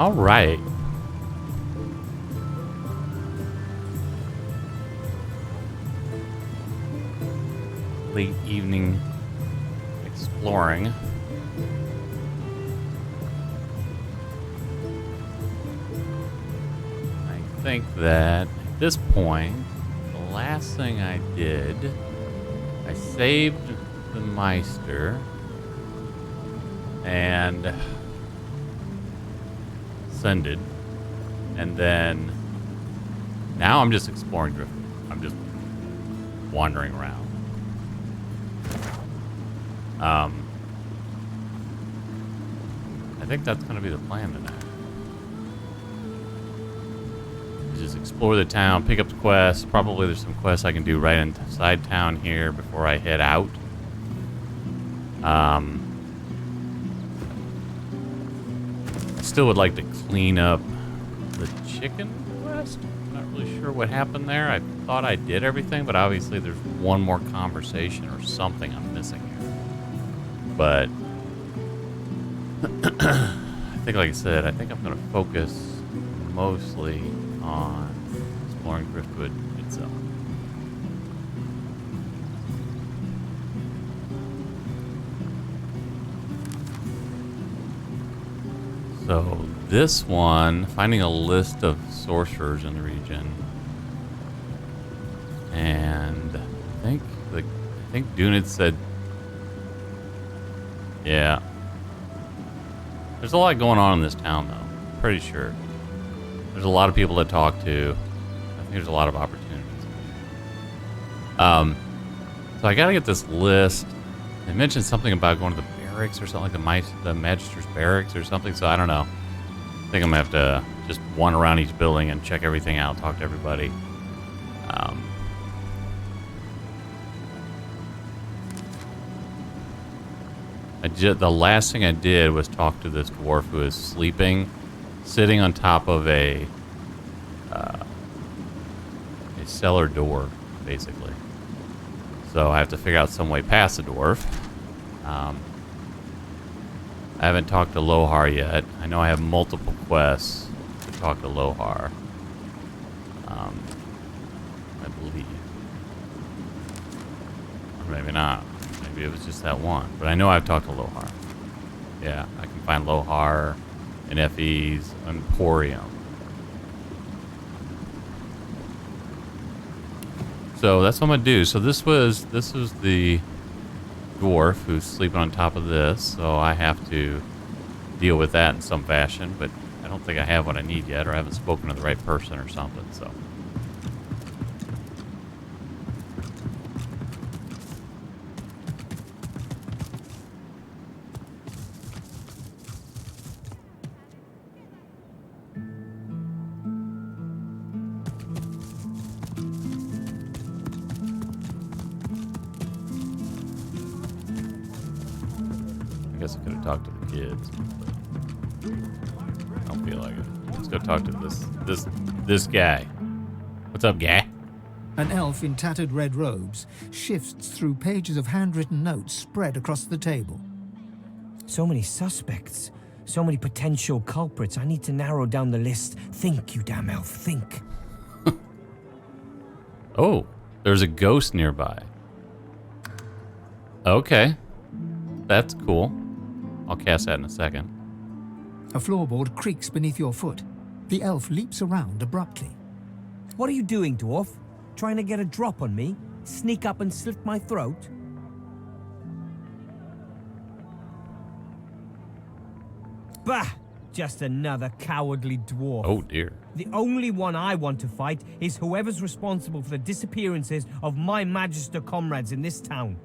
All right. Late evening exploring. I think that at this point, the last thing I did, I saved the Meister and ascended, and then now I'm just exploring Driftwood. I'm just wandering around. I think that's going to be the plan tonight. Just explore the town, pick up the quests. Probably there's some quests I can do right inside town here before I head out. I still would like to clean up the chicken quest. I'm not really sure what happened there. I thought I did everything, but obviously there's one more conversation or something I'm missing here. But I think, like I said, I think I'm going to focus mostly on exploring Driftwood itself. So this one, finding a list of sorcerers in the region, and I think Dunid said, yeah. There's a lot going on in this town, though. Pretty sure. There's a lot of people to talk to. I think there's a lot of opportunities. So I gotta get this list. They mentioned something about going to the barracks or something, like the Magister's barracks or something, so I don't know. I think I'm gonna have to just wander around each building and check everything out, talk to everybody. The last thing I did was talk to this dwarf who is sleeping, sitting on top of a cellar door, basically. So I have to figure out some way past the dwarf. I haven't talked to Lohar yet. I know I have multiple quests to talk to Lohar. I believe. Or maybe not. Maybe it was just that one. But I know I've talked to Lohar. Yeah, I can find Lohar in Effie's Emporium. So that's what I'm gonna do. So this was the dwarf who's sleeping on top of this. So I have to deal with that in some fashion. But I don't think I have what I need yet, or I haven't spoken to the right person or something. So. I guess I could have talked to the kids. I don't feel like it. Let's go talk to this guy. What's up, guy? An elf in tattered red robes shifts through pages of handwritten notes spread across the table. So many suspects. So many potential culprits. I need to narrow down the list. Think, you damn elf, think. Oh, there's a ghost nearby. Okay. That's cool. I'll cast that in a second. A floorboard creaks beneath your foot. The elf leaps around abruptly. What are you doing, dwarf? Trying to get a drop on me? Sneak up and slit my throat? Bah! Just another cowardly dwarf. Oh, dear. The only one I want to fight is whoever's responsible for the disappearances of my Magister comrades in this town.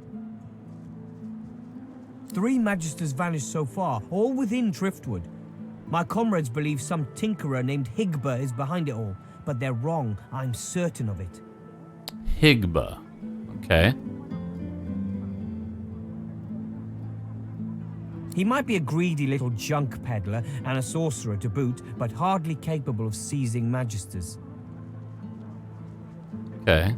3 Magisters vanished so far, all within Driftwood. My comrades believe some tinkerer named Higba is behind it all, but they're wrong. I'm certain of it. Higba. Okay. He might be a greedy little junk peddler and a sorcerer to boot, but hardly capable of seizing Magisters. Okay.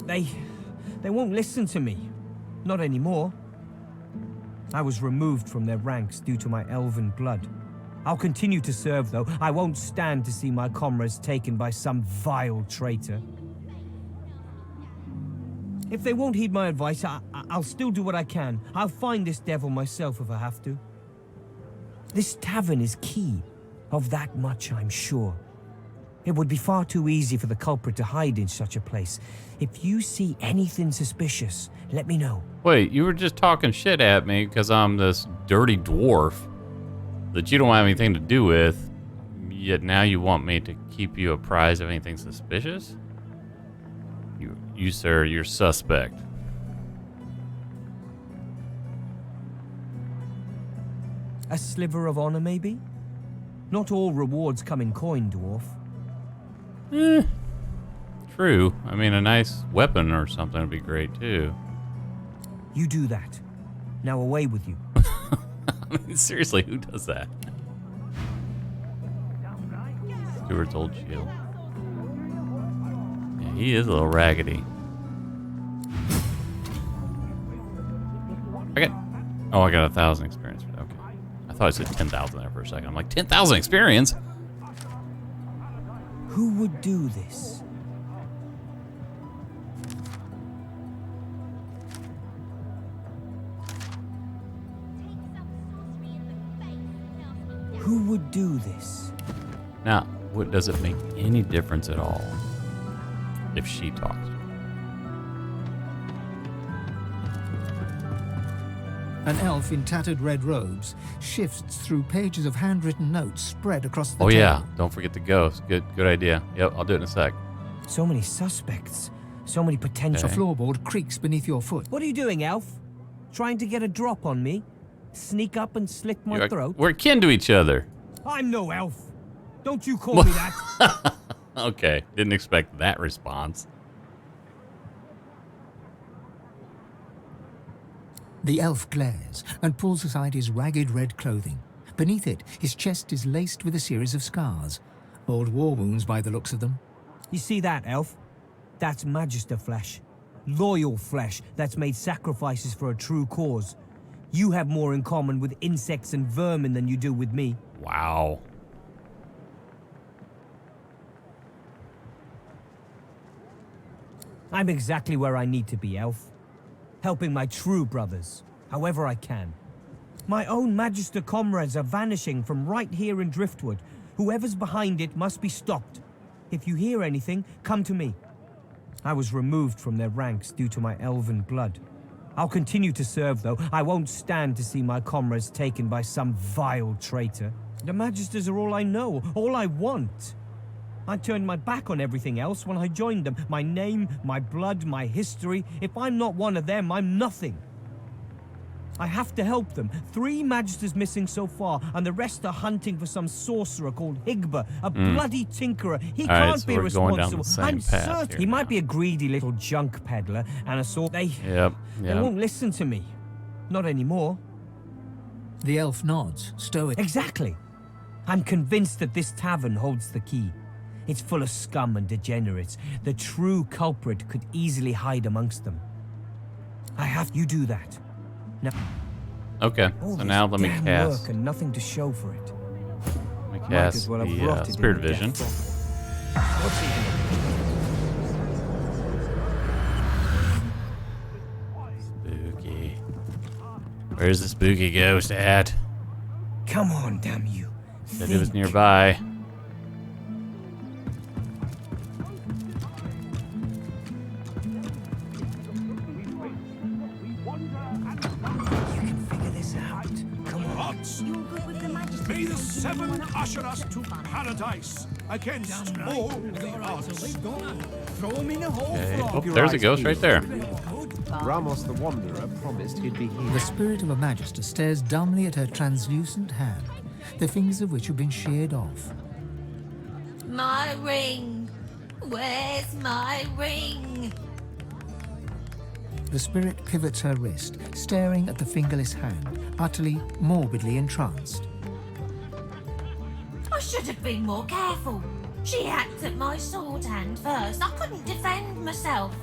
They won't listen to me. Not anymore. I was removed from their ranks due to my elven blood. I'll continue to serve, though. I won't stand to see my comrades taken by some vile traitor. If they won't heed my advice, I'll still do what I can. I'll find this devil myself if I have to. This tavern is key. Of that much I'm sure. It would be far too easy for the culprit to hide in such a place. If you see anything suspicious, let me know. Wait, you were just talking shit at me because I'm this dirty dwarf that you don't have anything to do with, yet now you want me to keep you apprised of anything suspicious? You sir, you're suspect. A sliver of honor, maybe? Not all rewards come in coin, dwarf. True. I mean, a nice weapon or something would be great, too. You do that. Now away with you. I mean, seriously, who does that? Stuart's old shield. Yeah, he is a little raggedy. I got 1,000 experience for that. Okay. I thought I said 10,000 there for a second. I'm like, 10,000 experience? Who would do this? Who would do this? Now, does it make any difference at all if she talks? An elf in tattered red robes shifts through pages of handwritten notes spread across the Oh table. yeah, don't forget the ghost. Good idea. Yep, I'll do it in a sec. So many suspects. So many potential. A floorboard creaks beneath your foot. What are you doing, elf? Trying to get a drop on me? Sneak up and slit my throat? We're kin to each other. I'm no elf. Don't you call me that. Okay, didn't expect that response. The elf glares and pulls aside his ragged red clothing. Beneath it, his chest is laced with a series of scars. Old war wounds by the looks of them. You see that, elf? That's Magister flesh. Loyal flesh that's made sacrifices for a true cause. You have more in common with insects and vermin than you do with me. Wow. I'm exactly where I need to be, elf. Helping my true brothers, however I can. My own Magister comrades are vanishing from right here in Driftwood. Whoever's behind it must be stopped. If you hear anything, come to me. I was removed from their ranks due to my elven blood. I'll continue to serve, though. I won't stand to see my comrades taken by some vile traitor. The Magisters are all I know, all I want. I turned my back on everything else when I joined them. My name, my blood, my history. If I'm not one of them, I'm nothing. I have to help them. 3 Magisters missing so far, and the rest are hunting for some sorcerer called Higber, a bloody tinkerer. He can't be responsible. I'm certain he might be a greedy little junk peddler and a sort. They won't listen to me. Not anymore. The elf nods, stoic. Exactly. I'm convinced that this tavern holds the key. It's full of scum and degenerates. The true culprit could easily hide amongst them. I have you do that. Now, okay, so now let me cast. Work and nothing to show for it. Let me cast the Spirit Vision. Spooky. Where's the spooky ghost at? Come on, damn you. Said it was nearby. May the 7 usher us to paradise against all the odds. Okay. Oh, there's a ghost right there. Ramos the Wanderer promised he'd be here. The spirit of a Magister stares dumbly at her translucent hand, the fingers of which have been sheared off. My ring! Where's my ring? The spirit pivots her wrist, staring at the fingerless hand, utterly, morbidly entranced. I should have been more careful. She hacked at my sword hand first. I couldn't defend myself.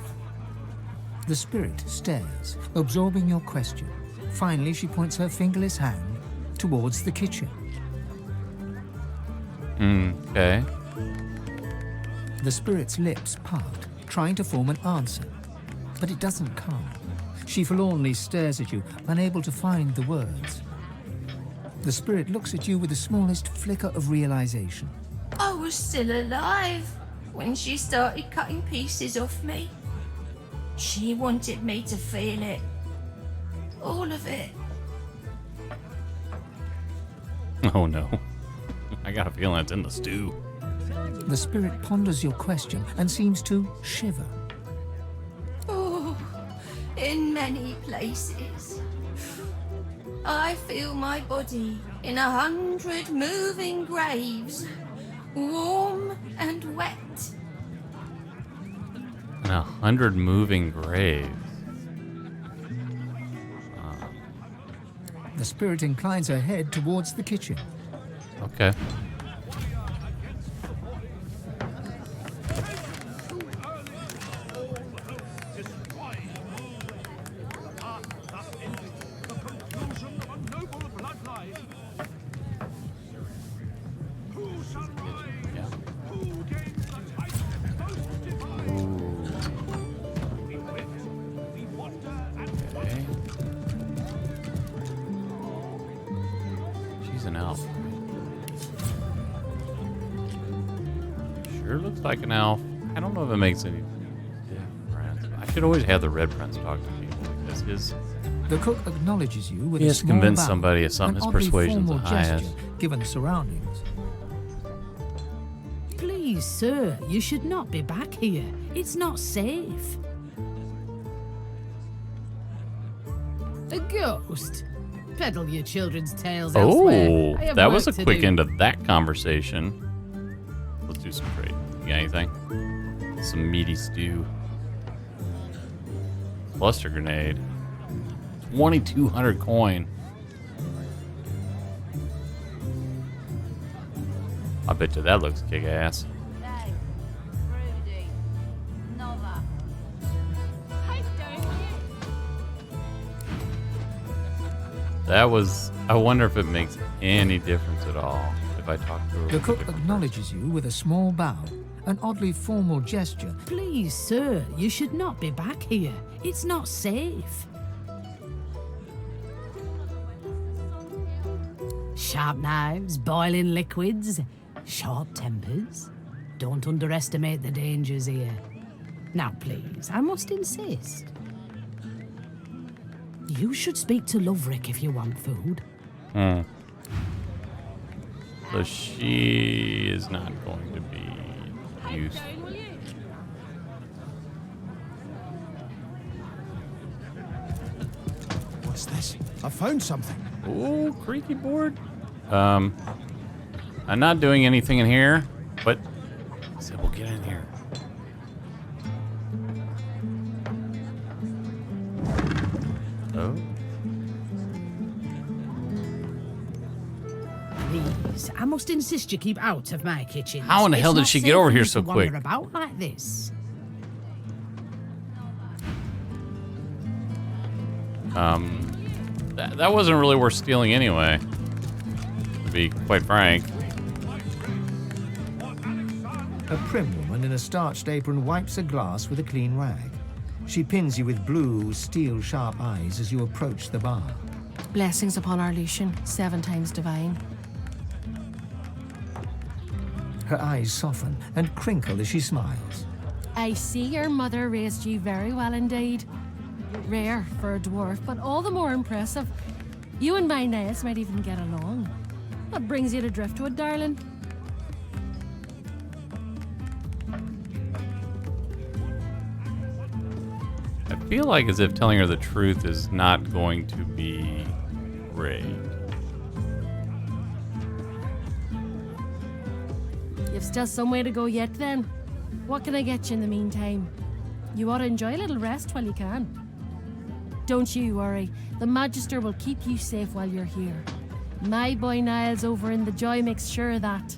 The spirit stares, absorbing your question, Finally, she points her fingerless hand towards the kitchen. Okay. The spirit's lips part, trying to form an answer, but it doesn't come. She forlornly stares at you, unable to find the words. The spirit looks at you with the smallest flicker of realization. I was still alive when she started cutting pieces off me. She wanted me to feel it. All of it. Oh no. I got a feeling it's in the stew. The spirit ponders your question and seems to shiver. Oh, in many places. I feel my body in 100 moving graves, warm and wet. And 100 moving graves. The spirit inclines her head towards the kitchen. Okay. Yeah. Okay. She's an elf. Sure looks like an elf. I don't know if it makes any difference. I should always have the red prince talk to people because his The cook acknowledges you with He a has to small convince bow, somebody of something. an His oddly persuasion's the formal gesture, highest. given the surroundings. Please, sir, you should not be back here. It's not safe. A ghost? Peddle your children's tales elsewhere. Oh, I have that was a work to quick do. end of that conversation. Let's do some trade. You got anything? Some meaty stew. Cluster grenade. 2,200 coin. I bet you that looks kick ass. That was. I wonder if it makes any difference at all if I talk to her. The cook acknowledges you with a small bow, an oddly formal gesture. Please, sir, you should not be back here. It's not safe. Sharp knives, boiling liquids, short tempers. Don't underestimate the dangers here. Now, please, I must insist. You should speak to Loverick if you want food. So she is not going to be used. What's this? I found something. Ooh, creaky board. I'm not doing anything in here, but I said we'll get in here. Oh. Please, I must insist you keep out of my kitchen. How in the hell did she get over here so quick? Wander about like this. That wasn't really worth stealing anyway, to be quite frank. A prim woman in a starched apron wipes a glass with a clean rag. She pins you with blue, steel-sharp eyes as you approach the bar. Blessings upon our Lucian, 7 times divine. Her eyes soften and crinkle as she smiles. I see your mother raised you very well indeed. Rare for a dwarf, but all the more impressive. You and my Nias might even get along. What brings you to Driftwood, darling? I feel like as if telling her the truth is not going to be great. You've still some way to go yet then. What can I get you in the meantime? You ought to enjoy a little rest while you can. Don't you worry. The Magister will keep you safe while you're here. My boy Niles over in the Joy makes sure of that.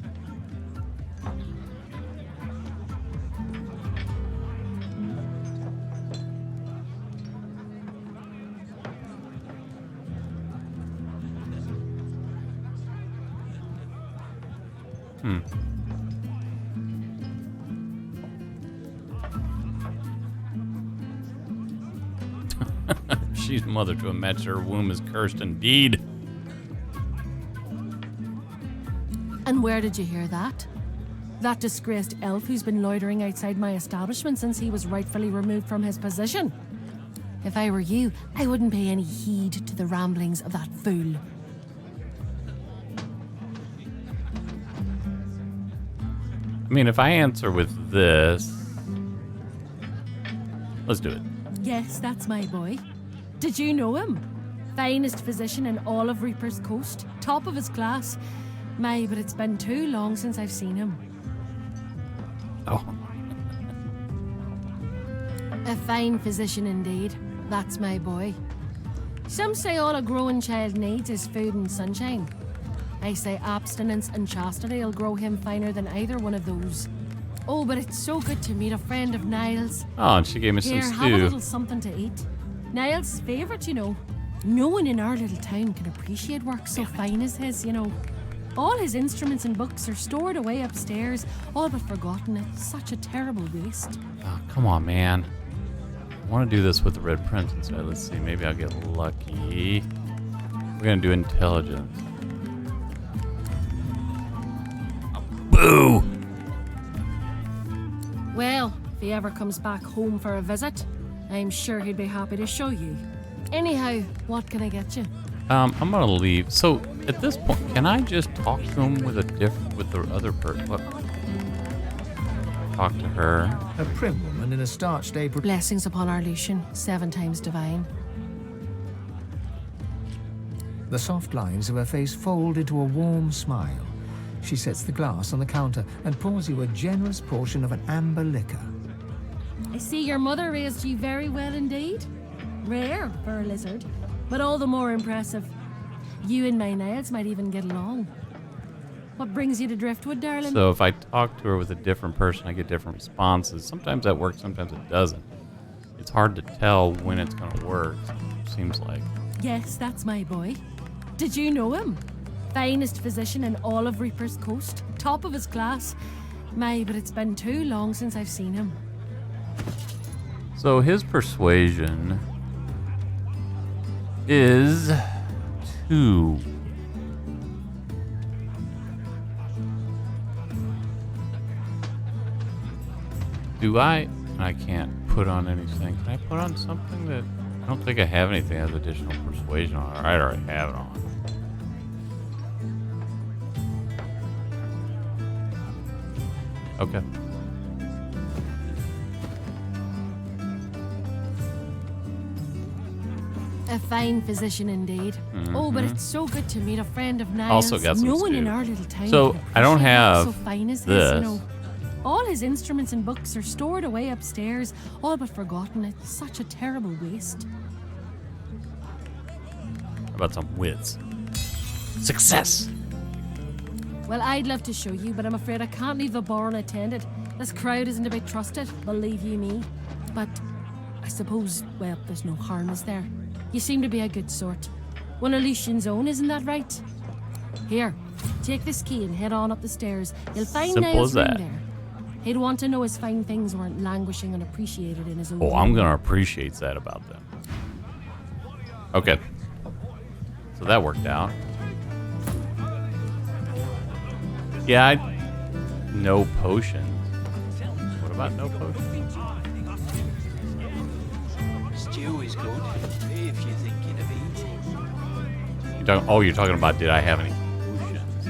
She's mother to a match. Her womb is cursed indeed. And where did you hear that? That disgraced elf who's been loitering outside my establishment since he was rightfully removed from his position. If I were you, I wouldn't pay any heed to the ramblings of that fool. I mean, if I answer with this... Let's do it. Yes, that's my boy. Did you know him? Finest physician in all of Reaper's Coast. Top of his class. My, but it's been too long since I've seen him. Oh. A fine physician indeed. That's my boy. Some say all a growing child needs is food and sunshine. I say abstinence and chastity will grow him finer than either one of those. Oh, but it's so good to meet a friend of Niall's. Oh, and she gave me Here, some have a stew. little something to eat. Niall's favourite, you know. No one in our little town can appreciate work so fine as his, you know. All his instruments and books are stored away upstairs, all but forgotten. It's such a terrible waste. Oh, come on, man. I want to do this with the Red Prince instead. Let's see. Maybe I'll get lucky. We're going to do intelligence. Boo! Well, if he ever comes back home for a visit, I'm sure he'd be happy to show you. Anyhow, what can I get you? I'm gonna leave. So at this point, can I just talk to him with the other person? What? Talk to her. A prim woman in a starched apron. Blessings upon our Lucian, 7 times divine. The soft lines of her face fold into a warm smile. She sets the glass on the counter and pours you a generous portion of an amber liquor. I see your mother raised you very well indeed. Rare for a lizard, but all the more impressive. You and my Niles might even get along. What brings you to Driftwood, darling? So if I talk to her with a different person, I get different responses. Sometimes that works, sometimes it doesn't. It's hard to tell when it's gonna work, seems like. Yes, that's my boy. Did you know him? Finest physician in all of Reaper's Coast. Top of his class. My, but it's been too long since I've seen him. So his persuasion is 2. I can't put on anything. Can I put on something that... I don't think I have anything that has additional persuasion on it. I already have it on. Okay. A fine physician indeed. Oh, but it's so good to meet a friend of Niall's. Also got some No one in stew. our little town So, can I don't appreciate have so fine as this. you know. All his instruments and books are stored away upstairs, all but forgotten. It's such a terrible waste. How about some wits? Success! Well, I'd love to show you, but I'm afraid I can't leave the bar unattended. This crowd isn't to be trusted, believe you me. But I suppose, well, there's no harm, is there? You seem to be a good sort. One of Lucian's own, isn't that right? Here, take this key and head on up the stairs. You'll find Simple Niall's as room that. there. He'd want to know his fine things weren't languishing unappreciated in his own Oh, room. I'm gonna appreciate that about them. Okay. So that worked out. Yeah, no potions. What about no potions? Stew is good, if you're thinking of eating. You're talking about did I have any potions?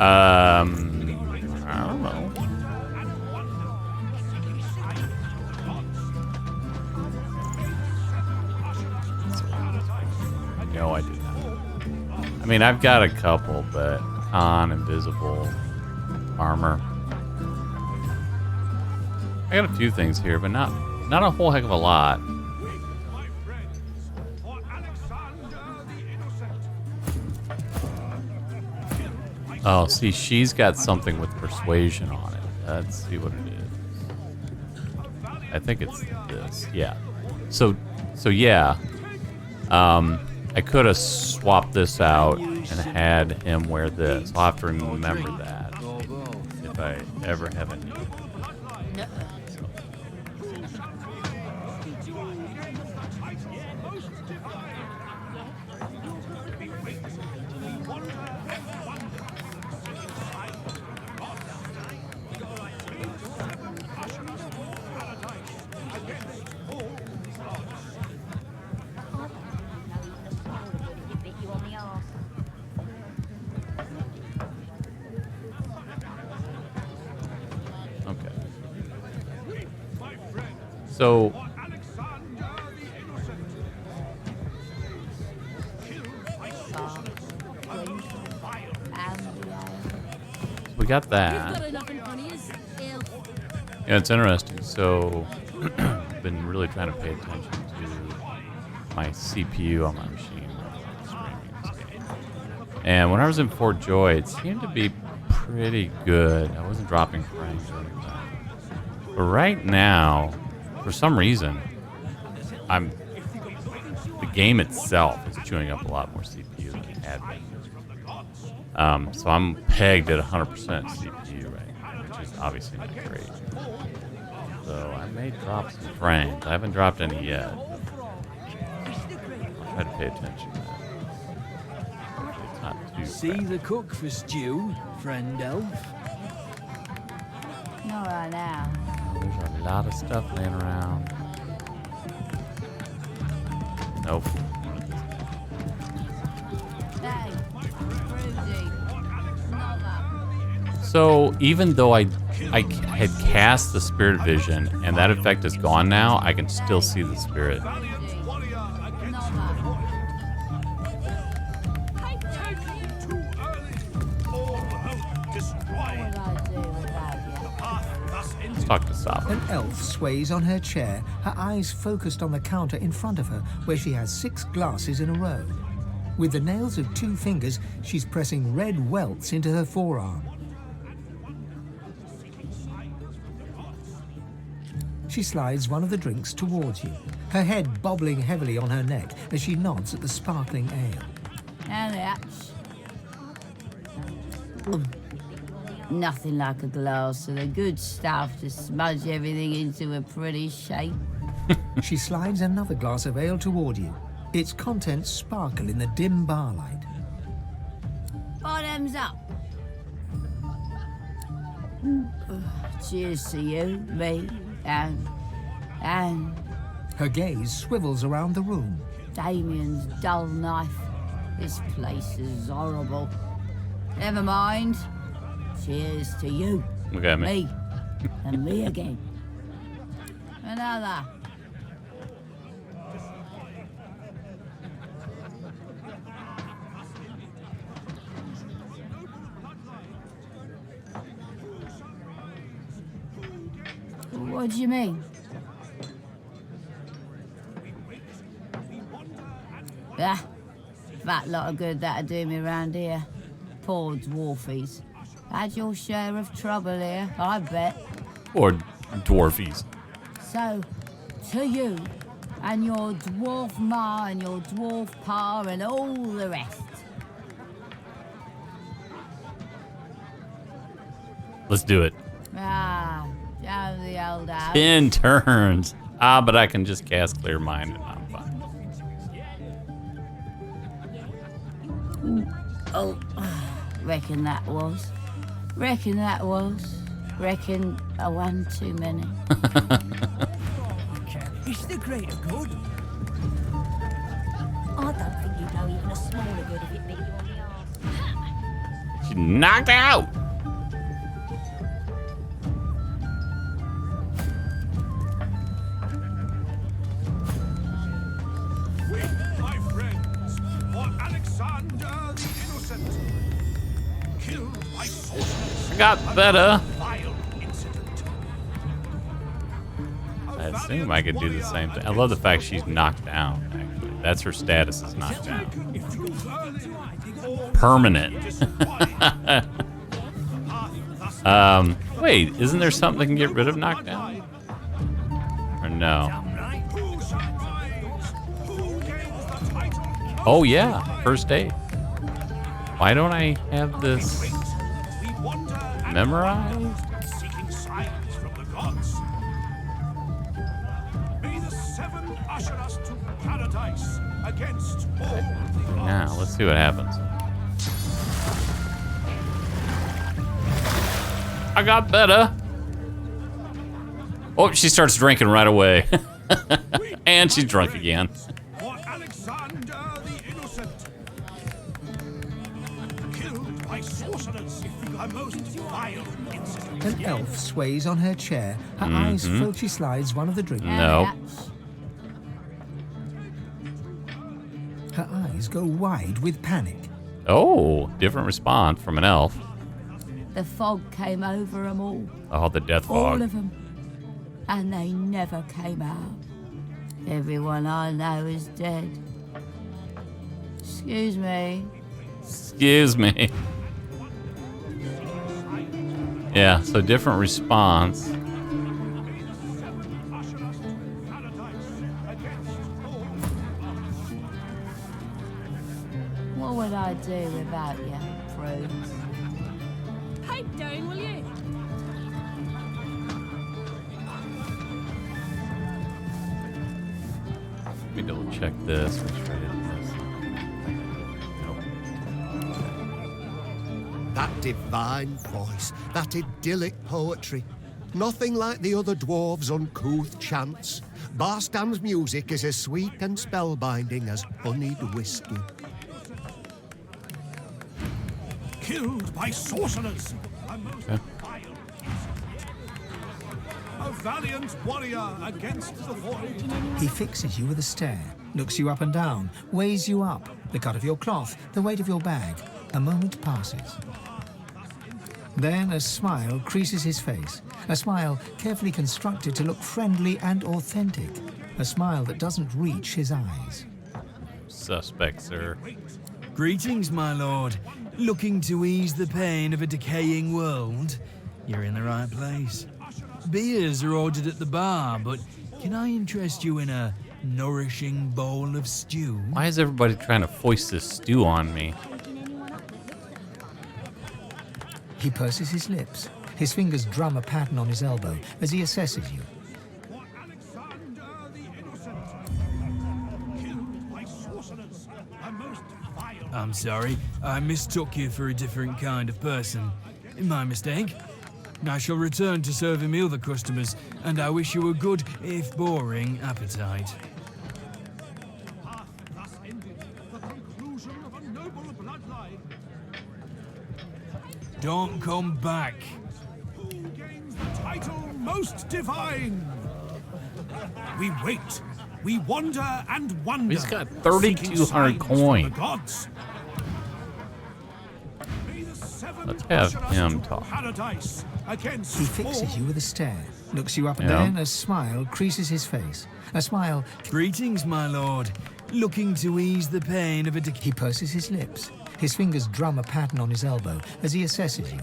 I don't know. No, I do not. I mean, I've got a couple, but con, invisible, armor. I got a few things here, but not a whole heck of a lot. My friends, for Alexander the Innocent. Oh, see, she's got something with persuasion on it. Let's see what it is. I think it's this. Yeah. So yeah. I could have swapped this out and had him wear this. I'll have to remember that. I ever have any. So we got that. Yeah, it's interesting. So I've been really trying to pay attention to my CPU on my machine while streaming this game. And when I was in Fort Joy, it seemed to be pretty good. I wasn't dropping frames or anything. But right now, for some reason, the game itself is chewing up a lot more CPU than it had been. So I'm pegged at 100% CPU right now, which is obviously not great. So I may drop some frames. I haven't dropped any yet. I'll try to pay attention to that. It's not too See bad. the cook for stew, friend elf? Not right now. There's a lot of stuff laying around. Nope. Hey, Rudy. Not that. So even though I had cast the spirit vision and that effect is gone now, I can still see the spirit. Not that. What would I do without you? Let's talk to Sop. An elf sways on her chair, her eyes focused on the counter in front of her, where she has 6 glasses in a row. With the nails of 2 fingers, she's pressing red welts into her forearm. She slides one of the drinks towards you, her head bobbling heavily on her neck as she nods at the sparkling ale. And that's nothing like a glass of the good stuff to smudge everything into a pretty shape. She slides another glass of ale toward you. Its contents sparkle in the dim barlight. Bottoms up. Cheers to you, me, and Her gaze swivels around the room. Damien's dull knife. This place is horrible. Never mind. Cheers to you, Look at me. me, and me again. Another. What do you mean? Ah, that lot of good that'd do me round here. Poor dwarfies. Had your share of trouble here, I bet. Or dwarfies. So, to you, and your dwarf ma and your dwarf pa and all the rest. Let's do it. Ah, down the old house. 10 turns. Ah, but I can just cast Clear Mind and I'm fine. Oh, reckon that was. Reckon that was. Reckon a one too many. Is the greater good? I don't think you'd know even a smaller good if it bit you on the arse. She's knocked out. With my friends, for Alexander the Innocent, killed by sorcerers. I got better. Vile incident. I assume I could do the same thing. I love the fact she's knocked down, actually. That's her status is knocked down. Permanent. Wait, isn't there something that can get rid of knockdown? Or no? Oh yeah, first aid. Why don't I have this? Memorized? Seeking signs from the gods. May the 7 usher us to paradise against all the Now, odds. let's see what happens. I got better. Oh, she starts drinking right away. And she's drunk again. For Alexander the Innocent. Killed by sorcerers, a most vile incident. An elf sways on her chair. Her eyes fill. She slides one of the drinks. No. Her eyes go wide with panic. Oh, different response from an elf. The fog came over 'em all. Oh, the death All fog. of them. And they never came out. Everyone I know is dead. Excuse me. Excuse me. Yeah, so different response. What would I do without you, prudes? Pipe down, will you? Let me double check this. Make sure I didn't miss. Nope. That divine voice, that idyllic poetry. Nothing like the other dwarves' uncouth chants. Barstam's music is as sweet and spellbinding as honeyed whiskey. Killed by sorcerers, a most vile incident. A valiant warrior against the void. He fixes you with a stare, looks you up and down, weighs you up. The cut of your cloth, the weight of your bag. A moment passes. Then a smile creases his face. A smile carefully constructed to look friendly and authentic. A smile that doesn't reach his eyes. Suspect, sir. Greetings, my lord. Looking to ease the pain of a decaying world? You're in the right place. Beers are ordered at the bar, but can I interest you in a nourishing bowl of stew? Why is everybody trying to foist this stew on me? He purses his lips. His fingers drum a pattern on his elbow as he assesses you. For Alexander the Innocent. Killed by sorcerers, a most vile. I'm sorry, I mistook you for a different kind of person. My mistake. I shall return to serving the other customers, and I wish you a good, if boring, appetite. Path thus ended, the conclusion of a noble bloodline. Don't come back. Who gains the title Most Divine? We wait, we wander and wonder. He's got seeking 3,200 signs from coins. the gods. May the 7 Let's have usher us him to talk. Paradise against He fixes you with a stare, looks you up and Yeah. down. A smile creases his face. A smile. Greetings, my lord. Looking to ease the pain of a He purses his lips. His fingers drum a pattern on his elbow as he assesses you.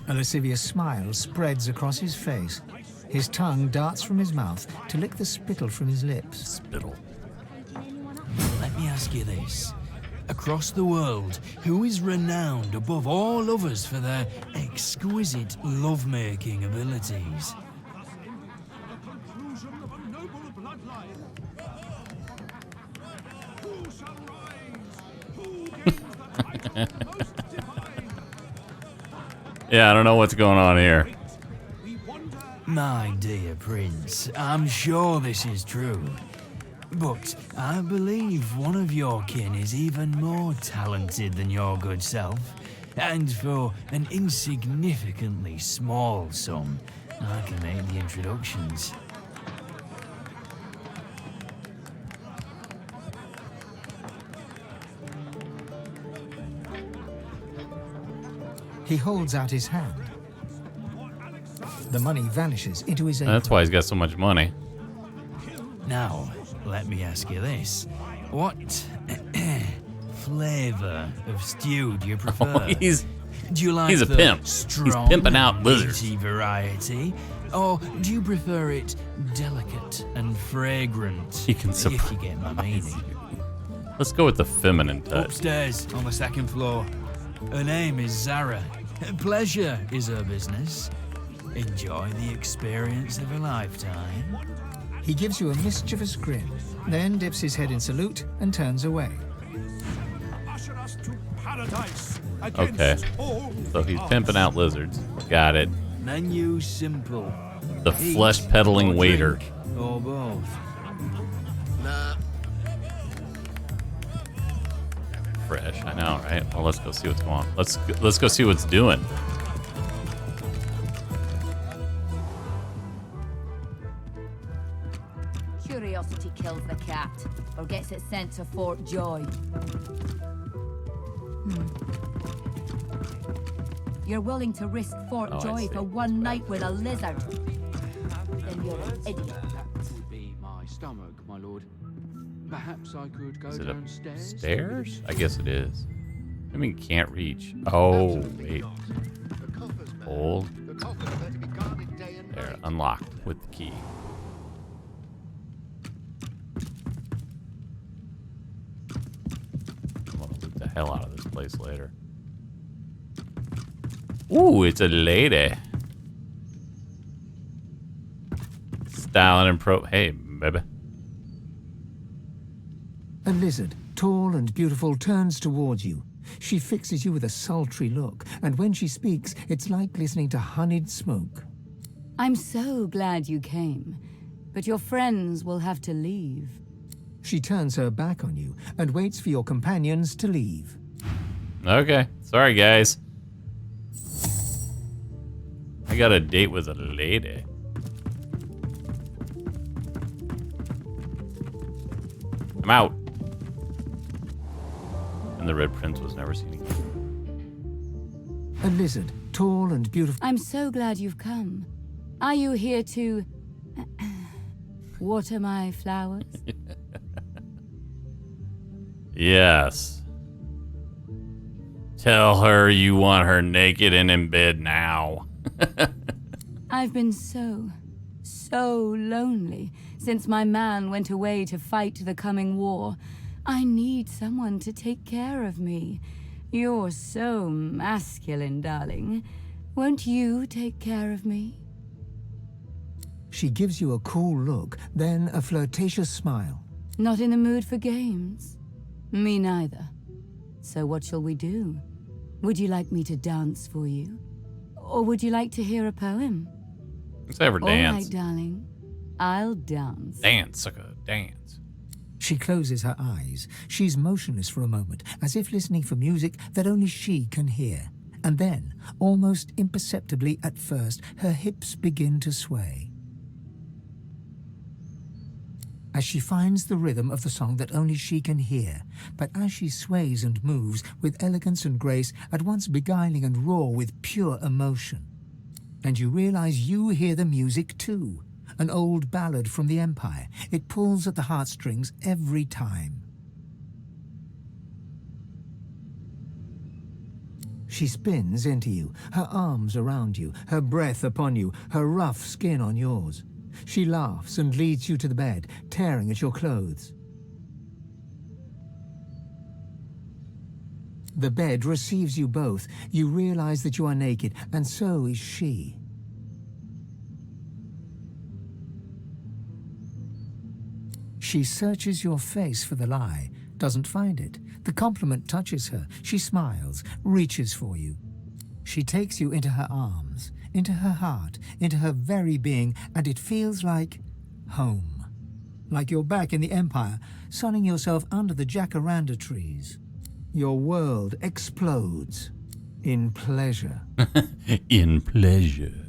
A lascivious smile spreads across his face. His tongue darts from his mouth to lick the spittle from his lips. Spittle. Let me ask you this. Across the world, who is renowned above all others for their exquisite lovemaking abilities? conclusion of a noble bloodline. Who shall rise? Who gains the title Most Divine? Yeah, I don't know what's going on here. We wander. My dear prince, I'm sure this is true. But I believe one of your kin is even more talented than your good self. And for an insignificantly small sum, I can make the introductions. He holds out his hand. The money vanishes into his apron. That's why he's got so much money. Now, let me ask you this. What flavor of stew do you prefer? Oh, he's do you like he's a the pimp. He's strong, pimping out lizards. meaty variety? Or do you prefer it delicate and fragrant? He can if you get my meaning. Let's go with the feminine touch. Upstairs, on the second floor. Her name is Zara. Pleasure is her business. Enjoy the experience of a lifetime. He gives you a mischievous grin, then dips his head in salute and turns away. Usher us to paradise. Okay. So he's pimping out lizards. Got it. Menu simple. The flesh-peddling waiter. Or both. Nah. Fresh, I know, right? Well, let's go see what's going on. Let's go see what's doing. Curiosity kills the cat, or gets it sent to Fort Joy. You're willing to risk Fort Joy for one night with a lizard? Then you're an idiot. That would be my stomach, my lord. Perhaps I could go Is it downstairs? upstairs? I guess it is. I mean, can't reach. Oh, wait. Hold. There, unlocked with the key. I'm gonna loot the hell out of this place later. Ooh, it's a lady. Styling and hey, baby. A lizard, tall and beautiful, turns towards you. She fixes you with a sultry look, and when she speaks, it's like listening to honeyed smoke. I'm so glad you came, but your friends will have to leave. She turns her back on you and waits for your companions to leave. Okay, sorry guys. I got a date with a lady. I'm out. And the Red Prince was never seen again. A lizard, tall and beautiful. I'm so glad you've come. Are you here to water my flowers? Yes. Tell her you want her naked and in bed now. I've been so lonely since my man went away to fight the coming war. I need someone to take care of me. You're so masculine, darling. Won't you take care of me? She gives you a cool look, then a flirtatious smile. Not in the mood for games? Me neither. So what shall we do? Would you like me to dance for you? Or would you like to hear a poem? Let's have her dance. All right, darling. I'll dance. Dance, sucker, dance. She closes her eyes. She's motionless for a moment, as if listening for music that only she can hear. And then, almost imperceptibly at first, her hips begin to sway. As she finds the rhythm of the song that only she can hear, but as she sways and moves with elegance and grace, at once beguiling and raw with pure emotion. And you realize you hear the music too. An old ballad from the Empire. It pulls at the heartstrings every time. She spins into you, her arms around you, her breath upon you, her rough skin on yours. She laughs and leads you to the bed, tearing at your clothes. The bed receives you both. You realize that you are naked, and so is she. She searches your face for the lie, doesn't find it. The compliment touches her. She smiles, reaches for you. She takes you into her arms, into her heart, into her very being, and it feels like home. Like you're back in the Empire, sunning yourself under the jacaranda trees. Your world explodes in pleasure. In pleasure.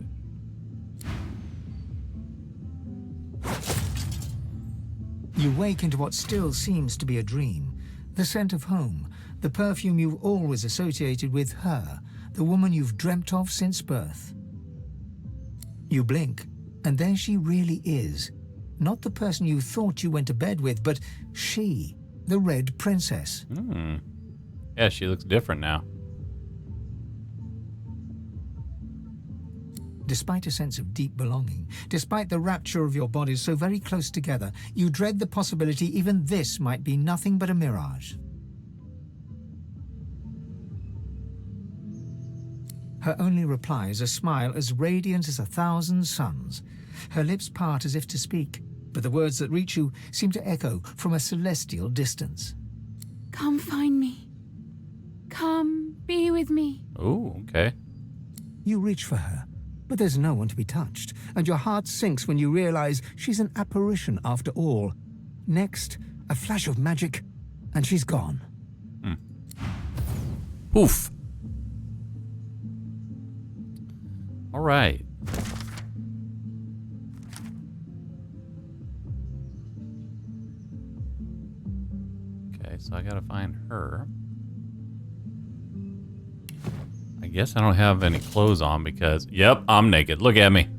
You wake into what still seems to be a dream. The scent of home, the perfume you've always associated with her, the woman you've dreamt of since birth. You blink, and there she really is. Not the person you thought you went to bed with, but she, the Red Princess. Yeah, she looks different now. Despite a sense of deep belonging, despite the rapture of your bodies so very close together, you dread the possibility even this might be nothing but a mirage. Her only reply is a smile as radiant as 1,000 suns. Her lips part as if to speak, but the words that reach you seem to echo from a celestial distance. Come find me. Come be with me. Ooh, okay. You reach for her, but there's no one to be touched, and your heart sinks when you realize she's an apparition after all. Next, a flash of magic, and she's gone. Poof. All right. Okay, so I gotta find her. I guess I don't have any clothes on because, yep, I'm naked. Look at me.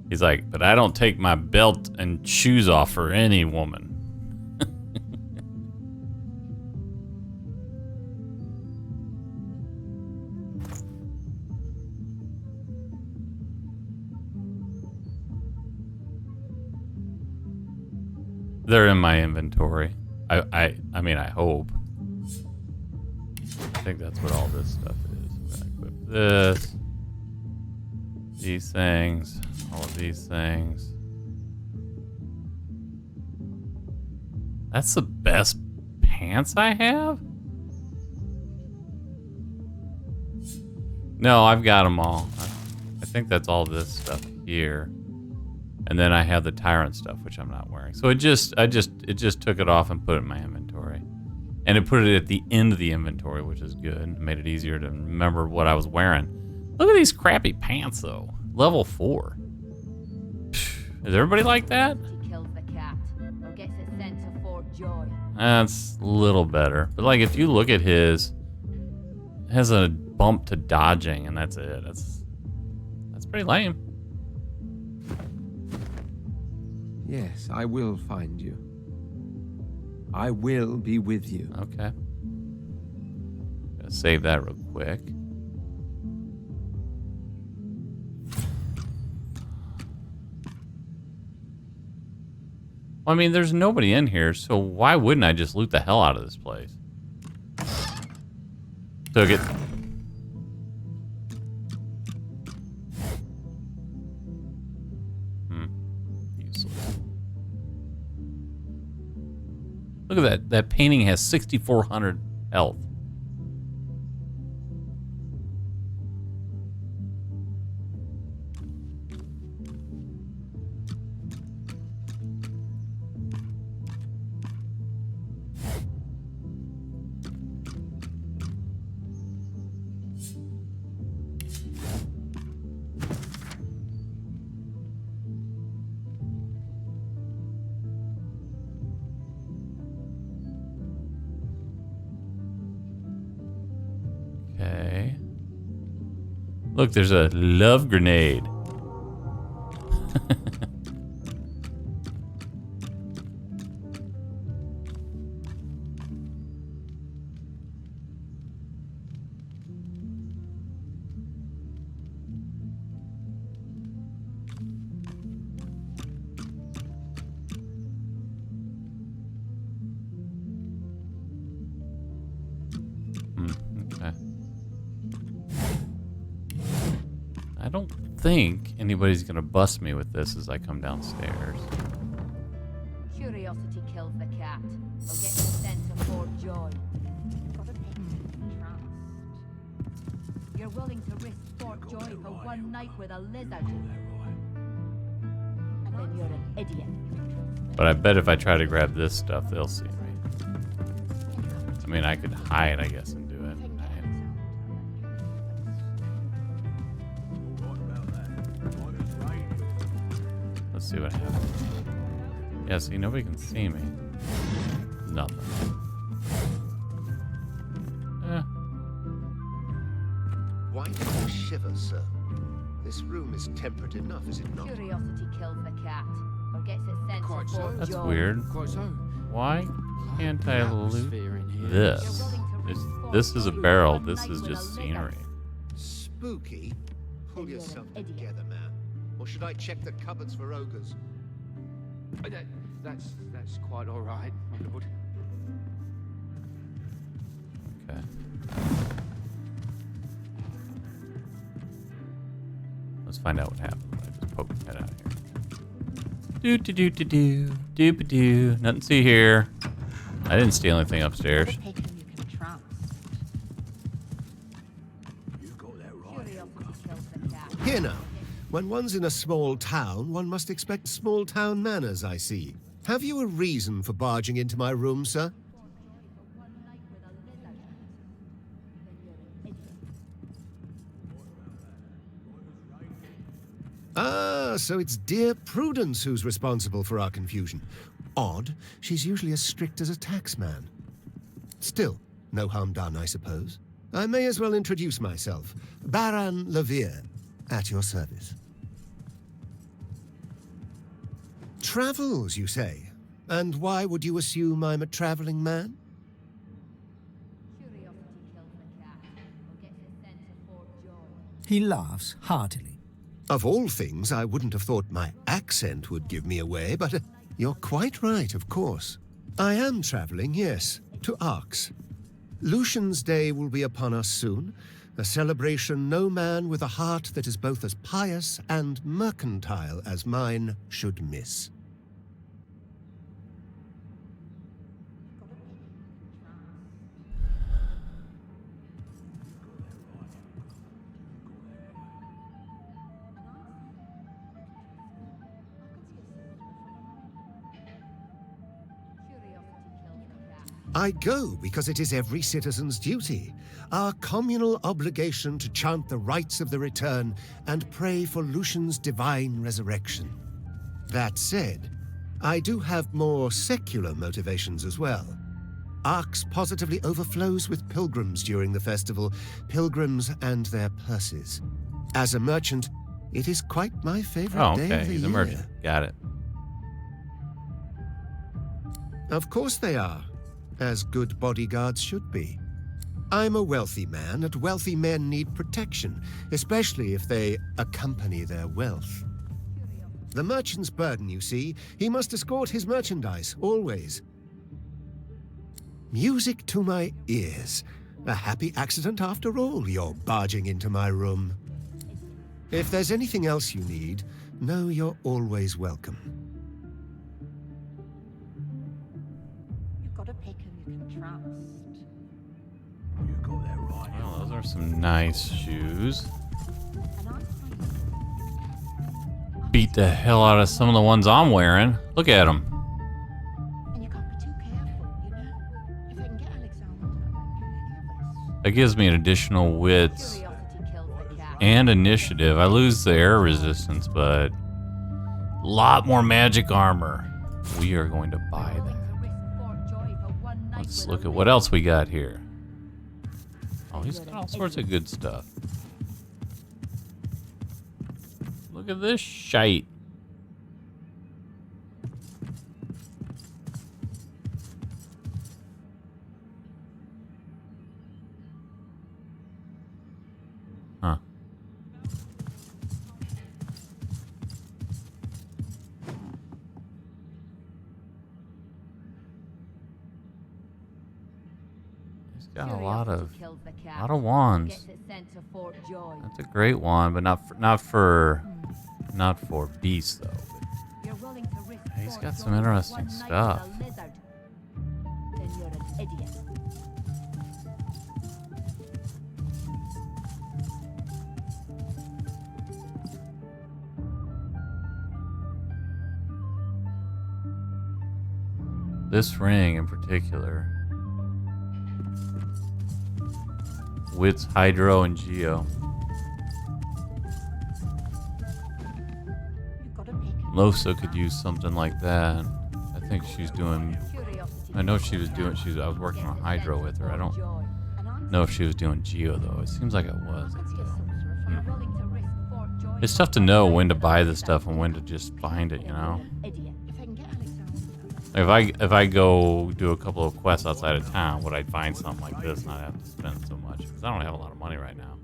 He's like, but I don't take my belt and shoes off for any woman. They're in my inventory. I mean, I hope. I think that's what all this stuff is. I'm gonna equip this. These things. All of these things. That's the best pants I have? No, I've got them all. I think that's all this stuff here. And then I have the Tyrant stuff, which I'm not wearing. So it just took it off and put it in my inventory. And it put it at the end of the inventory, which is good. It made it easier to remember what I was wearing. Look at these crappy pants, though. Level 4. Is everybody like that? He kills the cat or gets it sent to Fort Joy. That's a little better. But like, if you look at his, it has a bump to dodging, and that's it. That's pretty lame. Yes, I will find you. I will be with you. Okay. Gonna save that real quick. Well, I mean, there's nobody in here, so why wouldn't I just loot the hell out of this place? Took it. Useless. Look at that. That painting has 6,400 health. Okay. Look, there's a love grenade. Okay. I don't think anybody's gonna bust me with this as I come downstairs. Curiosity kills the cat or gets it sent to Fort Joy. You're willing to risk Fort Joy for one night with a lizard. And then you're an idiot. But I bet if I try to grab this stuff, they'll see me. I mean, I could hide, I guess, and do it. Let's see what happens. Yeah, see, nobody can see me. Nothing. Why do you shiver, sir? This room is temperate enough, is it not? Curiosity kills the cat or gets it sent Quite to so. Fort That's Joy. weird. Quite so. Why can't I loot Atmosphere in here. this? This is a barrel. This is just scenery. Spooky? Pull yourself together, man. Or should I check the cupboards for ogres? That's quite all right, my lord. Okay. find out what happened. I just poked his head out here. Do. Nothing to see here. I didn't steal anything upstairs. Here now. When one's in a small town, one must expect small town manners, I see. Have you a reason for barging into my room, sir? Ah, so it's dear Prudence who's responsible for our confusion. Odd, she's usually as strict as a taxman. Still, no harm done, I suppose. I may as well introduce myself. Baron Levere, at your service. Travels, you say? And why would you assume I'm a traveling man? He laughs heartily. Of all things, I wouldn't have thought my accent would give me away, but you're quite right, of course. I am traveling, yes, to Arx. Lucian's Day will be upon us soon, a celebration no man with a heart that is both as pious and mercantile as mine should miss. I go because it is every citizen's duty, our communal obligation to chant the rites of the return and pray for Lucian's divine resurrection. That said, I do have more secular motivations as well. Arx positively overflows with pilgrims during the festival, pilgrims and their purses. As a merchant, it is quite my favorite day of the year. He's a merchant. Got it. Of course they are. As good bodyguards should be. I'm a wealthy man, and wealthy men need protection, especially if they accompany their wealth. The merchant's burden, you see, he must escort his merchandise, always. Music to my ears. A happy accident after all, you're barging into my room. If there's anything else you need, know you're always welcome. Well, those are some nice shoes. Beat the hell out of some of the ones I'm wearing. Look at them. That gives me an additional wits and initiative. I lose the air resistance, but a lot more magic armor. We are going to buy that. Let's look at what else we got here. Oh, he's got all sorts of good stuff. Look at this shite. Huh. He's got a lot of wands. That's a great wand, but not for beasts though. He's got some interesting stuff. This ring in particular. Wits, Hydro, and Geo. Losa could use something like that. I think she's doing... I know she was doing... I was working on Hydro with her. I don't know if she was doing Geo, though. It seems like it was. It's tough to know when to buy this stuff and when to just find it, you know? If I go do a couple of quests outside of town, would I find something like this and not have to spend so much? Because I don't have a lot of money right now.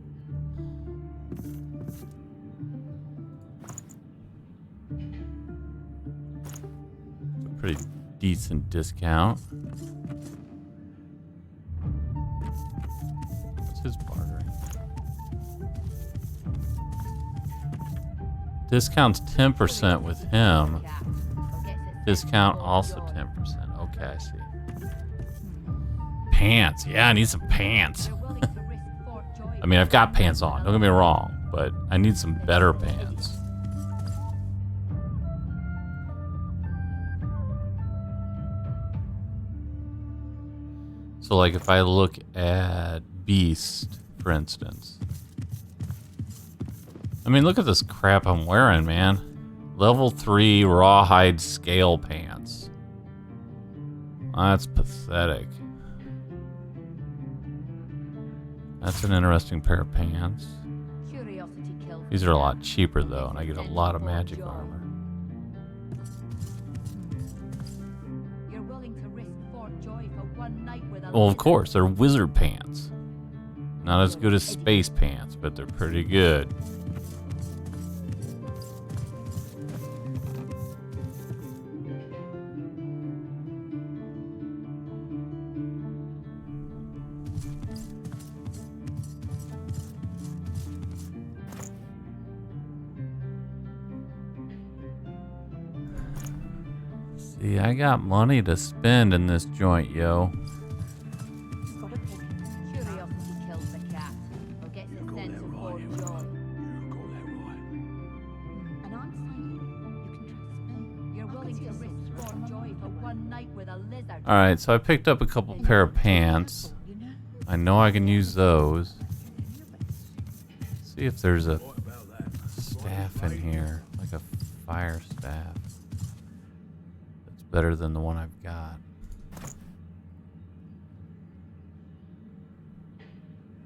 It's a pretty decent discount. What's his bartering? Discount's 10% with him. Discount also 10%. Okay, I see. Pants. Yeah, I need some pants. I mean, I've got pants on. Don't get me wrong, but I need some better pants. So, like, if I look at Beast, for instance. I mean, look at this crap I'm wearing, man. Level 3 rawhide scale pants. That's pathetic. That's an interesting pair of pants. These are a lot cheaper, though, and I get a lot of magic armor. Well, of course, they're wizard pants. Not as good as space pants, but they're pretty good. See, I got money to spend in this joint, yo. Alright, so I picked up a couple pair of pants. I know I can use those. See if there's a staff in here, like a fire staff. That's better than the one I've got.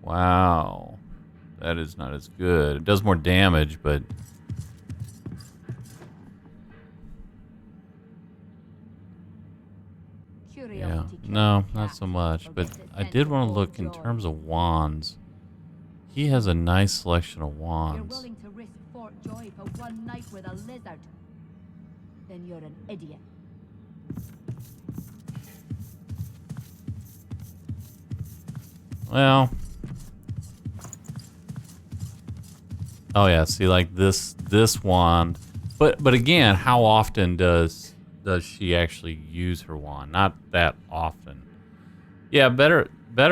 Wow. That is not as good. It does more damage, but... yeah, no, not so much. But I did want to look in terms of wands. He has a nice selection of wands. Willing to risk Fort Joy for one night with a lizard? Then you're an idiot. Well, oh yeah, see, like this wand, but again, how often does she actually use her wand? Not that often. Yeah, better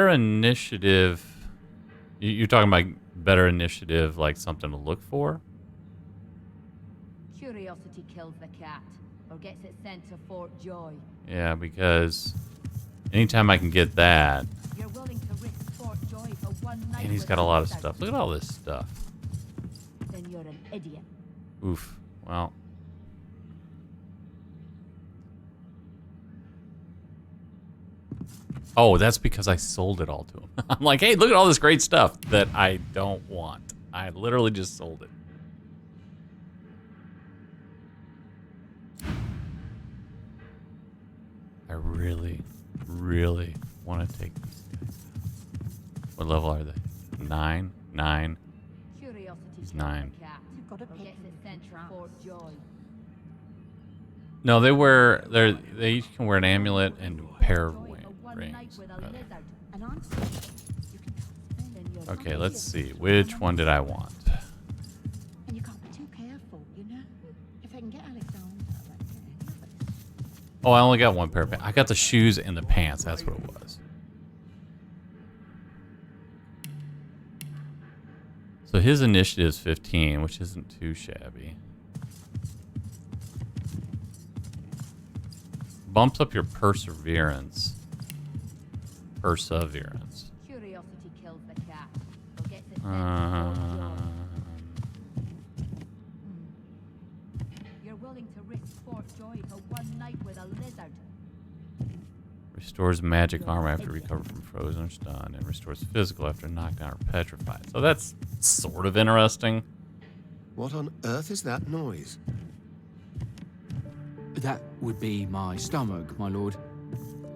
initiative. You're talking about better initiative, like something to look for? Curiosity kills the cat, or gets it sent to Fort Joy. Yeah, because anytime I can get that. You're willing to risk Fort Joy for one night. And he's got a lot of stuff. Look at all this stuff. Then you're an idiot. Oof. Well. Oh, that's because I sold it all to him. I'm like, hey, look at all this great stuff that I don't want. I literally just sold it. I really, really want to take these guys. What level are they? 9? 9? He's 9. No, they each can wear an amulet and a pair of rings. Okay, let's see. Which one did I want? And you can't be too careful, you know? If I can get Alex down, oh, I only got one pair of pants. I got the shoes and the pants. That's what it was. So his initiative is 15, which isn't too shabby. Bumps up your perseverance. Perseverance. Curiosity kills the cat. Or gets it You're willing to risk Fort Joy for one night with a lizard. Restores magic armor after recover from frozen or stun, and restores physical after knockdown or petrified. So that's sort of interesting. What on earth is that noise? That would be my stomach, my lord.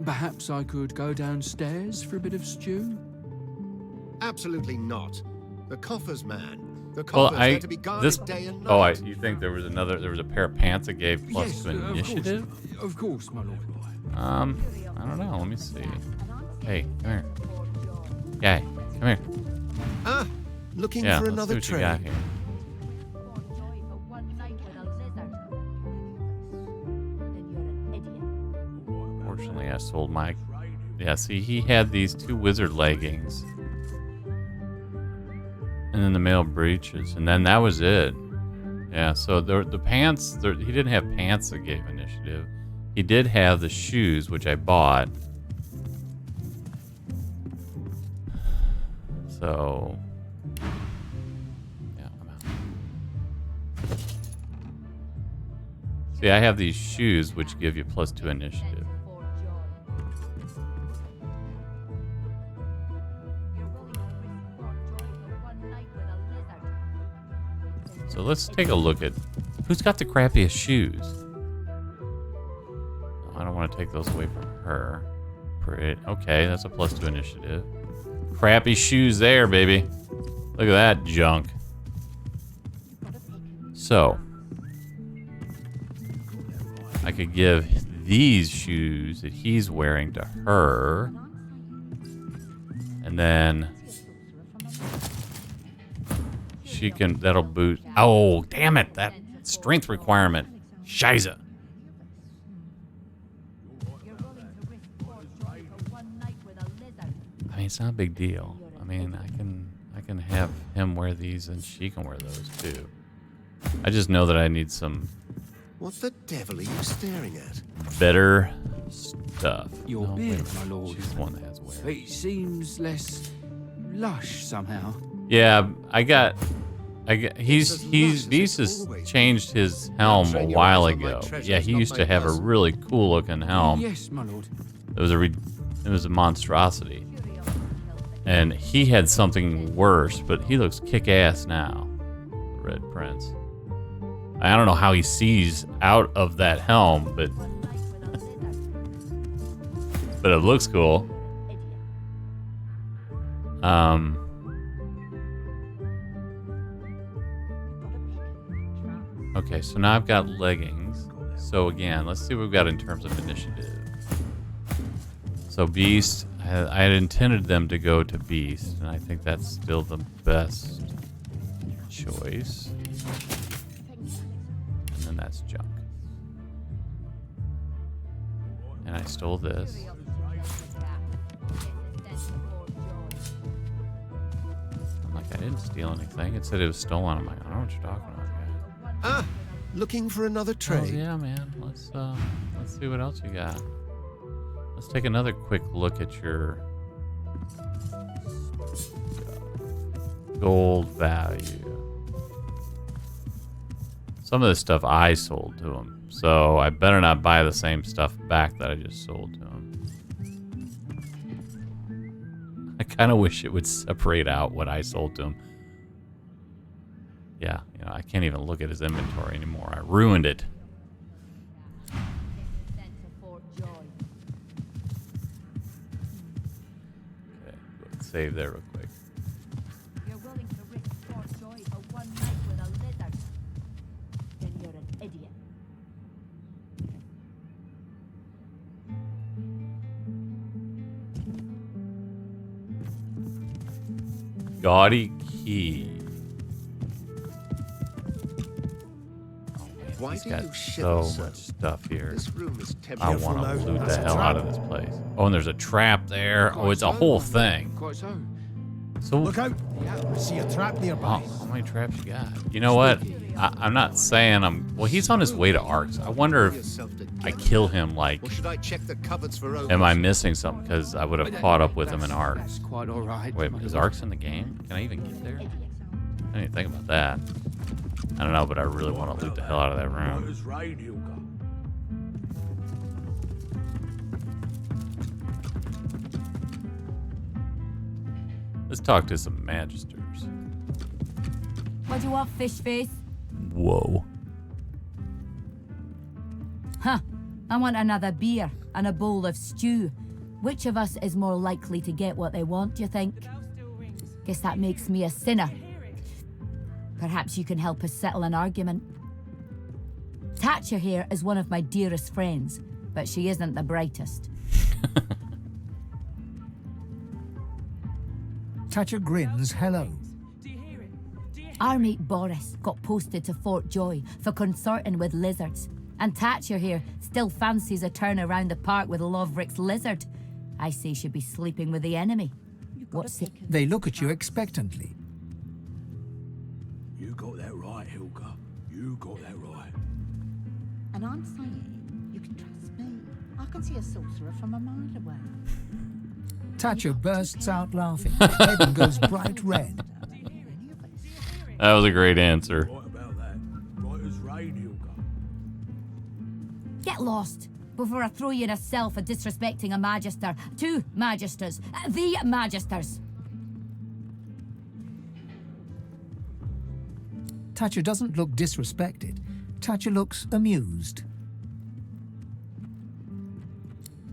Perhaps I could go downstairs for a bit of stew? Absolutely not. The coffers, man. The coffers are to be guarded day and night. Oh, you think there was a pair of pants that gave plus to initiative? Of course, my lord. I don't know. Let me see. Hey, come here. Guy, come here. Ah, looking yeah, for another let's see what you got train. here. unfortunately. I sold my... Yeah, see, he had these 2 wizard leggings. And then the male breeches. And then that was it. Yeah, so the pants... he didn't have pants that gave initiative. He did have the shoes, which I bought. So... Yeah, I'm out. See, I have these shoes, which give you +2 initiative. So let's take a look at who's got the crappiest shoes. I don't want to take those away from her. Okay, that's a +2 initiative. Crappy shoes there, baby. Look at that junk. So, I could give these shoes that he's wearing to her. And then she can, that'll boot. Oh, damn it. That strength requirement. Shiza. I mean, it's not a big deal. I mean, I can have him wear these and she can wear those too. I just know that I need some... What the devil are you staring at? Better stuff. Your beard, my lord. She's the one that has wear. It seems less lush somehow. Yeah, Beast has changed his helm a while ago. Yeah, he used to have a really cool looking helm. Yes, my lord. It was a monstrosity. And he had something worse, but he looks kick-ass now. The Red Prince. I don't know how he sees out of that helm, but but it looks cool. Okay, so now I've got leggings. So again, let's see what we've got in terms of initiative. So Beast, I had intended them to go to Beast, and I think that's still the best choice. And then that's junk. And I stole this. I'm like, I didn't steal anything. It said it was stolen. I'm like, I don't know what you're talking about, guy. Ah, looking for another tray. Oh, yeah, man. Let's see what else you got. Let's take another quick look at your gold value. Some of this stuff I sold to him, so I better not buy the same stuff back that I just sold to him. I kind of wish it would separate out what I sold to him. Yeah, you know, I can't even look at his inventory anymore. I ruined it. Save there real quick. You're willing to risk Fort Joy for one night with a lizard. Then you're an idiot. Gaudy key. Oh man, Why he's do got you shiver so so? much stuff here. This room is I want to loot the hell out of this place. Oh, and there's a trap there. Oh, it's a whole thing. Quite so. So Look out! I see a trap nearby. Oh, how many traps you got? You know what? I'm not saying I'm... Well, he's on his way to Arks. I wonder if I kill him, like... Or should I check the cupboards for ogres? Am I missing something? Because I would have caught up with him in Arks. That's quite all right. Wait, is Arks in the game? Can I even get there? I didn't even think about that. I don't know, but I really want to loot the hell out of that room. Let's talk to some magisters. What do you want, fish face? Whoa. Huh. I want another beer and a bowl of stew. Which of us is more likely to get what they want, do you think? Guess that makes me a sinner. Perhaps you can help us settle an argument. Thatcher here is one of my dearest friends, but she isn't the brightest. Thatcher grins hello. Our mate Boris got posted to Fort Joy for consorting with lizards. And Thatcher here still fancies a turn around the park with Loverick's lizard. I say she'd be sleeping with the enemy. What's it? They look at you expectantly. You got that right, Hilka. You got that right. And I'm saying, you can trust me. I can see a sorcerer from a mile away. Thatcher bursts out laughing. Her head goes bright red. That was a great answer. Right about that. Right as rain, Hilka. Get lost before I throw you in a cell for disrespecting a magister. 2 magisters. The magisters. Thatcher doesn't look disrespected. Thatcher looks amused.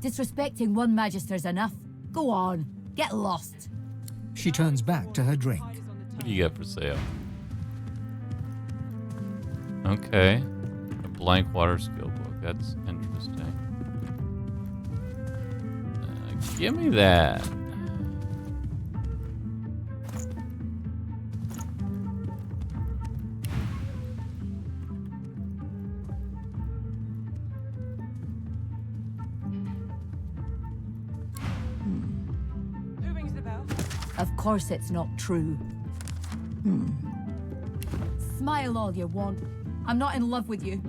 Disrespecting one magister's enough. Go on, get lost. She turns back to her drink. What do you got for sale? Okay. A blank water skill book. That's interesting. Give me that. Of course it's not true. Smile all you want. I'm not in love with you.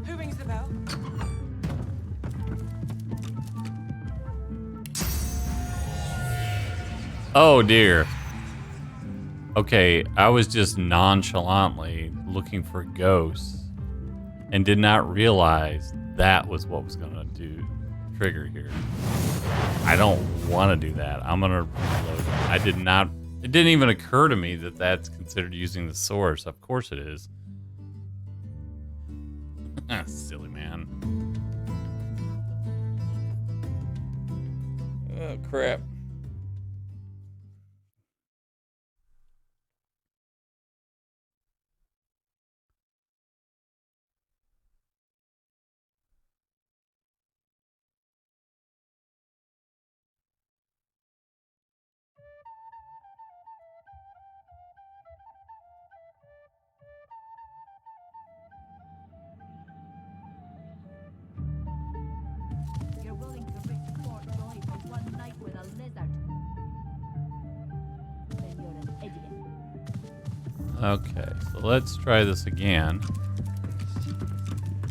Who rings the bell? Oh dear. Okay, I was just nonchalantly looking for ghosts and did not realize that was what was gonna trigger here. I don't want to do that. I'm gonna reload it. I did not. It didn't even occur to me that that's considered using the source. Of course it is. Silly man. Oh crap. You're willing to risk Fort Joy for one night with a lizard. Then you're an idiot. Okay, so let's try this again.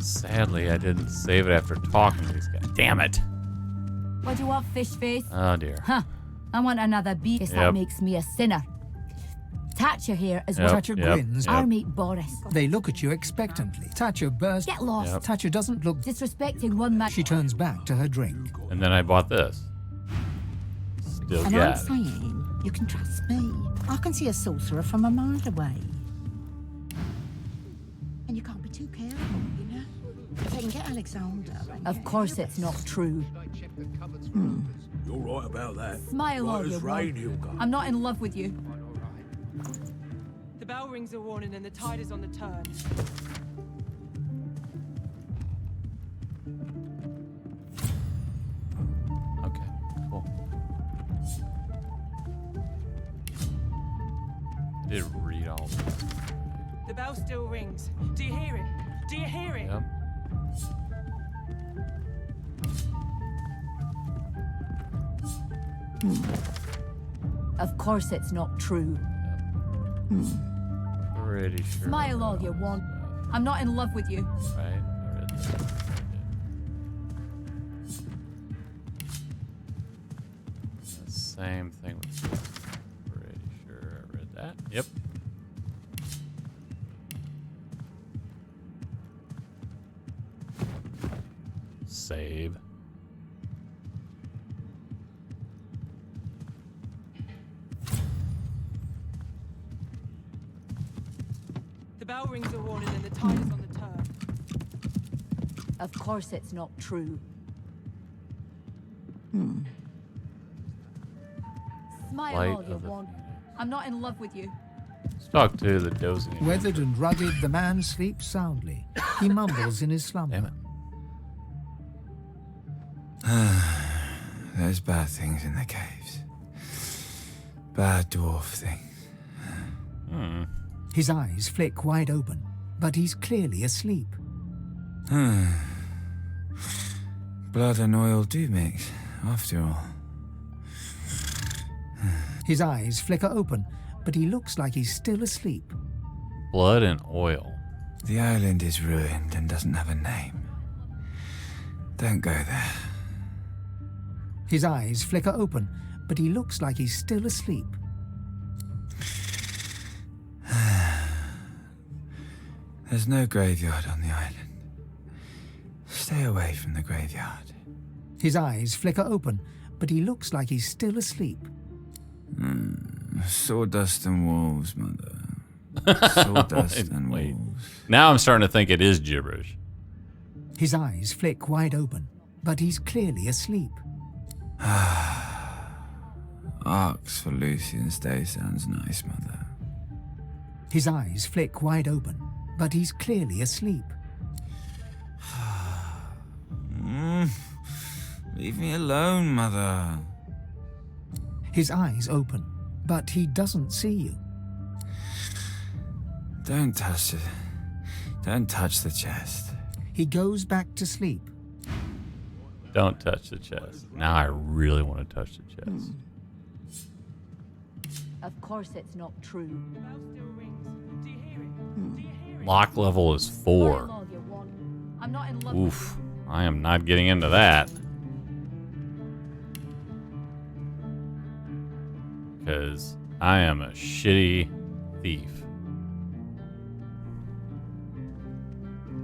Sadly, I didn't save it after talking to these guys. Damn it! What do you want, fish face? Oh dear. Huh. I want another beat. Guess that makes me a sinner. Thatcher here is what Thatcher grins. Our mate Boris. They look at you expectantly. Thatcher bursts. Get lost. Thatcher doesn't look disrespecting one man. She turns back to her drink. And then I bought this. Still And got I'm it. saying, you can trust me. I can see a sorcerer from a mile away. And you can't be too careful, you know? If they can get Alexander. Of course it's not true. You're right about that. Smile all right you as rain, want. Hilka. I'm not in love with you. The bell rings a warning and the tide is on the turn. Okay, cool. I did read all this. The bell still rings. Do you hear it? Do you hear it? Yep. Of course it's not true. Pretty sure. Smile all you want. I'm not in love with you. Right? I read that. The same thing with this. Pretty sure I read that. Yep. Save. The bell rings a warning and the tide is on the turn. Of course it's not true. Smile Light all you of the want. I'm not in love with you. Let's talk to the dozing. Weathered and rugged, the man sleeps soundly. He mumbles in his slumber. Damn it. There's bad things in the caves. Bad dwarf things. His eyes flick wide open, but he's clearly asleep. Blood and oil do mix, after all. His eyes flicker open, but he looks like he's still asleep. Blood and oil. The island is ruined and doesn't have a name. Don't go there. His eyes flicker open, but he looks like he's still asleep. There's no graveyard on the island. Stay away from the graveyard. His eyes flicker open, but he looks like he's still asleep. Sawdust and wolves, mother. Sawdust and wolves. Now I'm starting to think it is gibberish. His eyes flick wide open, but he's clearly asleep. Arcs for Lucian's Day sounds nice, mother. His eyes flick wide open, but he's clearly asleep. Leave me alone, mother. His eyes open, but he doesn't see you. Don't touch it. Don't touch the chest. He goes back to sleep. Don't touch the chest. Now I really want to touch the chest. Of course it's not true. Lock level is 4. I'm not in love. Oof. I am not getting into that. Because I am a shitty thief.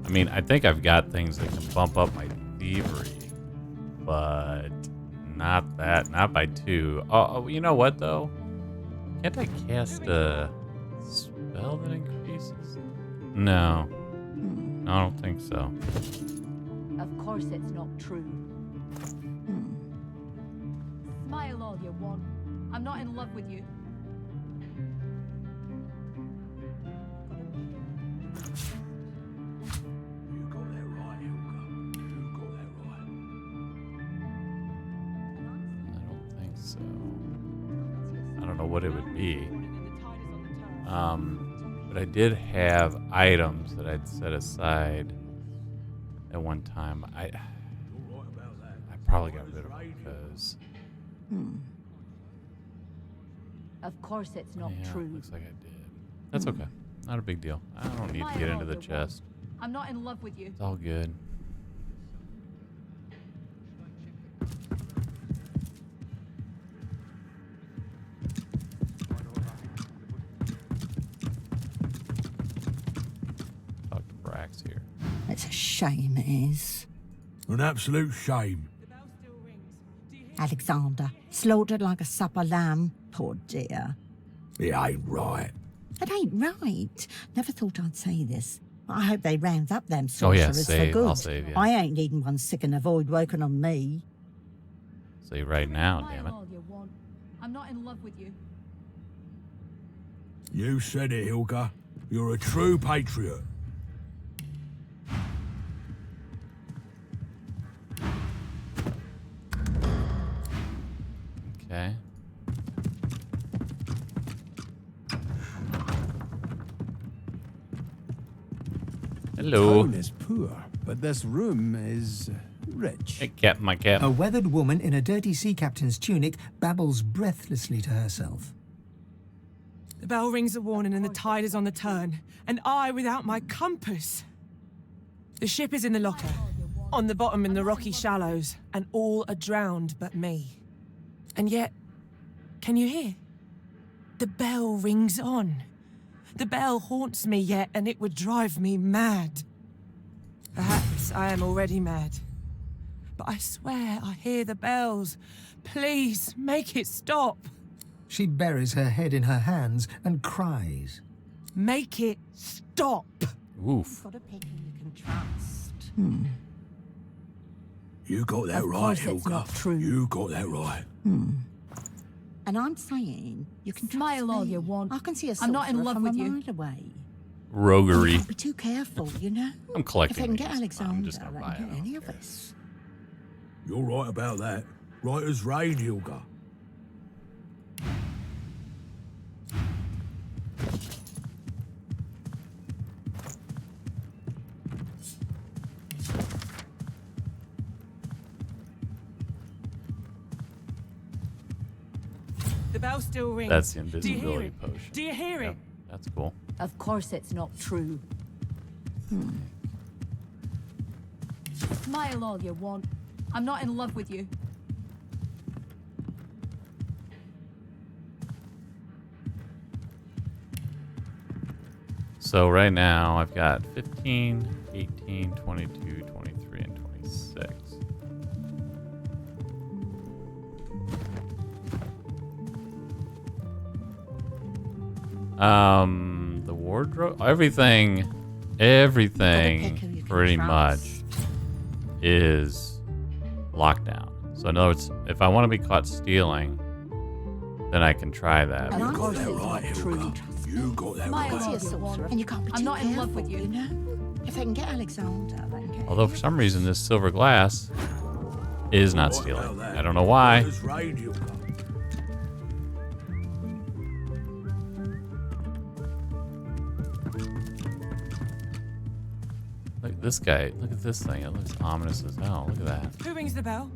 I mean, I think I've got things that can bump up my thievery. But not that. Not by 2. Oh, you know what, though? Can't I cast a spell that increases? No. No, I don't think so. Of course it's not true. Smile all you want. I'm not in love with you. You got that right, Hilka. You got that right. I don't think so. I don't know what it would be. But I did have items that I'd set aside at one time. I probably got rid of them because... Of course it's not true. Looks like I did. That's okay. Not a big deal. I don't need to get into the chest. I'm not in love with you. It's all good. Talk to Brax here. It's a shame, it is. An absolute shame. Alexander, slaughtered like a supper lamb. Poor dear. It ain't right. It ain't right. Never thought I'd say this. I hope they round up them Oh, yeah, sorcerers save. for good. I'll save you. I ain't needing one sick and a void working on me. Say right now, damn it. All you want. I'm not in love with you. You said it, Hilka. You're a true patriot. Okay. Hello. Tone is poor, but this room is rich. Hey, Captain, my Captain. A weathered woman in a dirty sea captain's tunic babbles breathlessly to herself. The bell rings a warning and the tide is on the turn. And I without my compass. The ship is in the locker. On the bottom in the rocky shallows. And all are drowned but me. And yet, can you hear? The bell rings on. The bell haunts me yet, and it would drive me mad. Perhaps I am already mad. But I swear I hear the bells. Please, make it stop. She buries her head in her hands and cries. Make it stop. Oof. Got a pick who you can trust. You got that Of right, course it's Hilka. not true. You got that right. And I'm saying you can Smile trust all me. you want. I can see a I'm not in sorcerer love from with a you. mile away. Roguery. Don't be too careful, you know. I'm collecting If they can get these. Alexander, I'm just they gonna can buy get it. any of us. You're right about that. Right as rain, Hilka. bell still rings. That's the Do you hear invisibility it? potion. Do you hear it? That's cool. Of course it's not true. Smile all you want. I'm not in love with you. So right now I've got 15, 18, 22, 23, and 26. The wardrobe, everything pretty much is locked down. So in other words, if I want to be caught stealing, then I can try that. Of course it's not true. You got that right. A sorcerer, and you can't be I'm too not in love careful, with you. you know? If they can get Alexander, they can get... Although for some reason this silver glass is not stealing. I don't know why. Look at this guy. Look at this thing. It looks ominous as hell. Look at that. Who rings the bell?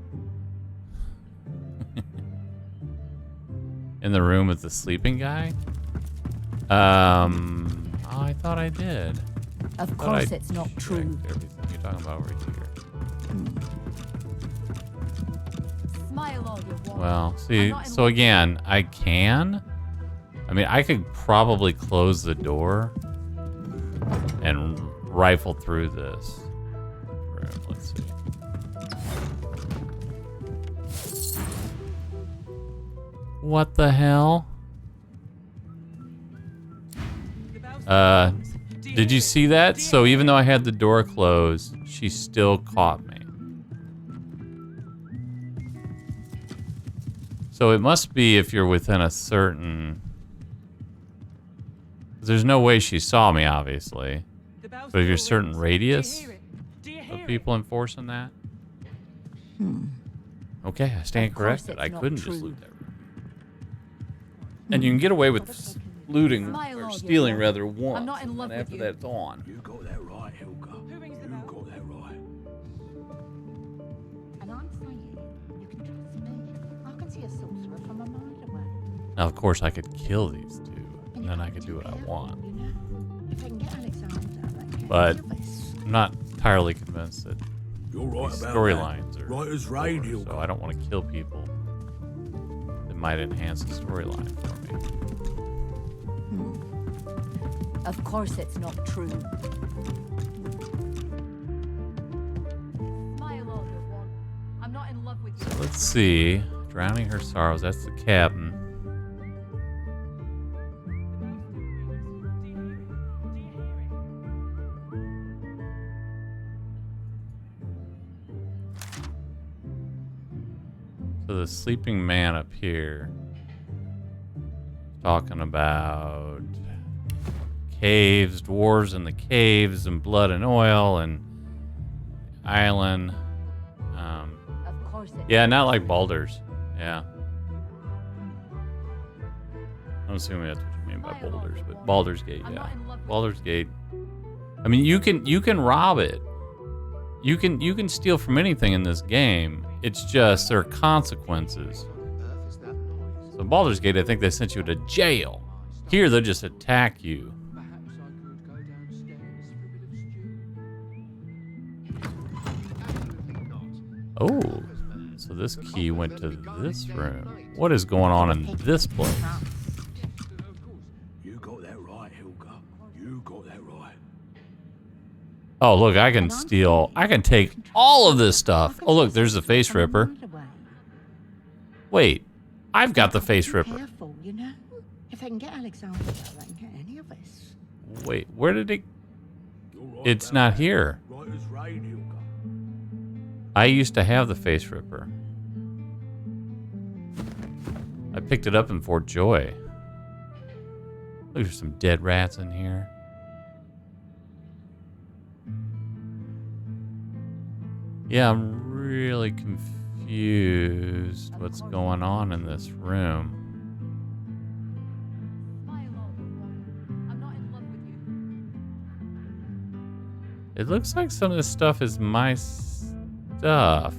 In the room with the sleeping guy? Oh, I thought I did. Of course it's not true. Everything you're talking about over here. Smile all you want. Well, see, so again, I mean, I could probably close the door and rifle through this room. Let's see. What the hell? Did you see that? So even though I had the door closed, she still caught me. So it must be if you're within a certain... There's no way she saw me, obviously. But if you're a certain radius of people enforcing that? Okay, I stand corrected. I couldn't just loot that room. And you can get away with looting, or stealing rather, once. I'm not in love and after with that, it's on. You got that right, Helga. You got that right. And I'm saying, you can trust me. I can see a sorcerer from a mile away. Now, of course, I could kill these two, and then I could do what I want. You know? If they can get Alexander, they can But get Elvis. I'm not entirely convinced that You're right these about storylines are Right as rain, core, Helga. so I don't want to kill people that might enhance the storyline for me. Of course it's not true. Smile all you want. I'm not in love with you. So let's see. Drowning her sorrows. That's the captain. So the sleeping man up here, talking about caves, dwarves in the caves, and blood and oil, and island. Of course it's Yeah, not like Baldur's. Yeah. I'm assuming that's what you mean by Baldur's, but Baldur's Gate, yeah. Baldur's Gate. I mean, you can rob it. You can steal from anything in this game. It's just there are consequences. So in Baldur's Gate, I think they sent you to jail. Here, they'll just attack you. Oh, so this key went to this room. What is going on in this place? You got that right, Helga. You got that right. Oh, look, I can steal. I can take all of this stuff. Oh, look, there's the face ripper. Wait, I've got the face ripper. Careful, you know? If they can get Alexander, they can get any of us. Wait, where did it... It's not here. Right as rain, Helga. I used to have the face ripper. I picked it up in Fort Joy. Look, there's some dead rats in here. Yeah, I'm really confused what's going on in this room. It looks like some of this stuff is my stuff,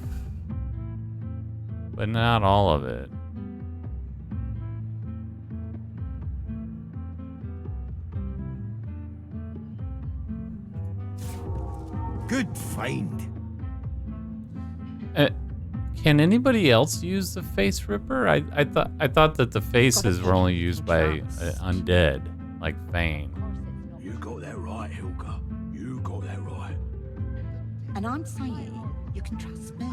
but not all of it. Good find. Can anybody else use the face ripper? I thought that the faces were only used by undead, like Fane. You got that right, Hilka. You got that right. And I'm saying, you can trust me.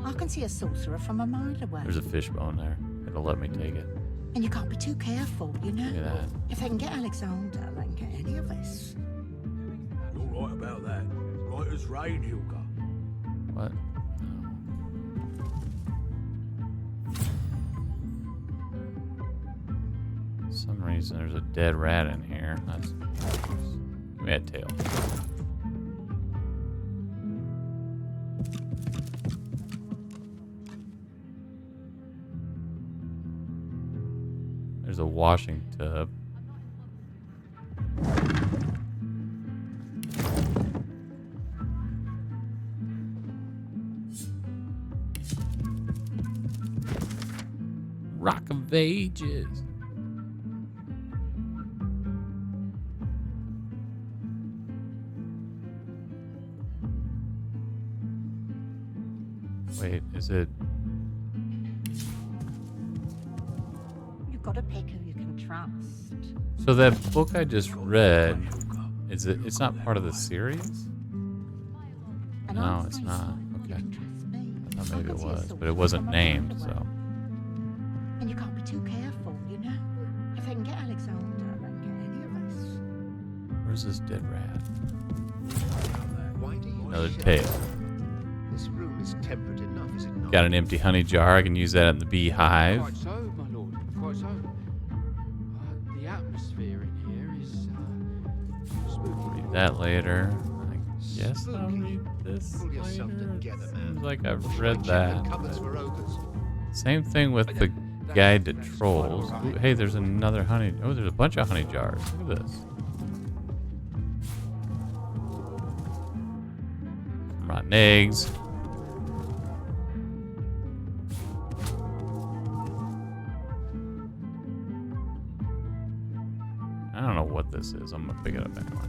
I can see a sorcerer from a mile away. There's a fishbone there. It'll let me take it. And you can't be too careful, you know? Look at that. If they can get Alexander, they can get any of us. You're right about that. Right as rain, Hilka. What? For some reason there's a dead rat in here. That's give me that tail. There's a washing tub. Rock of Ages. Wait, is it? You've got to pick who you can trust. So that book I just read, is it? It's not part of the series? No, it's not. Okay. I thought maybe it was, but it wasn't named, so. And you can't be too careful, you know? If they can get Alexander, they can get any of us. Where's this dead rat? Why do you Another share? tail. This room is temperate enough, is it not? Got an empty honey jar. I can use that in the beehive. Quite so, my lord. Quite so. The atmosphere in here is spooky. Read that later. I guess I'll read this Pull yourself later. together, It man. seems like I've read Like that. chicken cupboards for ogres. Same thing with the guide to trolls. Ooh, hey, there's another honey. Oh, there's a bunch of honey jars. Look at this. Rotten eggs. I don't know what this is. I'm gonna pick it up anyway.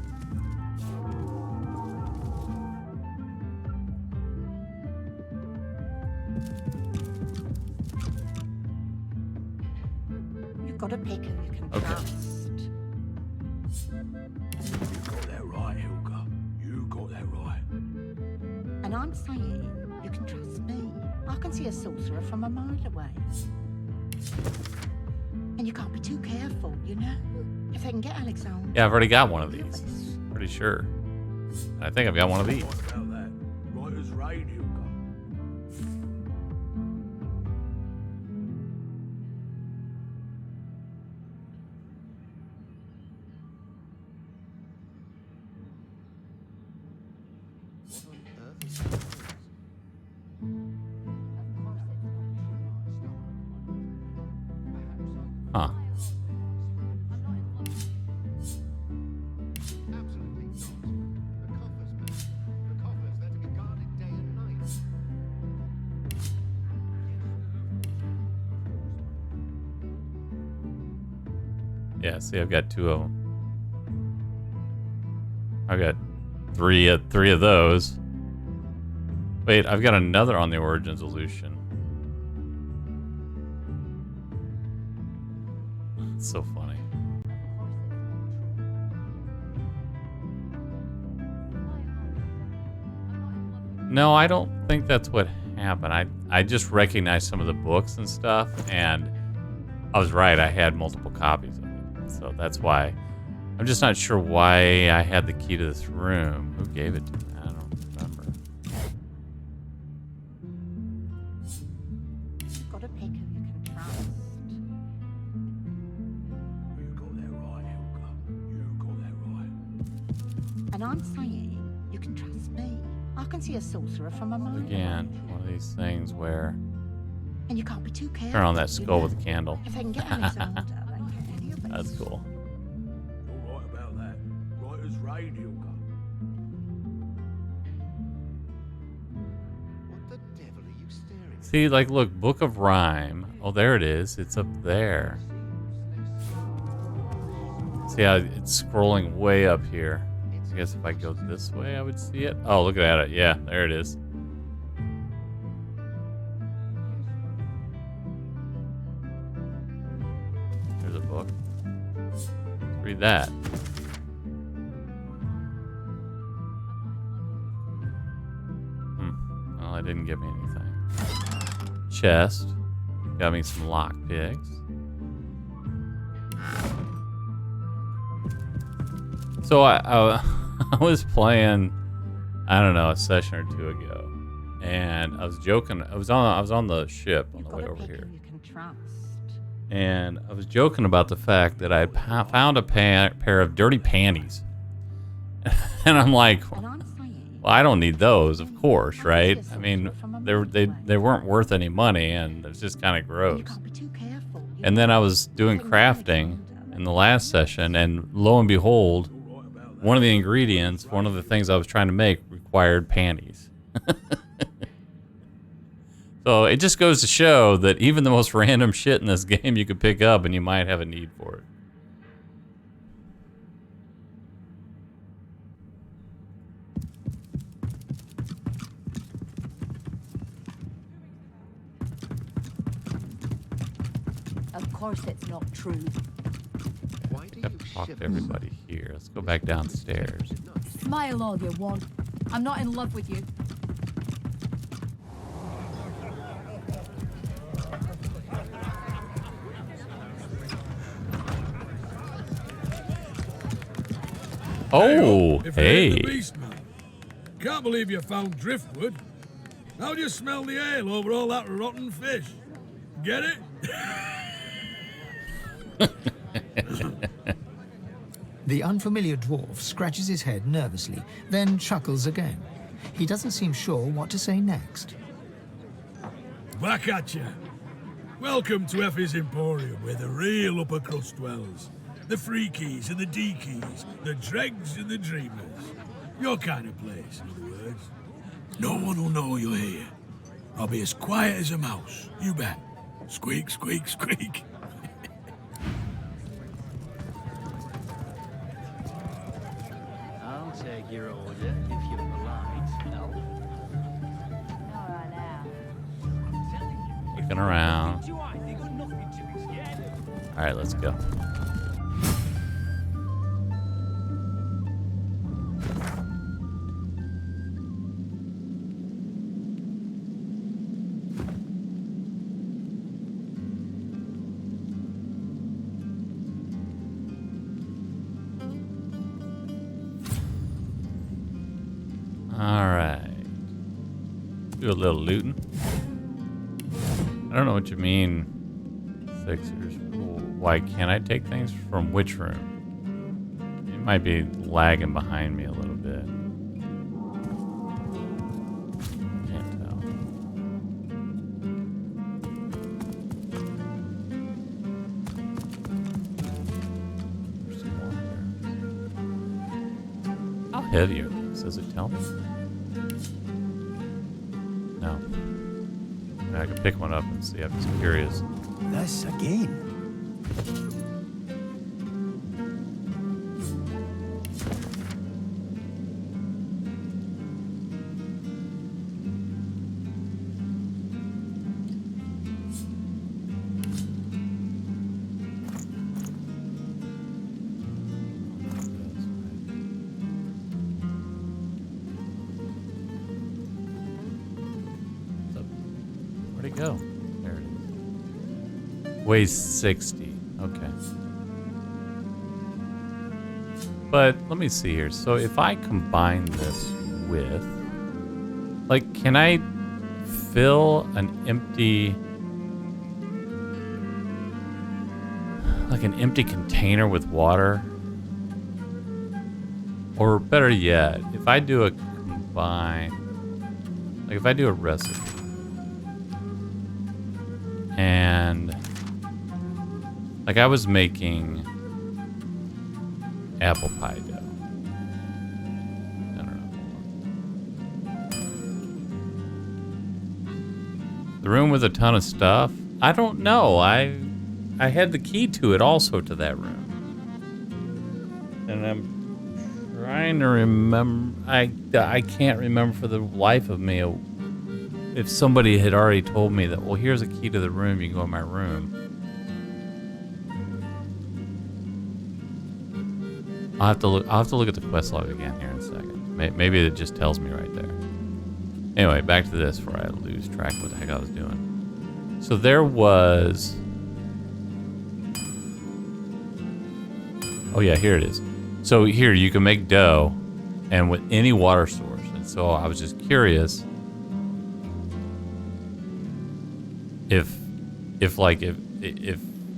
You've got to pick who you can Okay. trust. You got that right, Hilka. You got that right. And I'm saying, you can trust me. I can see a sorcerer from a mile away. And you can't be too careful, you know? If they can get Alexander. Yeah, I've already got one of these. Pretty sure. I think I've got one of these. Right about that. Right as rain, Hilka. Huh. Absolutely not. The coffers, man. The coffers, they're to be guarded day and night. Yeah, see, I've got two of them. I've got three of those. Wait, I've got another on the Origin Solution. It's so funny. No, I don't think that's what happened. I just recognized some of the books and stuff, and I was right. I had multiple copies of it. So that's why. I'm just not sure why I had the key to this room. Who gave it to me? I don't remember. You've got to pick who you can trust. You got that right, Hilka. You got that right. And I'm saying, you can trust me. I can see a sorcerer from a mile Again, away. one of these things where And you can't be too careful. turn on that you skull know? with a candle. If they can get Alexander, they can get any of us. That's cool. You're right about that. Right as rain, Hilka. What the devil are you staring at? See, like, look, Book of Rhyme. Oh, there it is. It's up there. See how it's scrolling way up here. It's I guess if I go this way, I would see it. Oh, look at it. Yeah, there it is. There's a book. Let's read that. Well, it didn't give me anything. Chest. Got me some lockpicks. So I was playing, I don't know, a session or two ago, and I was joking. I was on the ship on the way over here, and I was joking about the fact that I found a pair of dirty panties, and I'm like, well, I don't need those, of course, right? I mean, they weren't worth any money, and it's just kind of gross. And then I was doing crafting in the last session, and lo and behold, one of the ingredients, one of the things I was trying to make required panties. So it just goes to show that even the most random shit in this game you could pick up and you might have a need for it. Of course it's not true. I have to talk to everybody here. Let's go back downstairs. Smile all you want. I'm not in love with you. Oh, if hey. it ain't the beast, man. Can't believe you found Driftwood. How do you smell the ale over all that rotten fish? Get it? The unfamiliar dwarf scratches his head nervously, then chuckles again. He doesn't seem sure what to say next. Back at ya. Welcome to Effie's Emporium, where the real upper crust dwells. The freakies and the deakies, the dregs and the dreamers. Your kind of place, in other words. No one will know you're here. I'll be as quiet as a mouse, you bet. Squeak, squeak, squeak. I'll take your order if you're polite. No. Looking around. All right, let's go. Do a little looting. I don't know what you mean, Sixers. Why can't I take things from which room? It might be lagging behind me a little bit. Can't tell. There's some more here. How heavy are these? Does it tell me? No. I can pick one up and see. I'm just curious. This again. Where'd it go? There it is. Weighs 60. Okay. But let me see here. So if I combine this with, like, can I fill an empty, like an empty container with water? Or better yet, if I do a combine, like if I do a recipe, and like I was making apple pie dough. I don't know. The room with a ton of stuff. I don't know. I had the key to it also to that room. And I'm trying trying to remember. I can't remember for the life of me if somebody had already told me that. Well, here's a key to the room. You can go in my room. I'll have to look at the quest log again here in a second. Maybe it just tells me right there. Anyway, back to this before I lose track of what the heck I was doing. So there was. Oh yeah, here it is. So here you can make dough, and with any water source. And so I was just curious if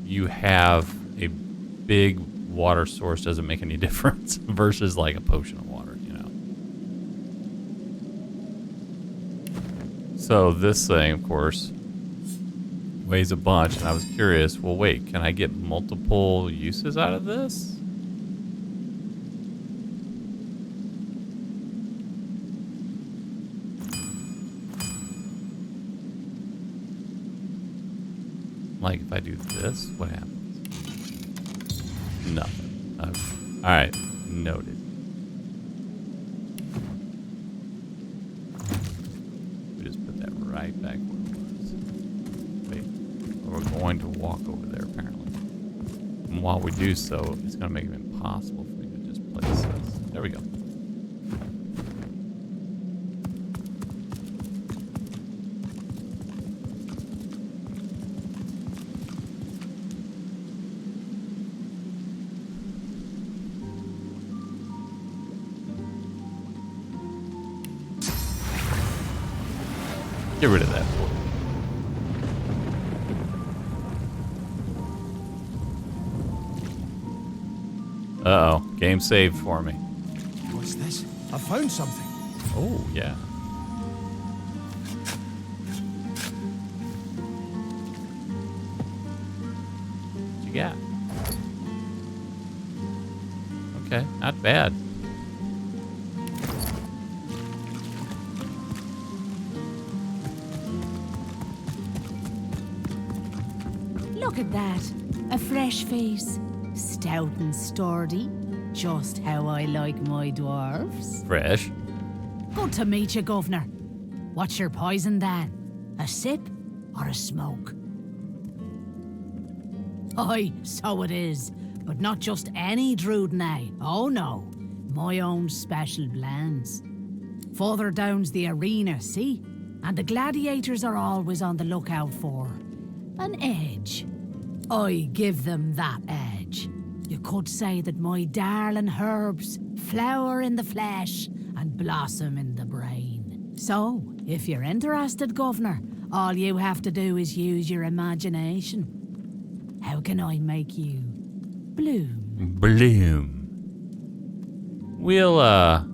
you have a big water source, does it make any difference versus like a potion of water, you know? So this thing, of course, weighs a bunch, and I was curious. Well, wait, can I get multiple uses out of this? Like if I do this, what happens? Nothing. Okay. All right, noted. We just put that right back where it was. Wait, we're going to walk over there apparently. And while we do so, it's going to make it impossible for me to just place this. There we go. Get rid of that. Uh-oh. Game saved for me. What's this? I found something. Oh, yeah. What you got? Okay, not bad. Look at that. A fresh face. Stout and sturdy. Just how I like my dwarves. Fresh. Good to meet you, Governor. What's your poison, then? A sip or a smoke? Aye, so it is. But not just any Druidnay. Oh no. My own special blends. Further down's the arena, see? And the gladiators are always on the lookout for an edge. I give them that edge. You could say that my darling herbs flower in the flesh and blossom in the brain. So, if you're interested, Governor, all you have to do is use your imagination. How can I make you bloom? Bloom. We'll, let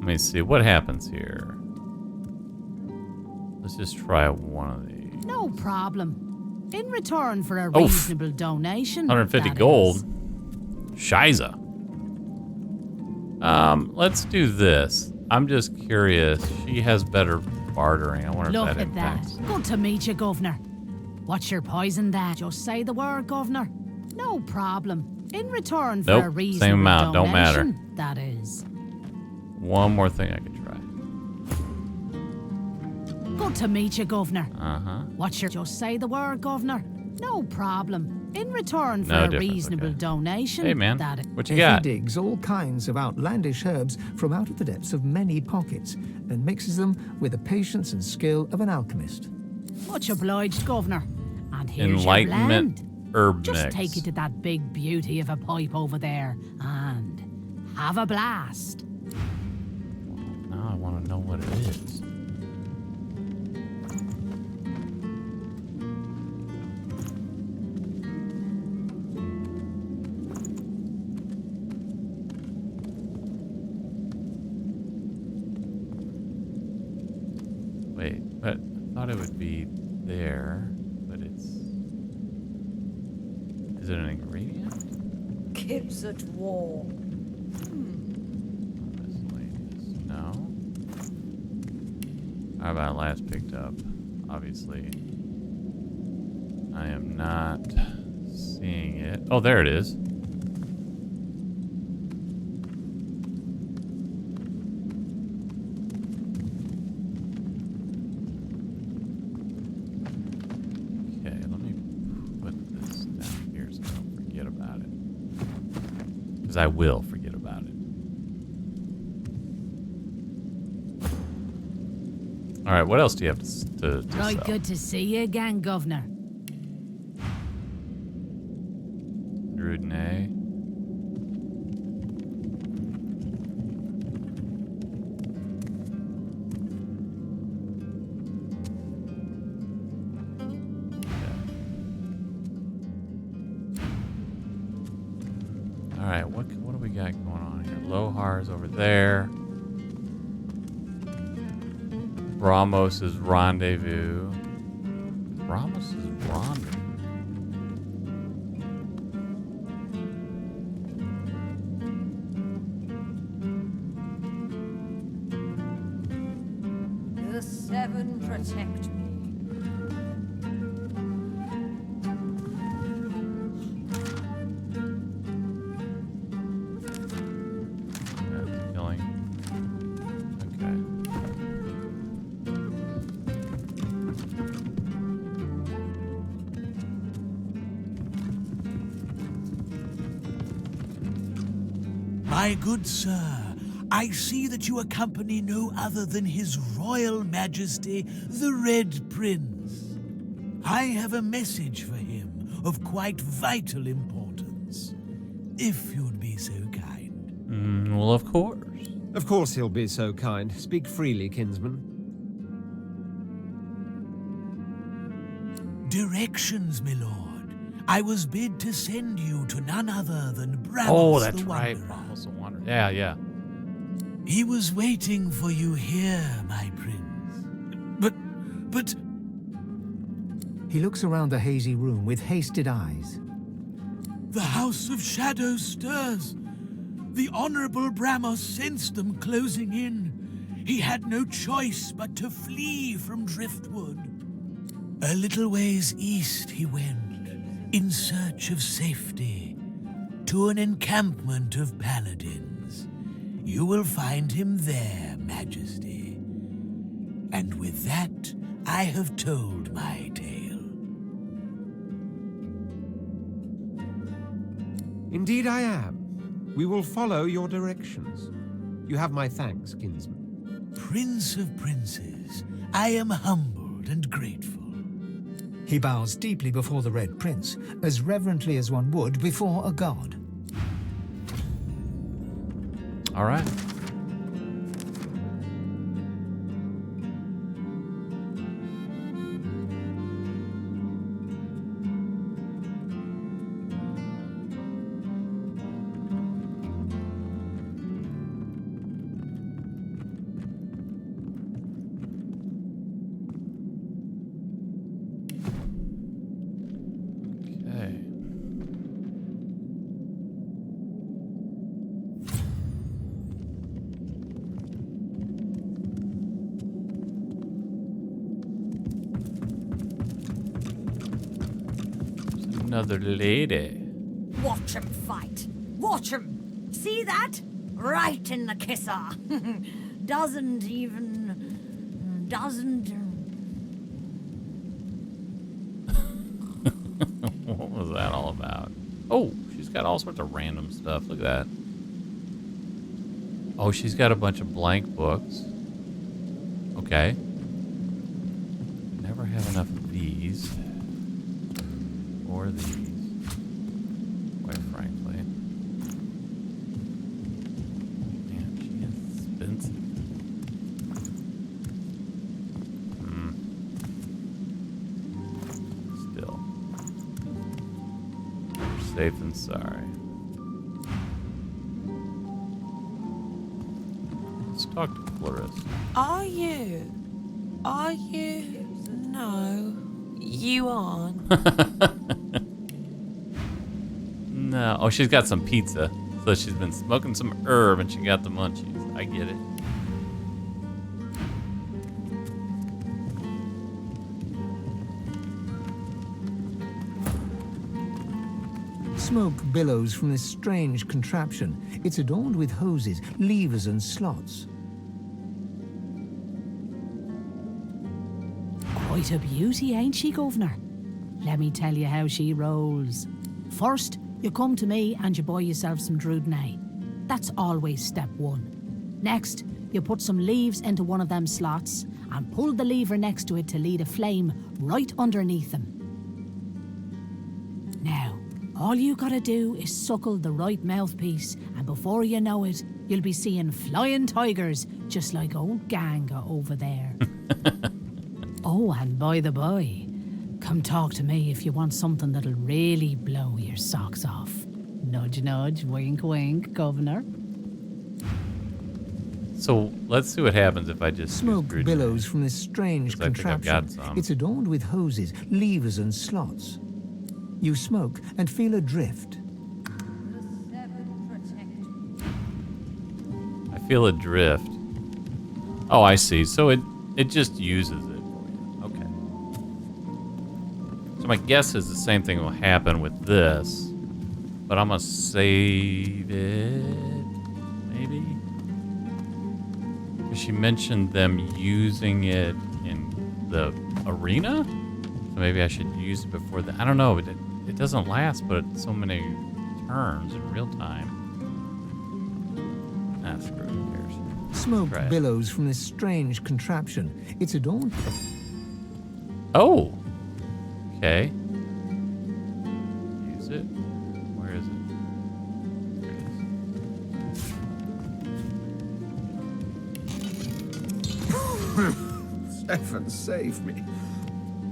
me see, what happens here? Let's just try one of these. No problem. In return for a reasonable donation. 150 gold. Shiza. Let's do this. I'm just curious. She has better bartering. I wonder Look if that at that. impacts. Good to meet you, Governor. What's your poison, then? Just say the word, Governor. No problem. In return for Nope, a reasonable same amount, don't matter. donation, that is. One more thing I could try. Good to meet you, Governor. Uh-huh. What's your... Just say the word, Governor. No problem. In return for No a difference, reasonable donation, Hey, man. that is. What you He got? digs all kinds of outlandish herbs from out of the depths of many pockets and mixes them with the patience and skill of an alchemist. Much obliged, Governor. And here's your Enlightenment blend. herb Just mix. take it to that big beauty of a pipe over there and have a blast. Now I want to know what it is. Wait, but I thought it would be there, but it's... Is it an ingredient? Kibbs at war. Miscellaneous. No. How about last picked up? Obviously. I am not seeing it. Oh, there it is. Because I will forget about it. All right, what else do you have to Right, sell? good to see you again, Governor. Drudnay. All right, what do we got going on here? Lohar's over there. Ramos' rendezvous. Ramos' rendezvous. The seven protect me. Killing. Okay. My good sir, I see that you accompany no other than His Royal Majesty, the Red Prince. I have a message for him of quite vital importance, if you'd be so kind. Well, of course. Of course he'll be so kind. Speak freely, kinsman. Directions, my lord. I was bid to send you to none other than Bramos Oh, that's the right. Wanderer. Bramos the Wanderer. Yeah, yeah. He was waiting for you here, my prince. But... He looks around the hazy room with hasted eyes. The House of Shadows stirs. The Honorable Bramos sensed them closing in. He had no choice but to flee from Driftwood. A little ways east he went, in search of safety, to an encampment of paladins. You will find him there, Majesty. And with that, I have told my tale. Indeed I am. We will follow your directions. You have my thanks, kinsman. Prince of Princes, I am humbled and grateful. He bows deeply before the Red Prince, as reverently as one would before a god. All right. Okay. There's another lady. Watch him fight. Watch him. See that? Right in the kisser. Doesn't. What was that all about? Oh, she's got all sorts of random stuff. Look at that. Oh, she's got a bunch of blank books. Okay. Never have enough of these. Or these. Quite frankly. Man, she is expensive. Still. We're safe and sorry. Let's talk to Clarissa. Are you? No, you aren't. No. Oh, she's got some pizza. So she's been smoking some herb and she got the munchies. I get it. Smoke billows from this strange contraption. It's adorned with hoses, levers, and slots. Quite a beauty, ain't she, Governor? Let me tell you how she rolls. First, You come to me and you buy yourself some Druidnay. That's always step one. Next, you put some leaves into one of them slots and pull the lever next to it to lead a flame right underneath them. Now, all you gotta do is suckle the right mouthpiece, and before you know it, you'll be seeing flying tigers just like old Ganga over there. Oh, and by the by, come talk to me if you want something that'll really blow your socks off. Nudge, nudge, wink, wink, Governor. So let's see what happens if I just Smoke billows from this strange 'Cause I think I've got contraption. some. It's adorned with hoses, levers, and slots. You smoke and feel a drift. I feel a drift. Oh, I see. So it just uses it for you. Okay. So my guess is the same thing will happen with this, but I'm gonna save it. Maybe. She mentioned them using it in the arena, so maybe I should use it before that. I don't know. It doesn't last, but it's so many turns in real time. Ah, screw it. Who cares? Smoke Try it. billows from this strange contraption. It's adorned. Oh. Okay. Use it. Where is it? There it is. Heaven save me.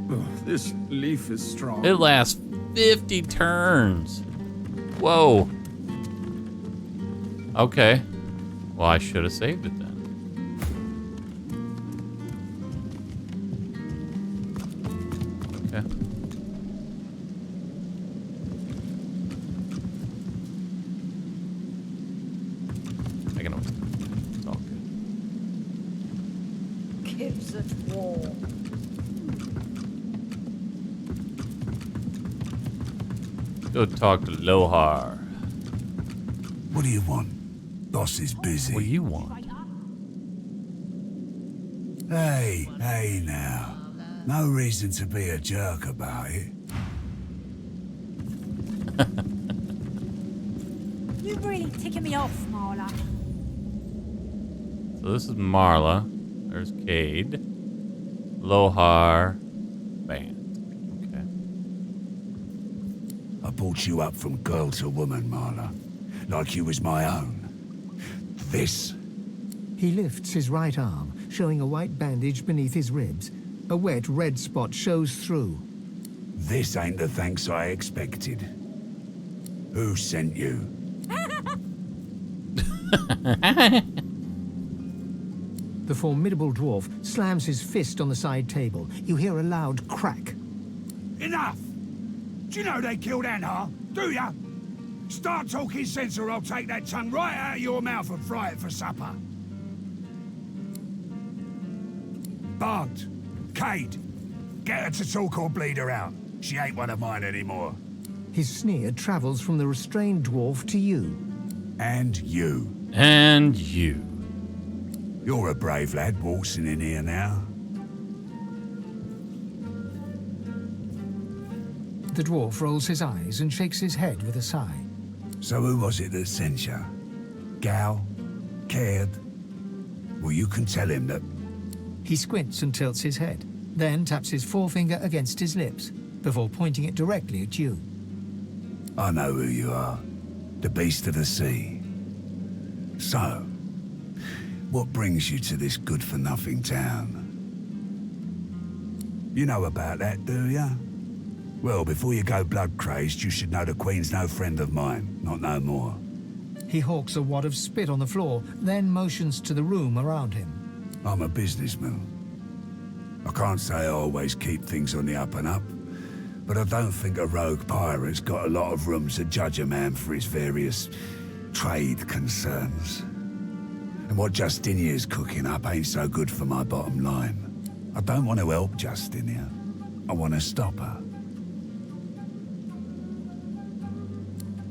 Oh, this leaf is strong. It lasts 50 turns. Whoa. Okay. Well, I should have saved it then. Okay. I can always. It's all good. Gives it war. Go talk to Lohar. What do you want? Boss is busy. What do you want? Hey now. No reason to be a jerk about it. You really ticking me off, Marla. So this is Marla. There's Cade. Lohar. Band. I brought you up from girl to woman, Marla. Like you was my own. This. He lifts his right arm, showing a white bandage beneath his ribs. A wet red spot shows through. This ain't the thanks I expected. Who sent you? The formidable dwarf slams his fist on the side table. You hear a loud crack. Enough! Do you know they killed Anhar? Do ya? Start talking sense or I'll take that tongue right out of your mouth and fry it for supper. Barnes, Cade, get her to talk or bleed her out. She ain't one of mine anymore. His sneer travels from the restrained dwarf to you. And you. And you. You're a brave lad waltzing in here now. The dwarf rolls his eyes and shakes his head with a sigh. So who was it that sent you? Gal? Cared? Well, you can tell him that... He squints and tilts his head, then taps his forefinger against his lips, before pointing it directly at you. I know who you are. The beast of the sea. So, what brings you to this good-for-nothing town? You know about that, do ya? Well, before you go blood-crazed, you should know the Queen's no friend of mine, not no more. He hawks a wad of spit on the floor, then motions to the room around him. I'm a businessman. I can't say I always keep things on the up and up, but I don't think a rogue pirate's got a lot of room to judge a man for his various trade concerns. And what Justinia's cooking up ain't so good for my bottom line. I don't want to help Justinia. I want to stop her.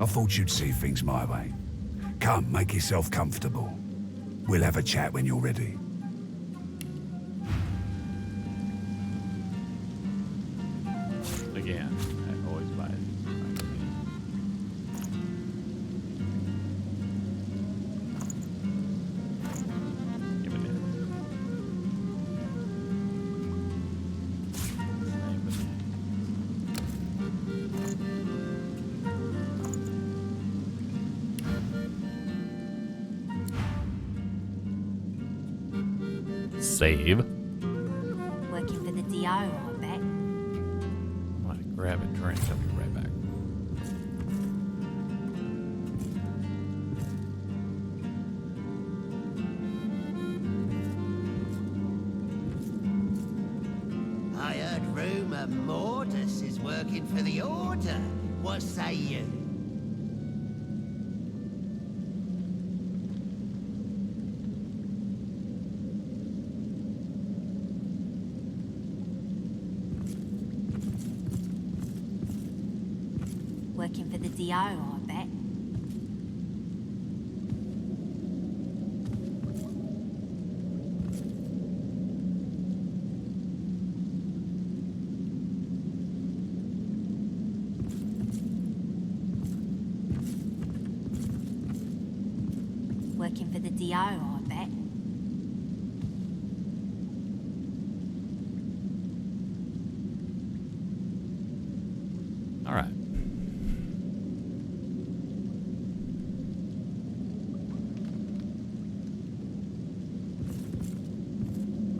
I thought you'd see things my way. Come, make yourself comfortable. We'll have a chat when you're ready. Again, I always buy Save. Working for the DO, I bet. I'm gonna grab a drink. I'll be right back. I heard rumour Mordus is working for the Order. What say you? Working for the DO, I bet. Working for the DO, I bet. All right.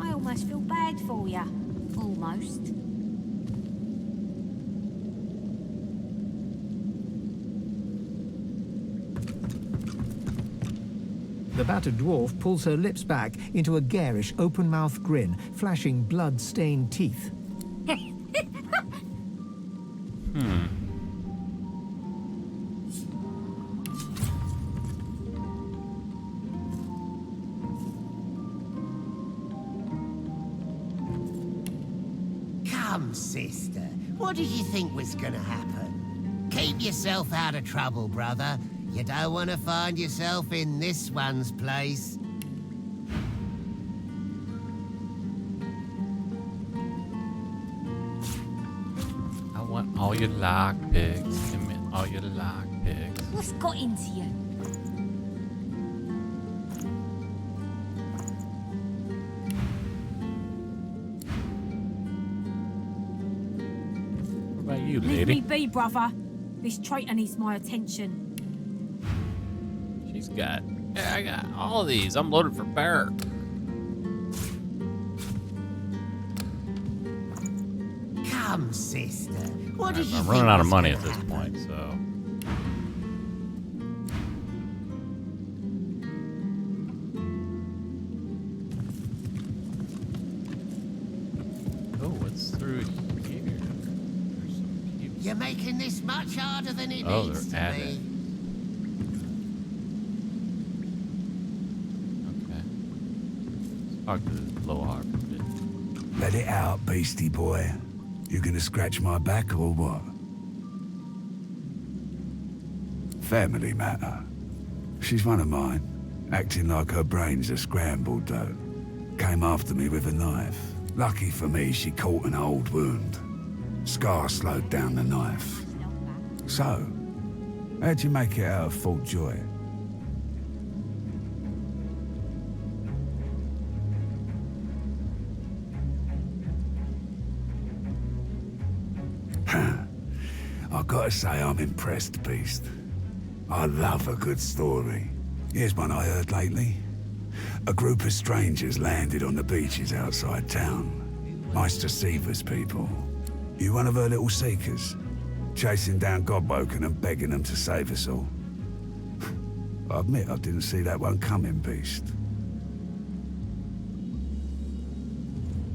I almost feel bad for you. Almost. The battered dwarf pulls her lips back into a garish, open-mouthed grin, flashing blood-stained teeth. Come, sister. What did you think was gonna happen? Keep yourself out of trouble, brother. You don't want to find yourself in this one's place. I want all your lockpicks. Give me all your lockpicks. What's got into you? What about you, Leave lady? me be, brother. This traitor needs my attention. She's got. Yeah, I got all of these. I'm loaded for bear. Come, sister. What did you I'm think running out of was money gonna at this point, so. Oh, what's through here? There's some cubes. You're making this much harder than it Oh, needs to they're be. added. Okay. Let's talk to this blowhard for a bit. Let it out, beastie boy. You gonna scratch my back or what? Family matter. She's one of mine, acting like her brains are scrambled though. Came after me with a knife. Lucky for me, she caught an old wound. Scar slowed down the knife. So, how'd you make it out of Fort Joy? I gotta say I'm impressed, Beast. I love a good story. Here's one I heard lately. A group of strangers landed on the beaches outside town. Meister Seaver's people. You one of her little seekers? Chasing down Godwoken and begging them to save us all. I admit I didn't see that one coming, Beast.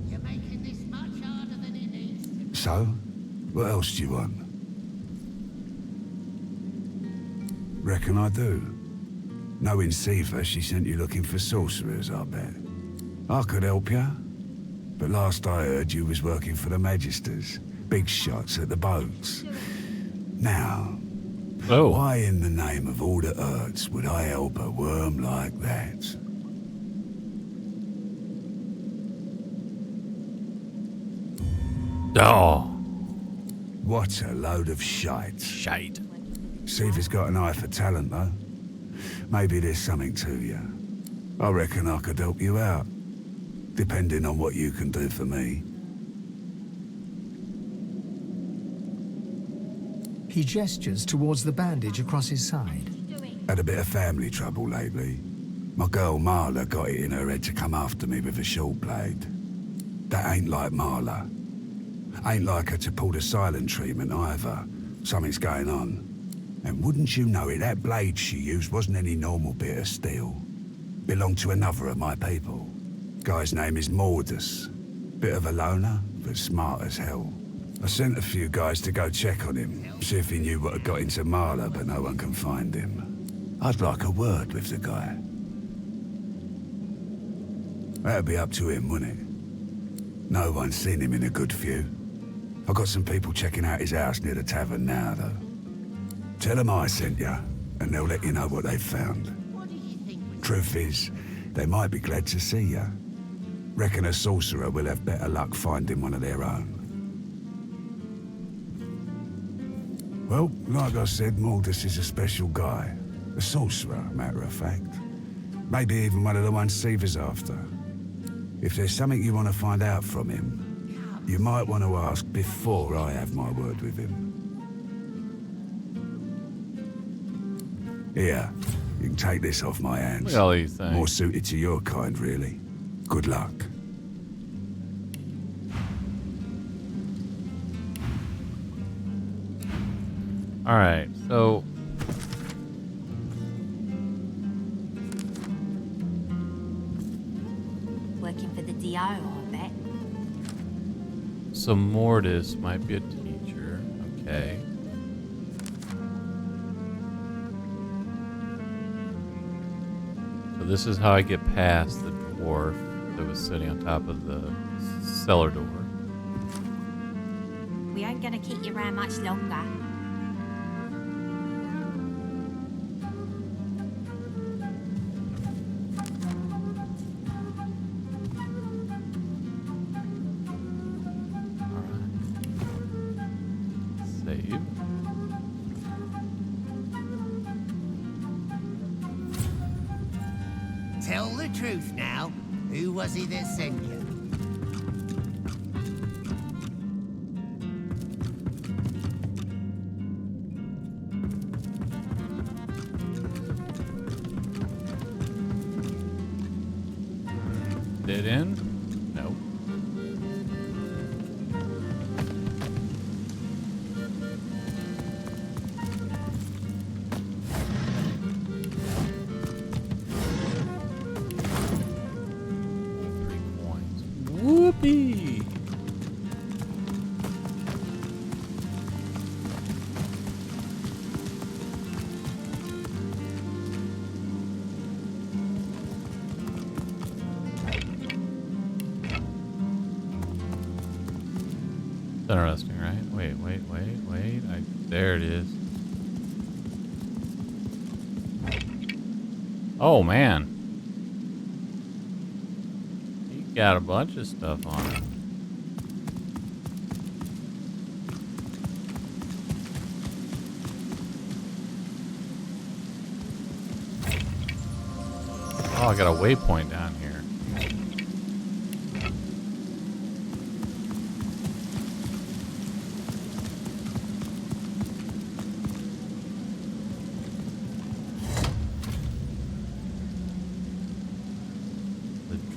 You're making this much harder than it needs to be. So, what else do you want? Reckon I do. Knowing Seaver, she sent you looking for sorcerers, I bet. I could help you. But last I heard, you was working for the Magisters. Big shots at the boats. Now, why in the name of all the Earths would I help a worm like that? Oh. What a load of shite. Shite. Seaver's got an eye for talent, though. Maybe there's something to you. I reckon I could help you out. Depending on what you can do for me. He gestures towards the bandage across his side. Had a bit of family trouble lately. My girl Marla got it in her head to come after me with a short blade. That ain't like Marla. Ain't like her to pull the silent treatment either. Something's going on. And wouldn't you know it, that blade she used wasn't any normal bit of steel. Belonged to another of my people. Guy's name is Mordus. Bit of a loner, but smart as hell. I sent a few guys to go check on him, see if he knew what had got into Marla, but no one can find him. I'd like a word with the guy. That'd be up to him, wouldn't it? No one's seen him in a good few. I've got some people checking out his house near the tavern now, though. Tell them I sent you, and they'll let you know what they've found. Truth is, they might be glad to see you. Reckon a sorcerer will have better luck finding one of their own. Well, like I said, Mordus is a special guy. A sorcerer, matter of fact. Maybe even one of the ones Seaver's after. If there's something you want to find out from him, you might want to ask before I have my word with him. Here, you can take this off my hands. Look at all these things. More suited to your kind, really. Good luck. All right, so Working for the DO, I bet. so Mortis might be a teacher. Okay. So this is how I get past the dwarf that was sitting on top of the cellar door. We ain't gonna keep you around much longer. Save. Tell the truth now. Who was he that sent you? Dead end? No. Whoopee! Interesting, right? Wait. There it is. Oh, man. He got a bunch of stuff on it. Oh, I got a waypoint down here.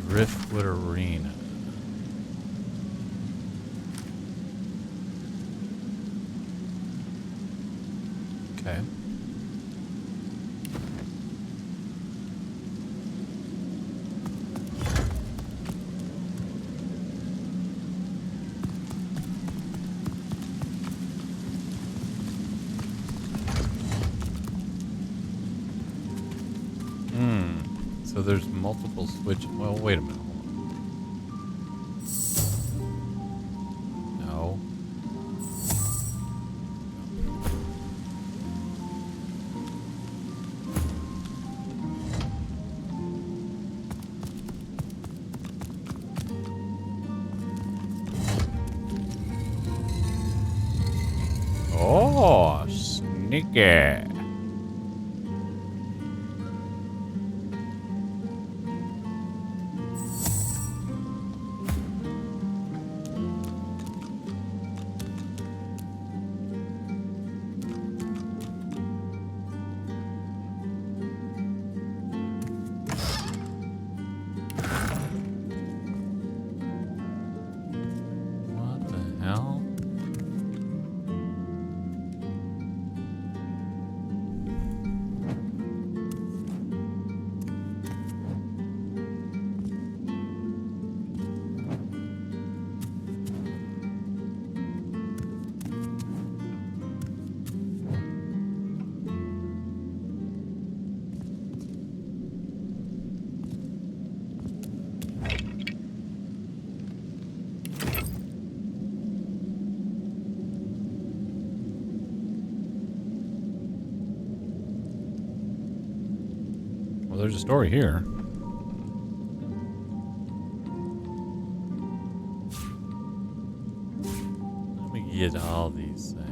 Driftwood Arena. Okay. So there's multiple switches. Well, wait a minute. No. Oh, sneaky. there's a story here. Let me get all these things.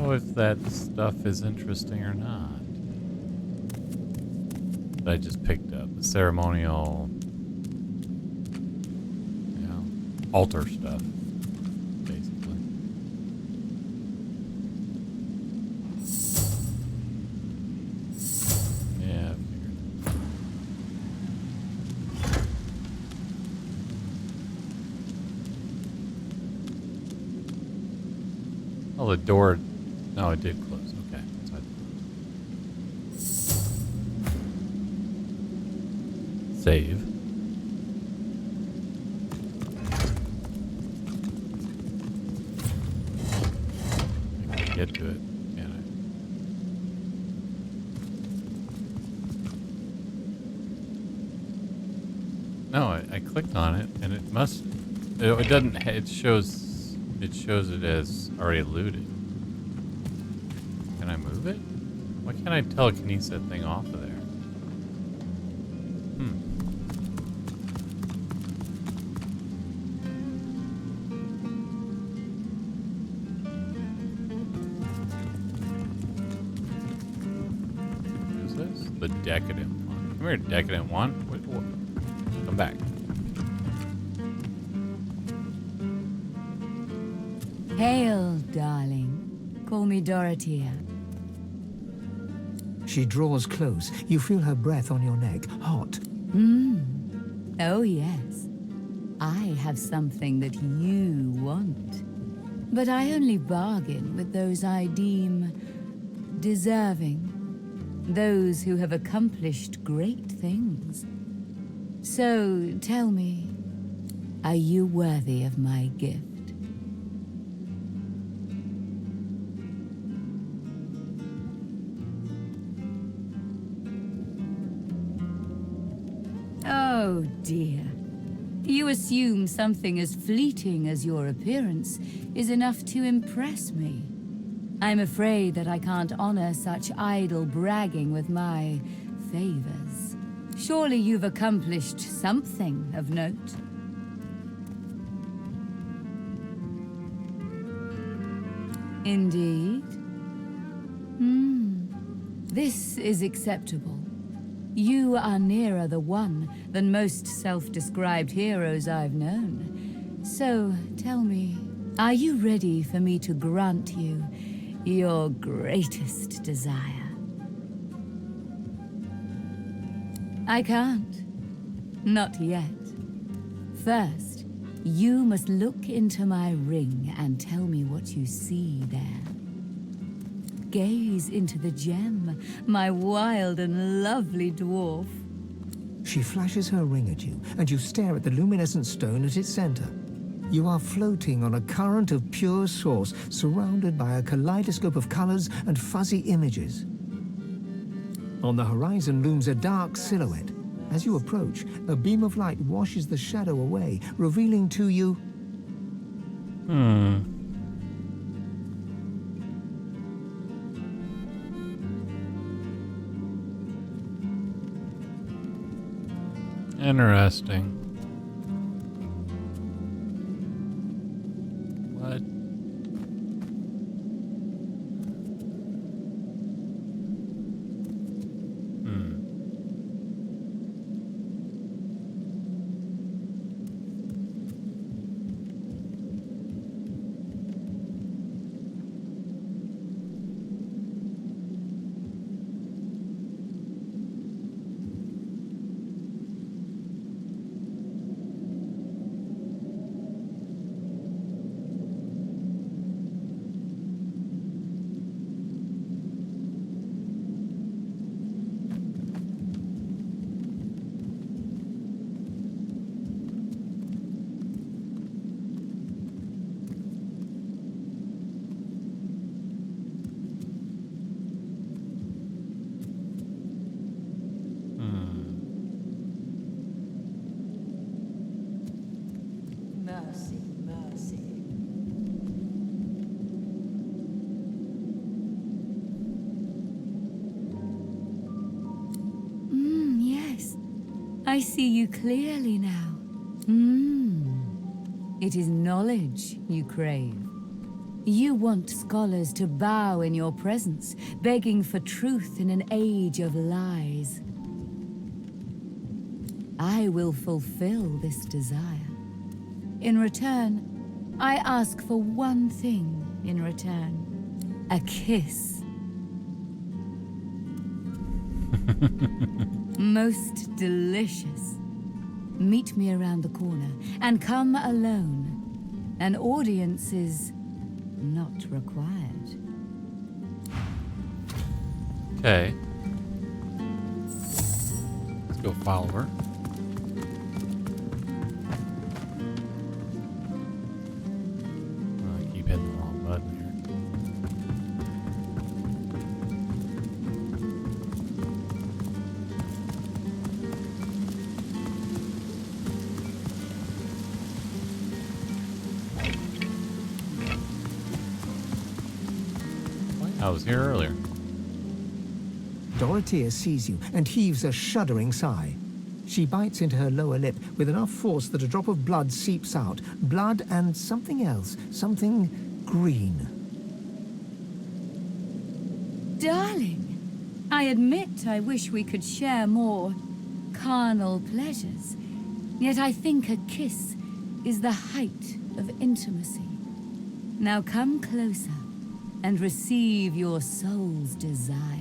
If that stuff is interesting or not. That I just picked up the ceremonial, altar stuff, basically. Yeah, I figured. Oh, the door. No, it did close. Okay. Save. I can get to it, can't I? No, I clicked on it, and it must. It doesn't. It shows it as already looted. Can I move it? Why can't I telekinesis that thing off of there? Who's this? The decadent one. Come here, decadent one. Wait, come back. Hail, darling. Call me Dorothea. She draws close. You feel her breath on your neck, hot. Oh, yes. I have something that you want. But I only bargain with those I deem deserving. Those who have accomplished great things. So, tell me, are you worthy of my gift? Oh dear. You assume something as fleeting as your appearance is enough to impress me. I'm afraid that I can't honor such idle bragging with my favors. Surely you've accomplished something of note. Indeed. This is acceptable. You are nearer the one than most self-described heroes I've known. So, tell me, are you ready for me to grant you your greatest desire? I can't. Not yet. First, you must look into my ring and tell me what you see there. Gaze into the gem, my wild and lovely dwarf. She flashes her ring at you, and you stare at the luminescent stone at its center. You are floating on a current of pure source, surrounded by a kaleidoscope of colors and fuzzy images. On the horizon looms a dark silhouette. As you approach, a beam of light washes the shadow away, revealing to you... Interesting. What? Mercy, mercy. Yes. I see you clearly now. It is knowledge you crave. You want scholars to bow in your presence, begging for truth in an age of lies. I will fulfill this desire. In return, I ask for one thing in return. A kiss. Most delicious. Meet me around the corner, and come alone. An audience is not required. Okay. Let's go follow her. I keep hitting the wrong button here. I was here earlier. Dorothea sees you and heaves a shuddering sigh. She bites into her lower lip with enough force that a drop of blood seeps out. Blood and something else. Something green. Darling, I admit I wish we could share more carnal pleasures. Yet I think a kiss is the height of intimacy. Now come closer and receive your soul's desire.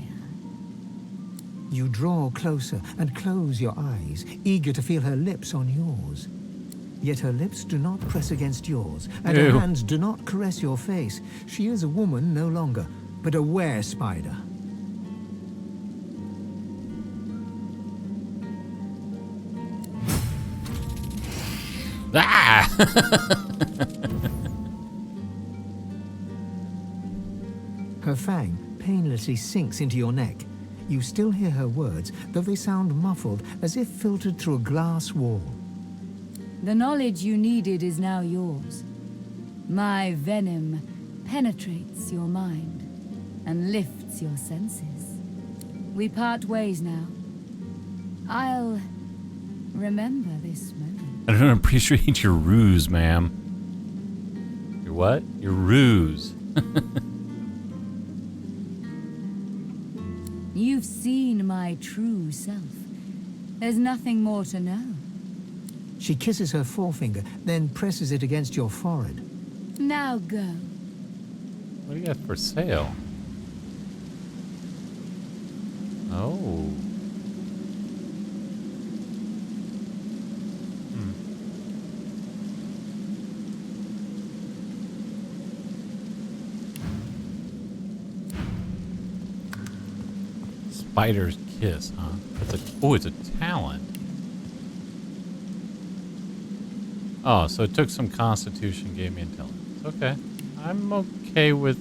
You draw closer and close your eyes, eager to feel her lips on yours. Yet her lips do not press against yours, and her hands do not caress your face. She is a woman no longer, but a were-spider. Ah! Her fang painlessly sinks into your neck. You still hear her words, though they sound muffled, as if filtered through a glass wall. The knowledge you needed is now yours. My venom penetrates your mind and lifts your senses. We part ways now. I'll remember this moment. I don't appreciate your ruse, ma'am. Your what? Your ruse. You've seen my true self. There's nothing more to know. She kisses her forefinger, then presses it against your forehead. Now go. What do you got for sale? Oh. Spider's kiss, huh? That's a it's a talent. Oh, so it took some constitution, gave me intelligence. Okay. I'm okay with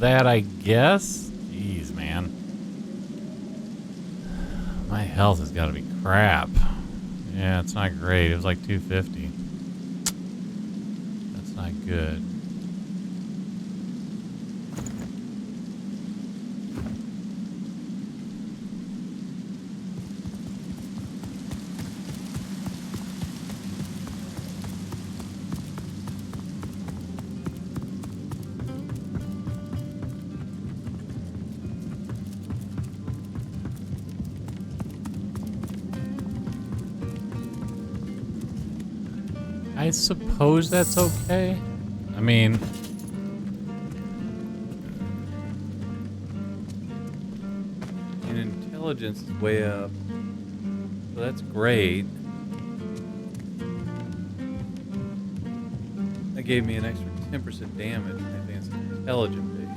that, I guess. Jeez, man. My health has got to be crap. Yeah, it's not great. It was like 250. That's not good. I suppose that's okay. I mean, and intelligence is way up, so that's great. That gave me an extra 10% damage. I think it's intelligent based.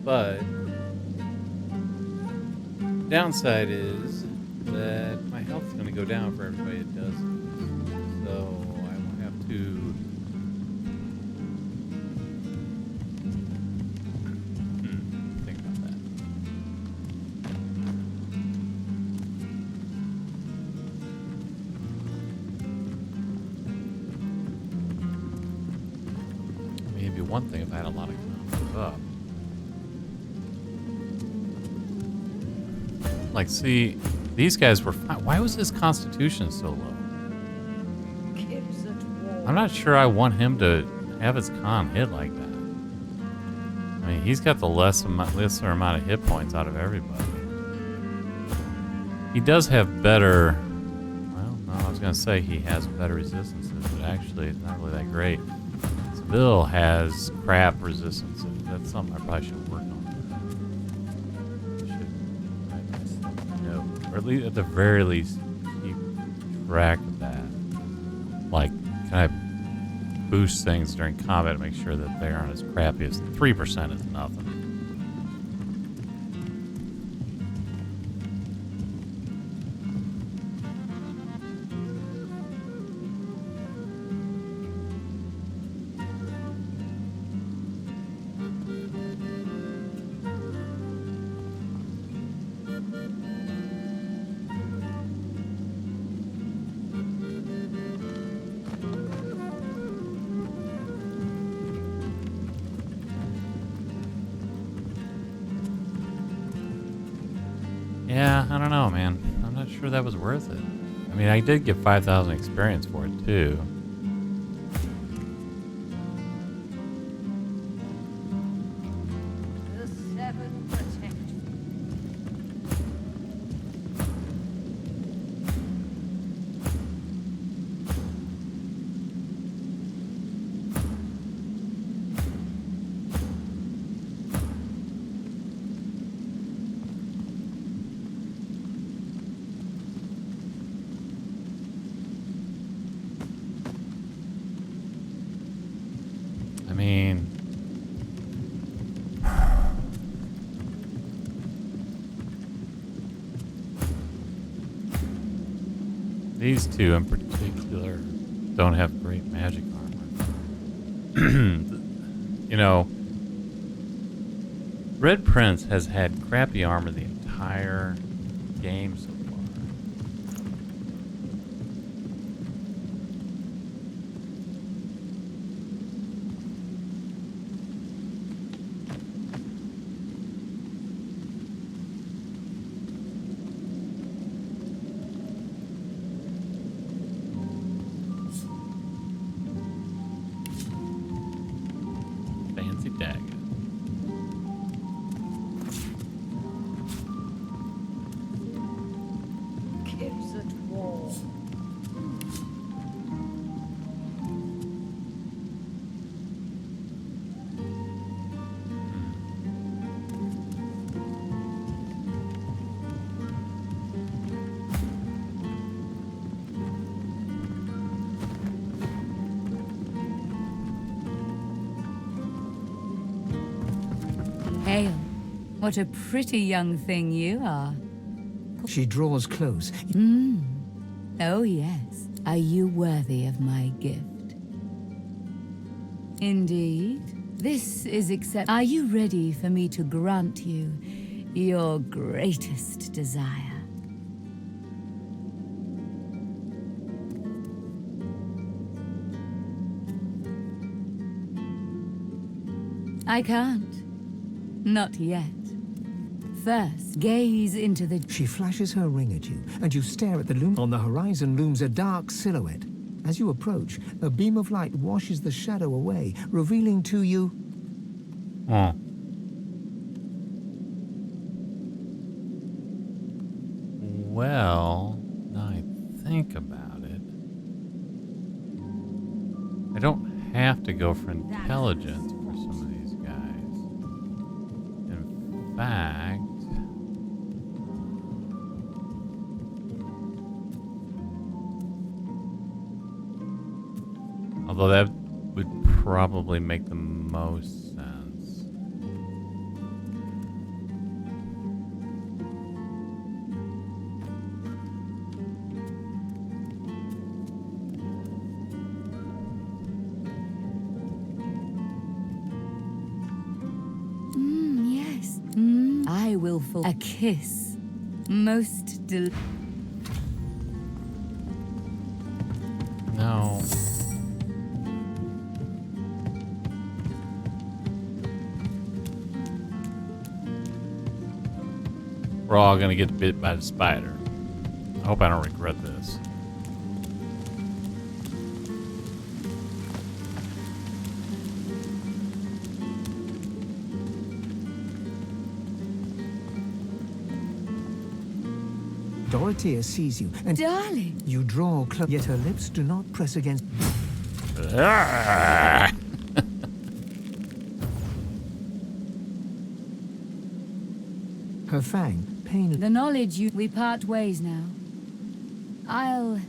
But the downside is that my health's going to go down for everybody that does it. So I will have to think about that. I mean, it'd be one thing if I had a lot of combos up. Like, see, these guys were fine. Why was his constitution so low? I'm not sure I want him to have his con hit like that. I mean, he's got the lesser amount of hit points out of everybody. He does have better... Well, no, I was going to say he has better resistances, but actually it's not really that great. Seville has crap resistances. That's something I probably should work on. Or at least, at the very least, keep track of that. Like, can I boost things during combat to make sure that they aren't as crappy as 3% is nothing. Yeah, I don't know, man. I'm not sure that was worth it. I mean, I did get 5,000 experience for it, too. I mean, these two in particular don't have great magic armor. You know, Red Prince has had crappy armor the entire game so far. Hail, what a pretty young thing you are. She draws close. Oh yes, are you worthy of my gift? Indeed. This is Are you ready for me to grant you your greatest desire? I can't. Not yet. First, gaze into the... She flashes her ring at you, and you stare at the loom. On the horizon looms a dark silhouette. As you approach, a beam of light washes the shadow away, revealing to you... Well, now I think about it, I don't have to go for intelligence for some of these guys. In fact, although that would probably make the most sense. Yes. I will a kiss. Most No. We're all gonna get bit by the spider. I hope I don't regret this. Dorothea sees you, and darling, you draw close, yet her lips do not press against. Her fang, pain. The knowledge we part ways now. I'll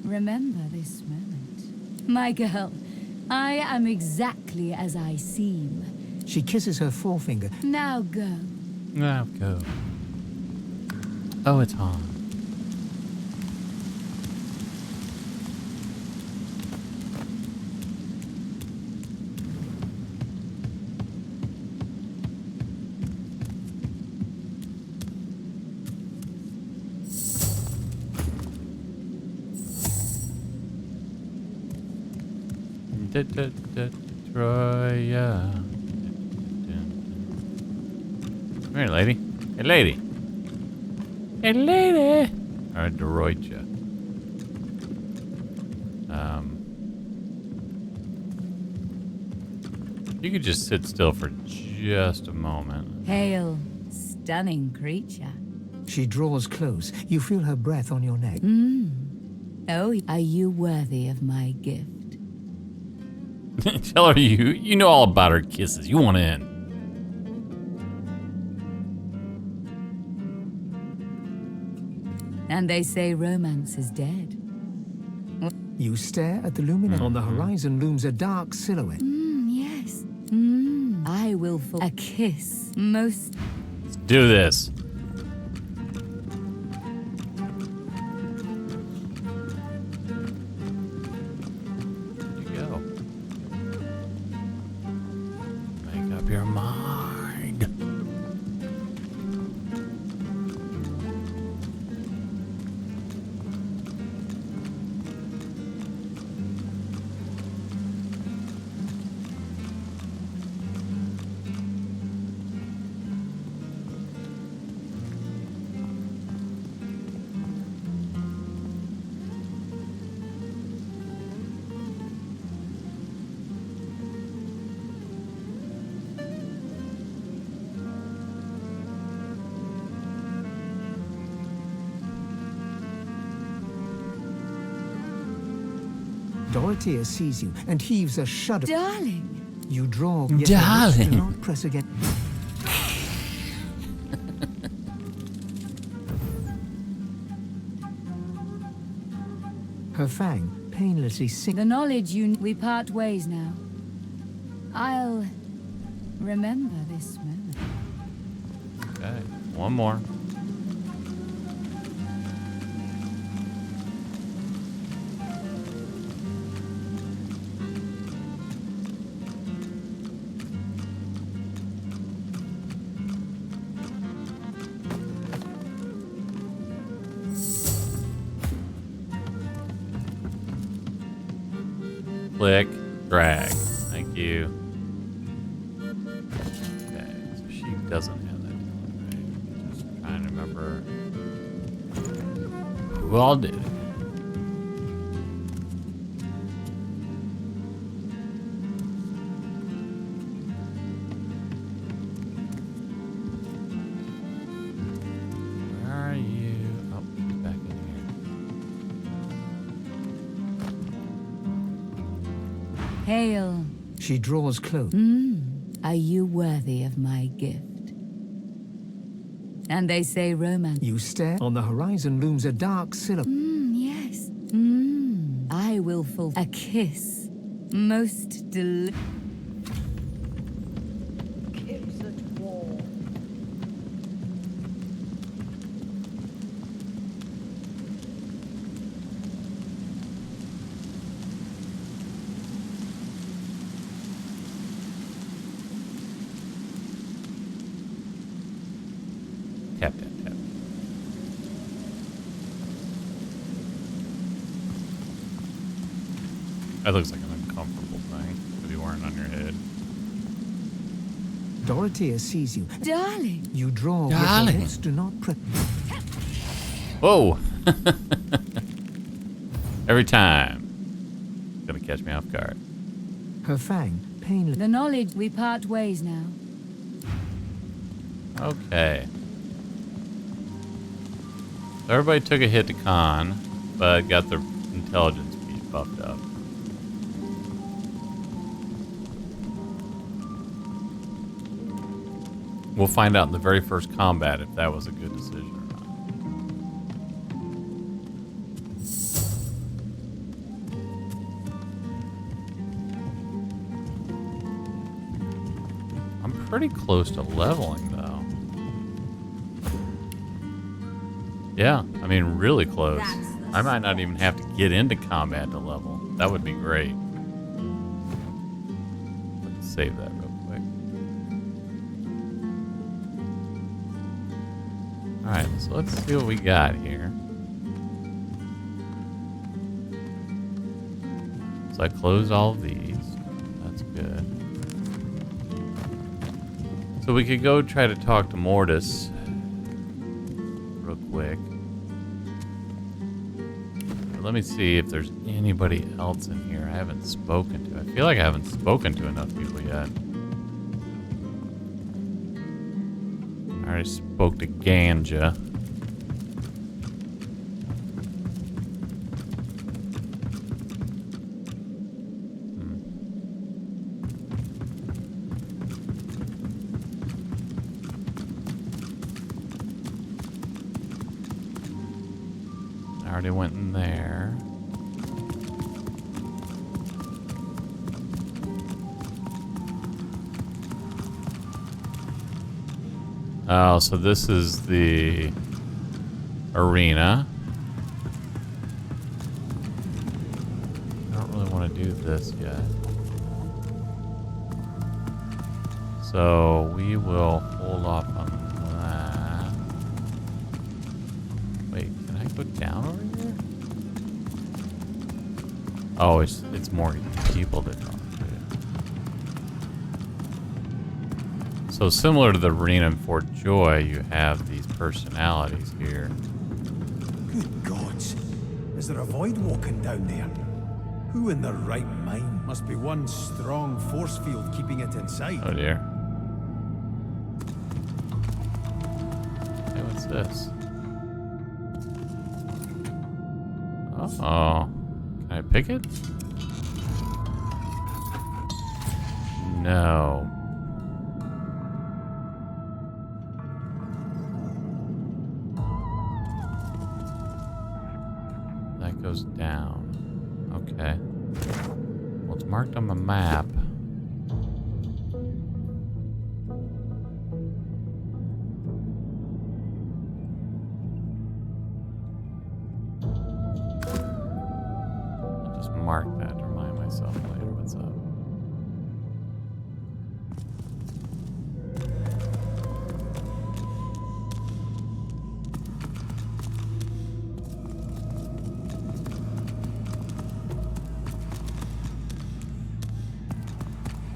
remember this moment. My girl, I am exactly as I seem. She kisses her forefinger. Now go. Now go. Oh, it's on. Troya. Come here, lady. Hey, lady. Hey, lady. All right, Doroitja. You could just sit still for just a moment. Hail, stunning creature. She draws close. You feel her breath on your neck. Oh, are you worthy of my gift? Tell her you know all about her kisses. You want in. And they say romance is dead. You stare at the luminary. On the horizon looms a dark silhouette. Yes. I will a kiss. Most. Let's do this. Your mind. Dorothea sees you and heaves a shudder. Darling. You draw. Yet darling. Do not press again. Her fang painlessly sinks. The knowledge we part ways now. I'll remember this moment. Okay, one more. Click, drag. Thank you. Okay, so she doesn't have that. Right? Just trying to remember who all did it. Where are you? Oh. Hail. She draws close. Are you worthy of my gift? And they say romance. You stare. On the horizon looms a dark silhouette. Yes. I will fulfill a kiss. Most delicious. Tap, tap, tap. That looks like an uncomfortable thing to be wearing on your head. Dorothea sees you. Darling. You draw. Darling. With your lips do not prep. Whoa! Every time. It's gonna catch me off guard. Her fang, painless. The knowledge we part ways now. Okay. So everybody took a hit to con, but got their intelligence piece buffed up. We'll find out in the very first combat if that was a good decision or not. I'm pretty close to leveling, though. Yeah, I mean, really close. I might not even have to get into combat to level. That would be great. Let's save that real quick. Alright, so let's see what we got here. So I closed all of these. That's good. So we could go try to talk to Mortis real quick. But let me see if there's anybody else in here I haven't spoken to. I feel like I haven't spoken to enough people yet. I already spoke to Ganja. I already went in there. Oh, so this is the arena. I don't really want to do this yet. So we will hold off on that. Wait, can I go down over here? Oh, it's more people to talk to. So similar to the arena in Fort Joy, you have these personalities here. Good gods. Is there a void walking down there? Who in their right mind? Must be one strong force field keeping it inside. Oh dear. Hey, what's this? Uh-oh. Can I pick it? No. That goes down. Okay. Well, it's marked on the map. I'll just mark that to remind myself later what's up.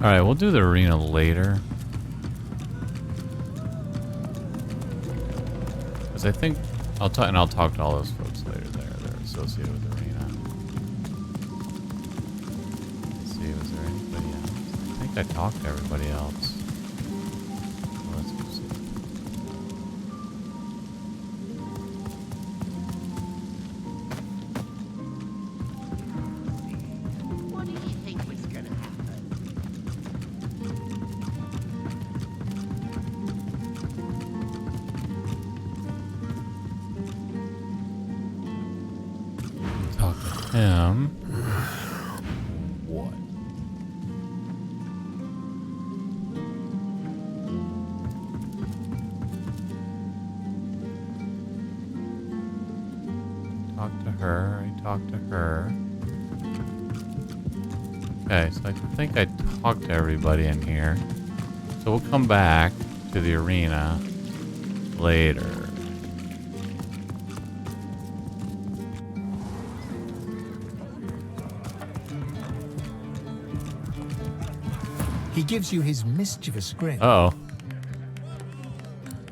Alright, we'll do the arena later. Because I think I'll talk to all those folks later there that are associated with the arena. Let's see, was there anybody else? I think I talked to everybody else. Well, let's go see. What do you think was gonna happen? him. What? Talk to her. I talked to her. Okay, so I think I talked to everybody in here. So we'll come back to the arena later. He gives you his mischievous grin. Uh-oh.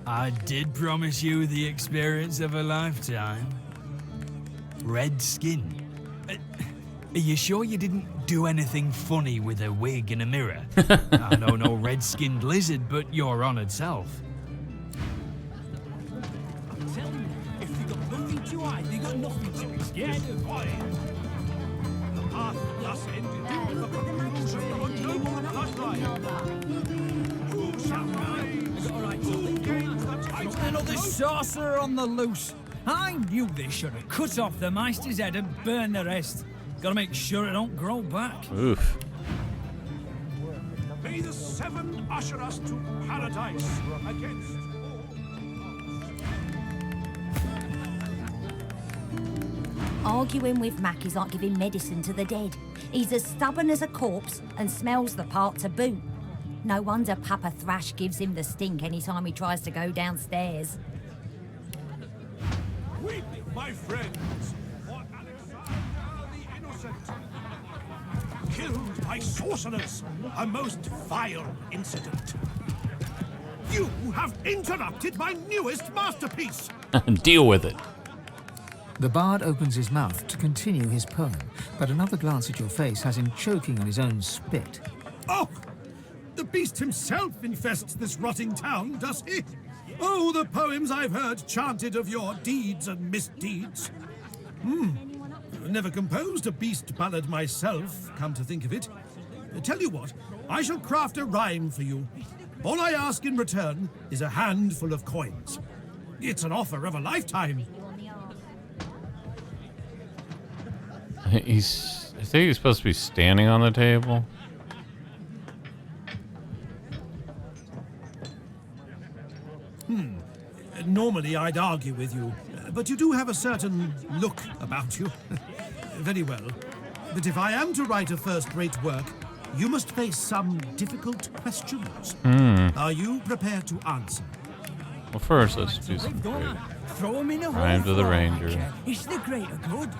I did promise you the experience of a lifetime. Red skin. Are you sure you didn't do anything funny with a wig and a mirror? I know no red-skinned lizard, but your honoured self. I'm telling you, if you got nothing to hide, you got nothing to be scared of. The path thus ended with the conclusion of a noble bloodline. Who shall rise? Who gains the title? Another sorcerer on the loose. I knew they should have cut off the Meister's head and burned the rest. Gotta make sure it don't grow back. Oof. May the seven usher us to paradise against Arguing with Mac is like giving medicine to the dead. He's as stubborn as a corpse and smells the part to boot. No wonder Papa Thrash gives him the stink anytime he tries to go downstairs. Weep, my friends, for Alexander the Innocent. Killed by sorcerers, a most vile incident. You have interrupted my newest masterpiece. Deal with it. The bard opens his mouth to continue his poem, but another glance at your face has him choking on his own spit. Oh, the beast himself infests this rotting town, does he? Oh, the poems I've heard chanted of your deeds and misdeeds. Never composed a beast ballad myself, come to think of it. Tell you what, I shall craft a rhyme for you. All I ask in return is a handful of coins. It's an offer of a lifetime. I think he's supposed to be standing on the table. Normally I'd argue with you, but you do have a certain look about you. Very well. But if I am to write a first-rate work, you must face some difficult questions. Are you prepared to answer? Well, first, let's do some Throw him in a Rhyme to the Ranger. It's the greater good.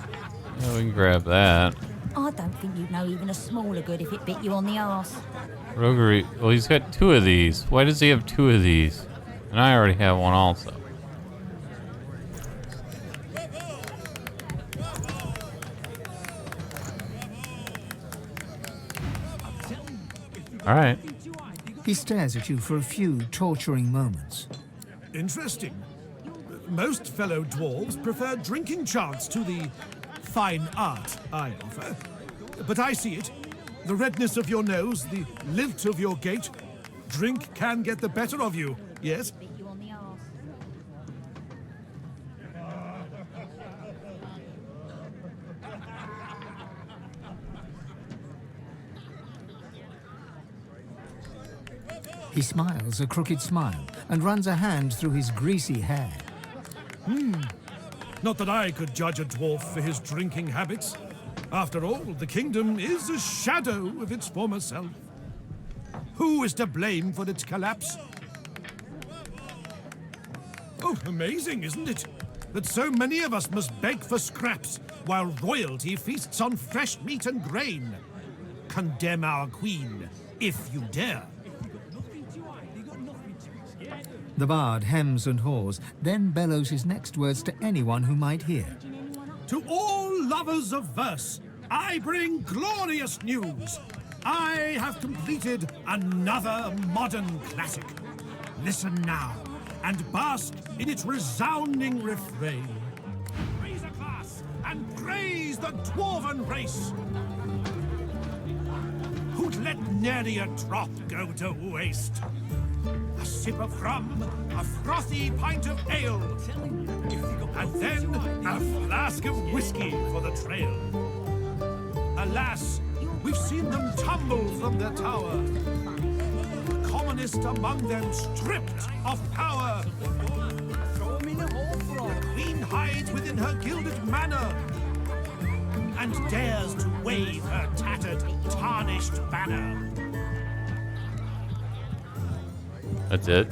Yeah, we can grab that. I don't think you'd know even a smaller good if it bit you on the arse. Roguery. Well, he's got two of these. Why does he have two of these? And I already have one also. All right. He stares at you for a few torturing moments. Interesting. Most fellow dwarves prefer drinking chants to the fine art I offer. But I see it. The redness of your nose, the lilt of your gait. Drink can get the better of you, yes? He smiles a crooked smile and runs a hand through his greasy hair. Not that I could judge a dwarf for his drinking habits. After all, the kingdom is a shadow of its former self. Who is to blame for its collapse? Oh, amazing, isn't it? That so many of us must beg for scraps while royalty feasts on fresh meat and grain. Condemn our queen, if you dare. The bard hems and haws, then bellows his next words to anyone who might hear. To all lovers of verse, I bring glorious news. I have completed another modern classic. Listen now, and bask in its resounding refrain. Raise a glass and praise the dwarven race. Who'd let nary a drop go to waste? A sip of rum, a frothy pint of ale, and then a flask of whiskey for the trail. Alas, we've seen them tumble from their tower, the commonest among them stripped of power. The queen hides within her gilded manor and dares to wave her tattered, tarnished banner. That's it.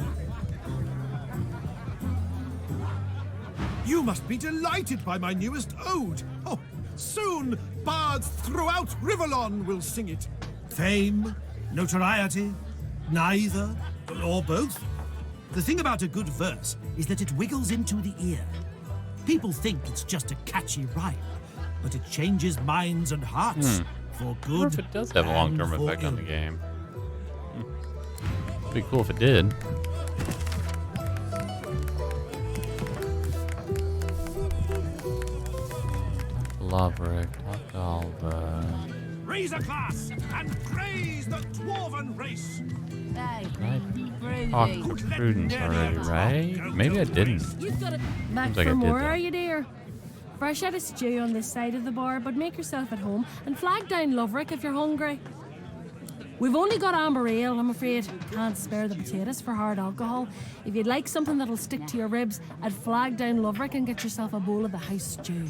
You must be delighted by my newest ode. Oh, soon bards throughout Riverlon will sing it. Fame, notoriety, neither, or both. The thing about a good verse is that it wiggles into the ear. People think it's just a catchy rhyme, but it changes minds and hearts for good. I wonder if it does have a long-term and for effect on the ill. game. It'd be cool if it did. Laverick, Raise a glass and praise the dwarven race. Hey, talked to Prudence already, right? Maybe I didn't. Back Seems like I for did more, that. are you, dear? Fresh out of stew on this side of the bar, but make yourself at home and flag down Loverick if you're hungry. We've only got amber ale, I'm afraid. Can't spare the potatoes for hard alcohol. If you'd like something that'll stick to your ribs, I'd flag down Loverick and get yourself a bowl of the house stew.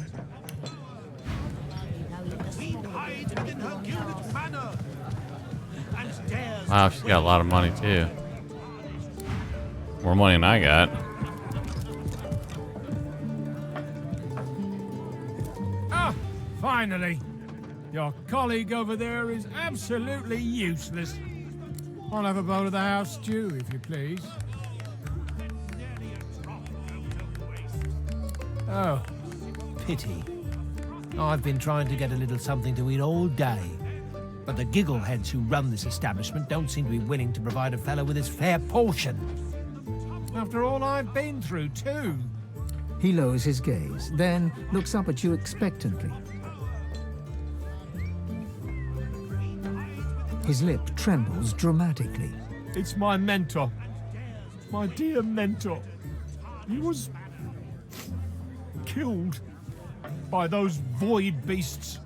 Wow, she's got a lot of money too. More money than I got. Ah, finally. Your colleague over there is absolutely useless. I'll have a bowl of the house stew, if you please. Oh, pity. I've been trying to get a little something to eat all day. But the giggleheads who run this establishment don't seem to be willing to provide a fellow with his fair portion. After all I've been through, too. He lowers his gaze, then looks up at you expectantly. His lip trembles dramatically. It's my mentor. My dear mentor. He was killed by those void beasts.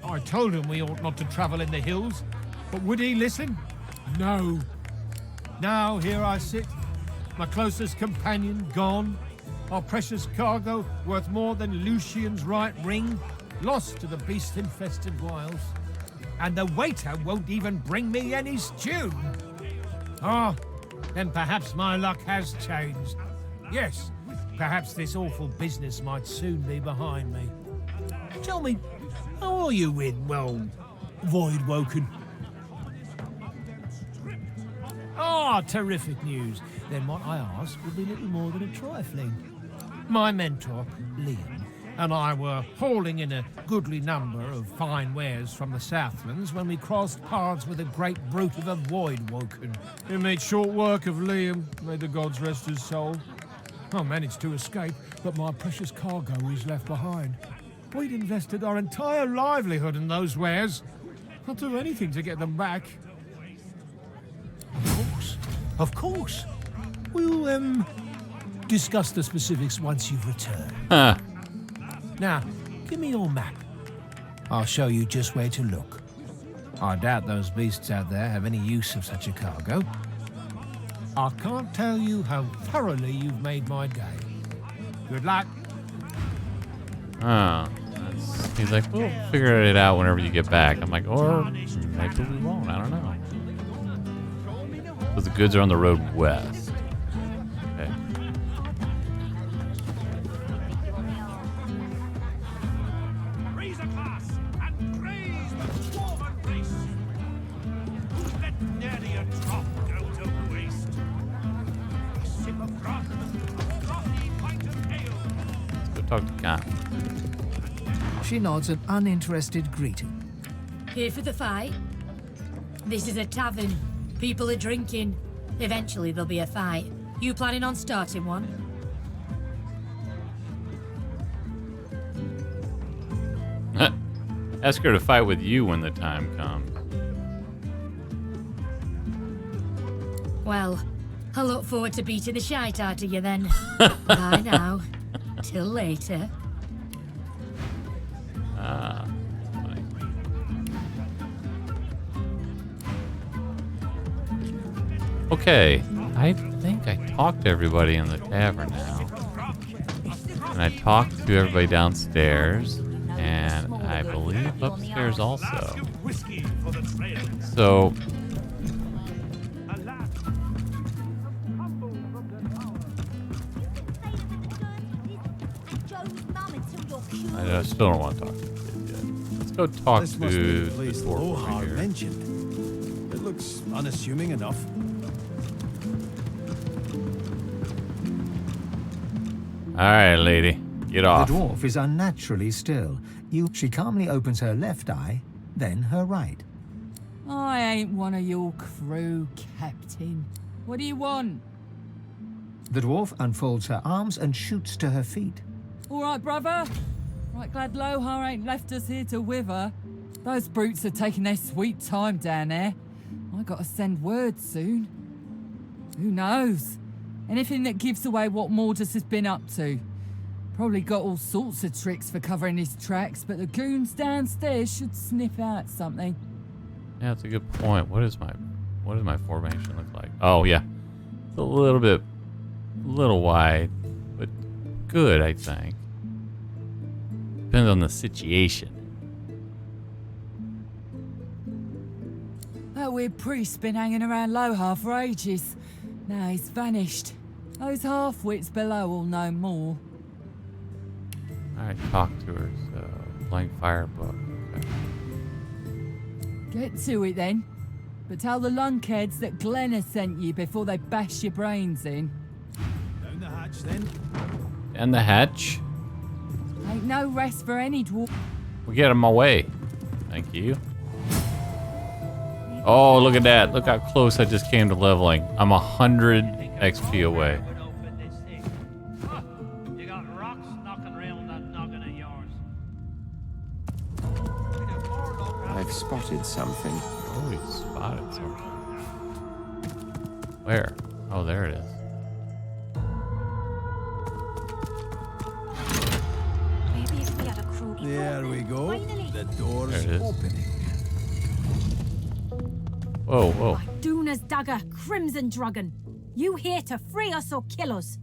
I told him we ought not to travel in the hills, but would he listen? No. Now here I sit, my closest companion gone, our precious cargo worth more than Lucian's right ring, lost to the beast-infested wilds, and the waiter won't even bring me any stew. Ah, then perhaps my luck has changed. Yes, perhaps this awful business might soon be behind me. Tell me, how are you in, well, Void Woken? Ah, terrific news. Then what I ask will be little more than a trifling. My mentor, Liam, and I were hauling in a goodly number of fine wares from the Southlands when we crossed paths with a great brute of a Void Woken. He made short work of Liam, may the gods rest his soul. I managed to escape, but my precious cargo is left behind. We'd invested our entire livelihood in those wares. I'll do anything to get them back. Of course. We'll, discuss the specifics once you've returned. Huh. Now, give me your map. I'll show you just where to look. I doubt those beasts out there have any use of such a cargo. I can't tell you how thoroughly you've made my day. Good luck. Oh. He's like, we'll figure it out whenever you get back. I'm like, or maybe we won't. I don't know. So the goods are on the road west. Okay. Raise a glass and praise the dwarven race. Let nary a drop go to waste. A sip of rum, a frothy pint of ale. Let's go talk to Con. She nods an uninterested greeting. Here for the fight? This is a tavern. People are drinking. Eventually there'll be a fight. You planning on starting one? Ask her to fight with you when the time comes. Well, I look forward to beating the shite out of you then. Bye now. Till later. Ah, funny. Okay, I think I talked to everybody in the tavern now. And I talked to everybody downstairs, and I believe upstairs also. So, I still don't want to talk to the kid yet. Let's go talk This to must be the the place dwarf over Lohar here. mentioned. It looks unassuming enough. Alright, lady. Get off. The dwarf is unnaturally still. She calmly opens her left eye, then her right. I ain't one of your crew, Captain. What do you want? The dwarf unfolds her arms and shoots to her feet. All right, brother. Right glad Lohar ain't left us here to wither. Those brutes are taking their sweet time down there. I gotta send word soon. Who knows? Anything that gives away what Mordus has been up to. Probably got all sorts of tricks for covering his tracks, but the goons downstairs should sniff out something. Yeah, that's a good point. What does my formation look like? Oh yeah, it's a little wide, but good, I think. Depends on the situation. That weird priest's been hanging around Lohar for ages. Now he's vanished. Those half-wits below will know more. Alright, talk to her. So, blank fire book. Okay. Get to it then. But tell the lunkheads that Glenna sent you before they bash your brains in. Down the hatch then. And the hatch. Ain't no rest for any dwarf. We get him away. Thank you. Oh, look at that. Look how close I just came to leveling. I'm 100 XP away. You got rocks knocking around that noggin of yours. I've spotted something. Oh, we spotted something. Where? Oh, there it is. Maybe if we had a crew before There we go. Finally. The door's There it is. opening. Whoa, whoa. Duna's dagger, Crimson Dragon. You here to free us or kill us?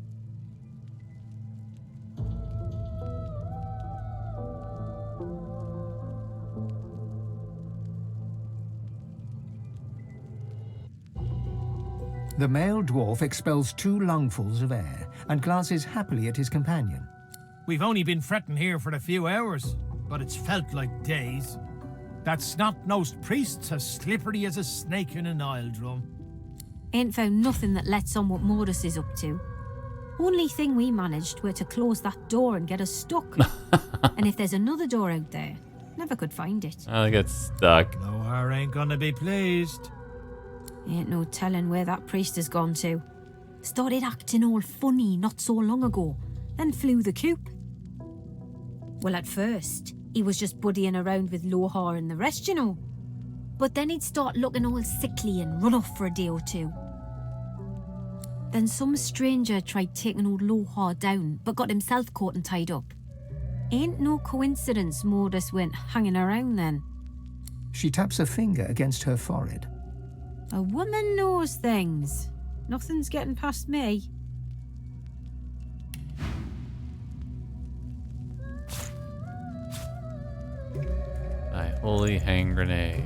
The male dwarf expels 2 lungfuls of air and glances happily at his companion. We've only been fretting here for a few hours, but it's felt like days. That snot-nosed priest's as slippery as a snake in an oil drum. Ain't found nothing that lets on what Mordus is up to. Only thing we managed were to close that door and get us stuck. And if there's another door out there, never could find it. I get stuck. Lohar ain't gonna be pleased. Ain't no telling where that priest has gone to. Started acting all funny not so long ago, then flew the coop. Well, at first, he was just buddying around with Lohar and the rest, you know. But then he'd start looking all sickly and run off for a day or two. Then some stranger tried taking old Lohar down, but got himself caught and tied up. Ain't no coincidence Mordus went hanging around then. She taps a finger against her forehead. A woman knows things. Nothing's getting past me. Thy holy hand grenade.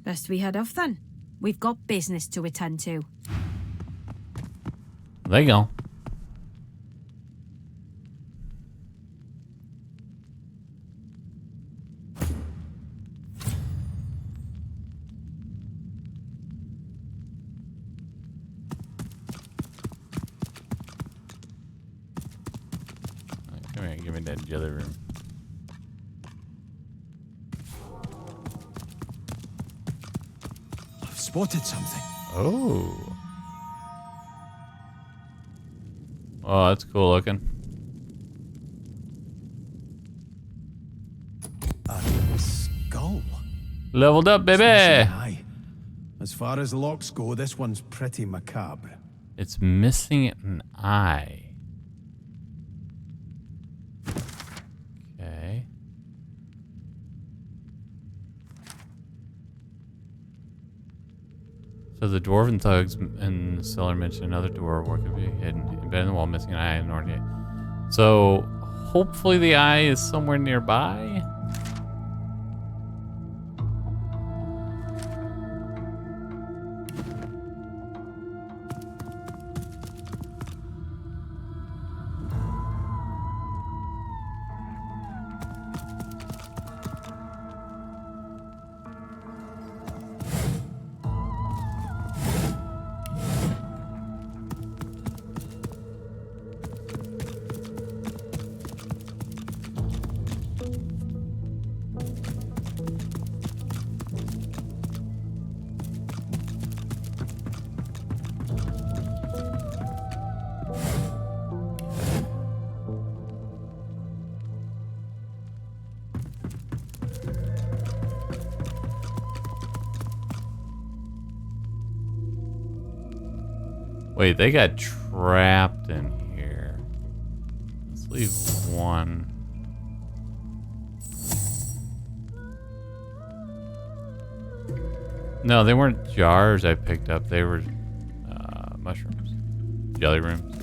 Best we head off then. We've got business to attend to. There you go. Come here, give me that jelly room. I've spotted something. Oh. Oh, that's cool looking. Leveled up, baby. Aye. As far as locks go, this one's pretty macabre. It's missing an eye. Okay. So the dwarven thugs in the cellar mentioned another door where it could be hidden, embedded in the wall, missing an eye and ornate. So hopefully the eye is somewhere nearby. Wait, they got trapped in here. Let's leave one. No, they weren't jars I picked up. They were mushrooms. Jelly rooms.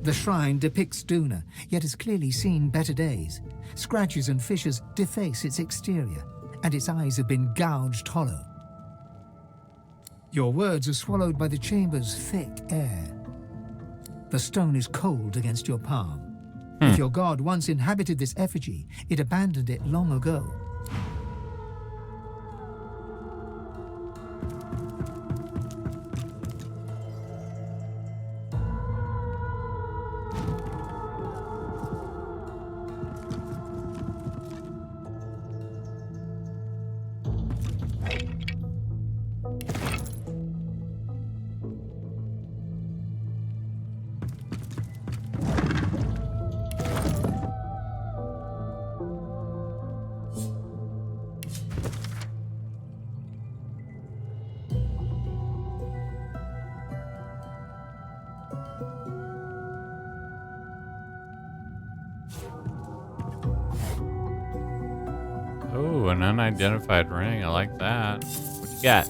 The shrine depicts Duna, yet has clearly seen better days. Scratches and fissures deface its exterior, and its eyes have been gouged hollow. Your words are swallowed by the chamber's thick air. The stone is cold against your palm. If your god once inhabited this effigy, it abandoned it long ago. Oh, an unidentified ring. I like that. What you got?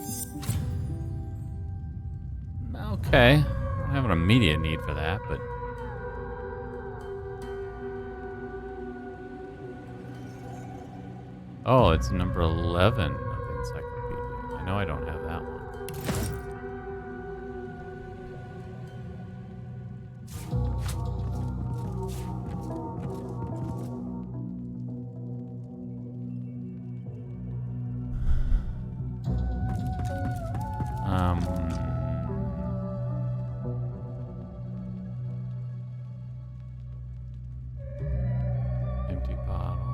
Okay. I don't have an immediate need for that, but... Oh, it's number 11 of the encyclopedia. I know I don't have that one. Empty bottle.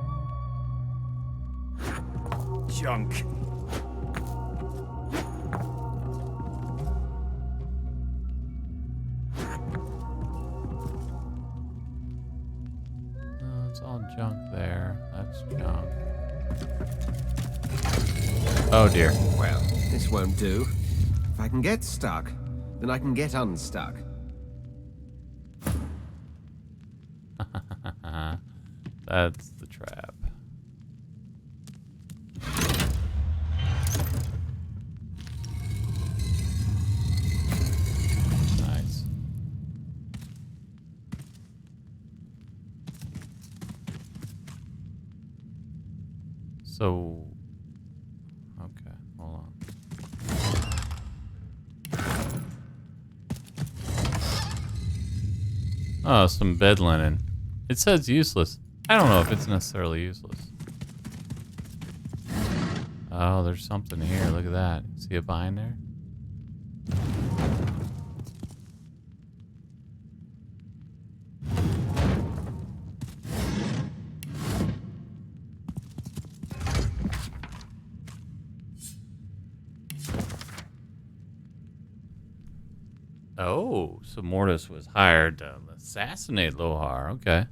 Junk. No, it's all junk there. That's junk. Oh dear. Well, this won't do. If I can get stuck, then I can get unstuck. That's the trap. Nice. So, okay, hold on. Oh, some bed linen. It says useless. I don't know if it's necessarily useless. Oh, there's something here. Look at that. See a vine there? Oh, so Mortis was hired to assassinate Lohar. Okay.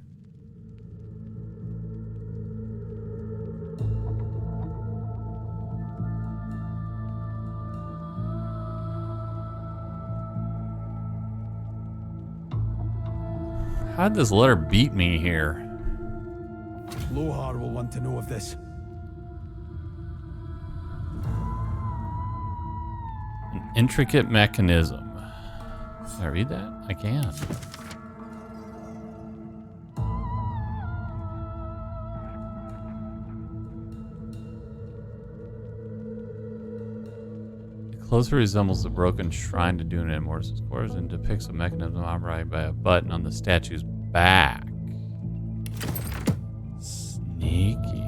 How'd this letter beat me here? Lohar will want to know of this. An intricate mechanism. Can I read that? I can. It closely resembles the broken shrine to Duna in Mortis' quarters and depicts a mechanism operated by a button on the statue's back. Sneaky.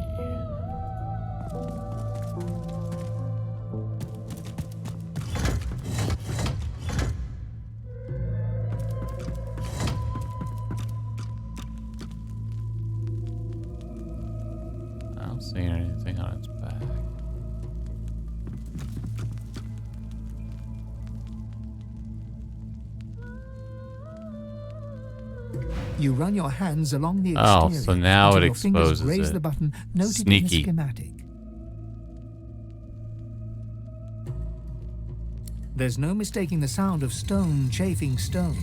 I don't see anything on its back. You run your hands along the Oh, exterior so now until it your fingers exposes graze it. the button noted Sneaky. in the schematic. There's no mistaking the sound of stone chafing stone.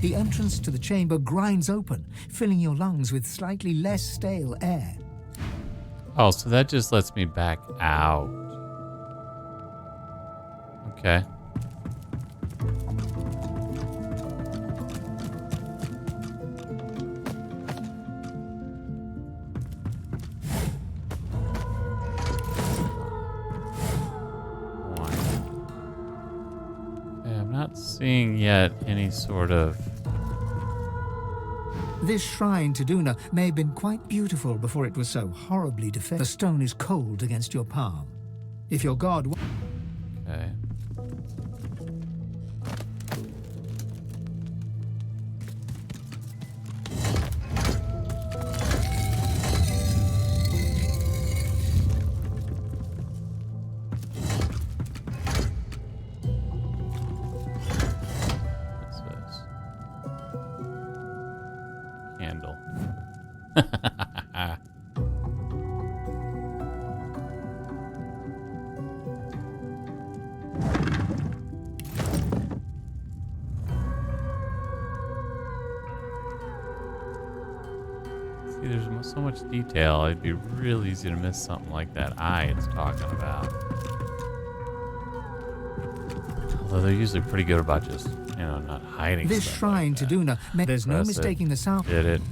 The entrance to the chamber grinds open, filling your lungs with slightly less stale air. Oh, so that just lets me back out. Okay. Okay, I'm not seeing yet any sort of... This shrine to Duna may have been quite beautiful before it was so horribly defaced. The stone is cold against your palm. If your god... Okay. What's this? Candle. See, there's so much detail. It'd be real easy to miss something like that eye it's talking about. Although they're usually pretty good about just, you know, not hiding This stuff shrine like to that. Duna, there's no Press it. mistaking the sound. Did it.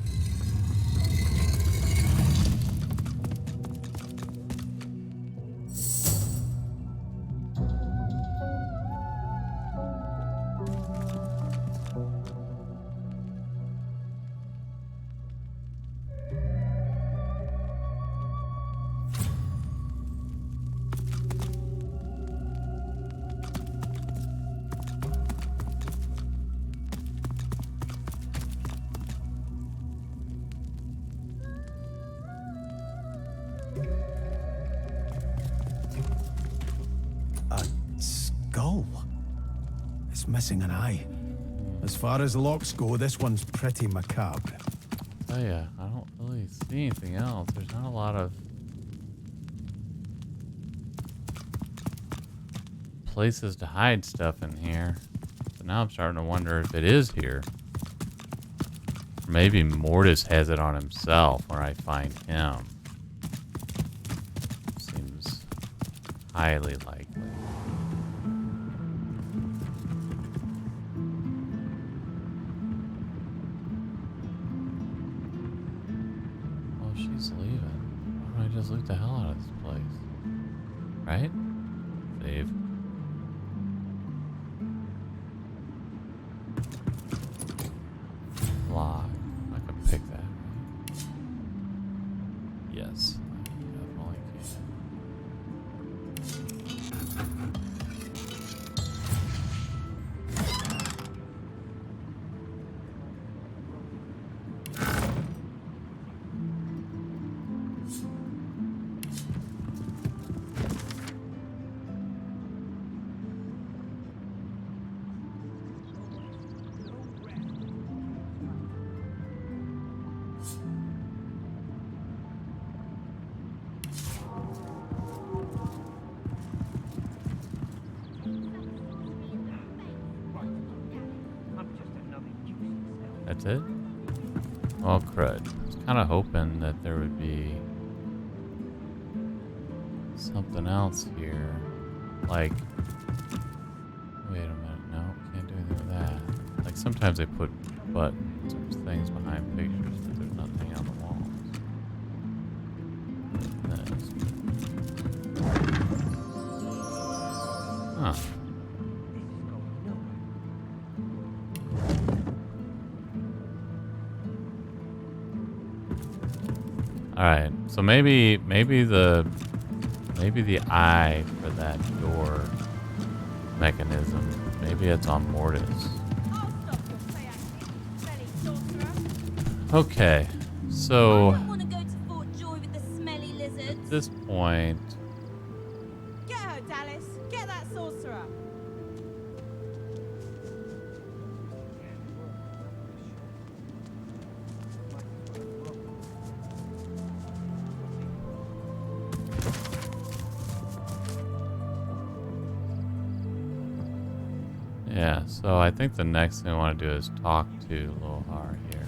A skull? It's missing an eye. As far as locks go, this one's pretty macabre. Oh yeah, I don't really see anything else. There's not a lot of places to hide stuff in here. But now I'm starting to wonder if it is here. Or maybe Mortis has it on himself where I find him. Seems highly likely. Oh, she's leaving. Why don't I just loot the hell out of this place? Right? Save. Lock. I can pick that. Right? Yes. I definitely can. That's it? Well, crud. I was kind of hoping that there would be something else here. Like, wait a minute. No, can't do anything with that. Like, sometimes they put buttons or things behind pictures, but there's nothing on the walls. Huh. Alright, so maybe the eye for that door mechanism, maybe it's on Mortis. Okay, so at this point, Get her, Dallas. Get that sorcerer. yeah, so I think the next thing I want to do is talk to Lohar here.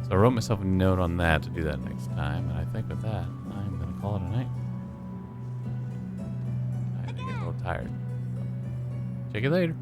So I wrote myself a note on that to do that next time, and I think with that, I'm going to call it a night. I get a little tired. Check you later.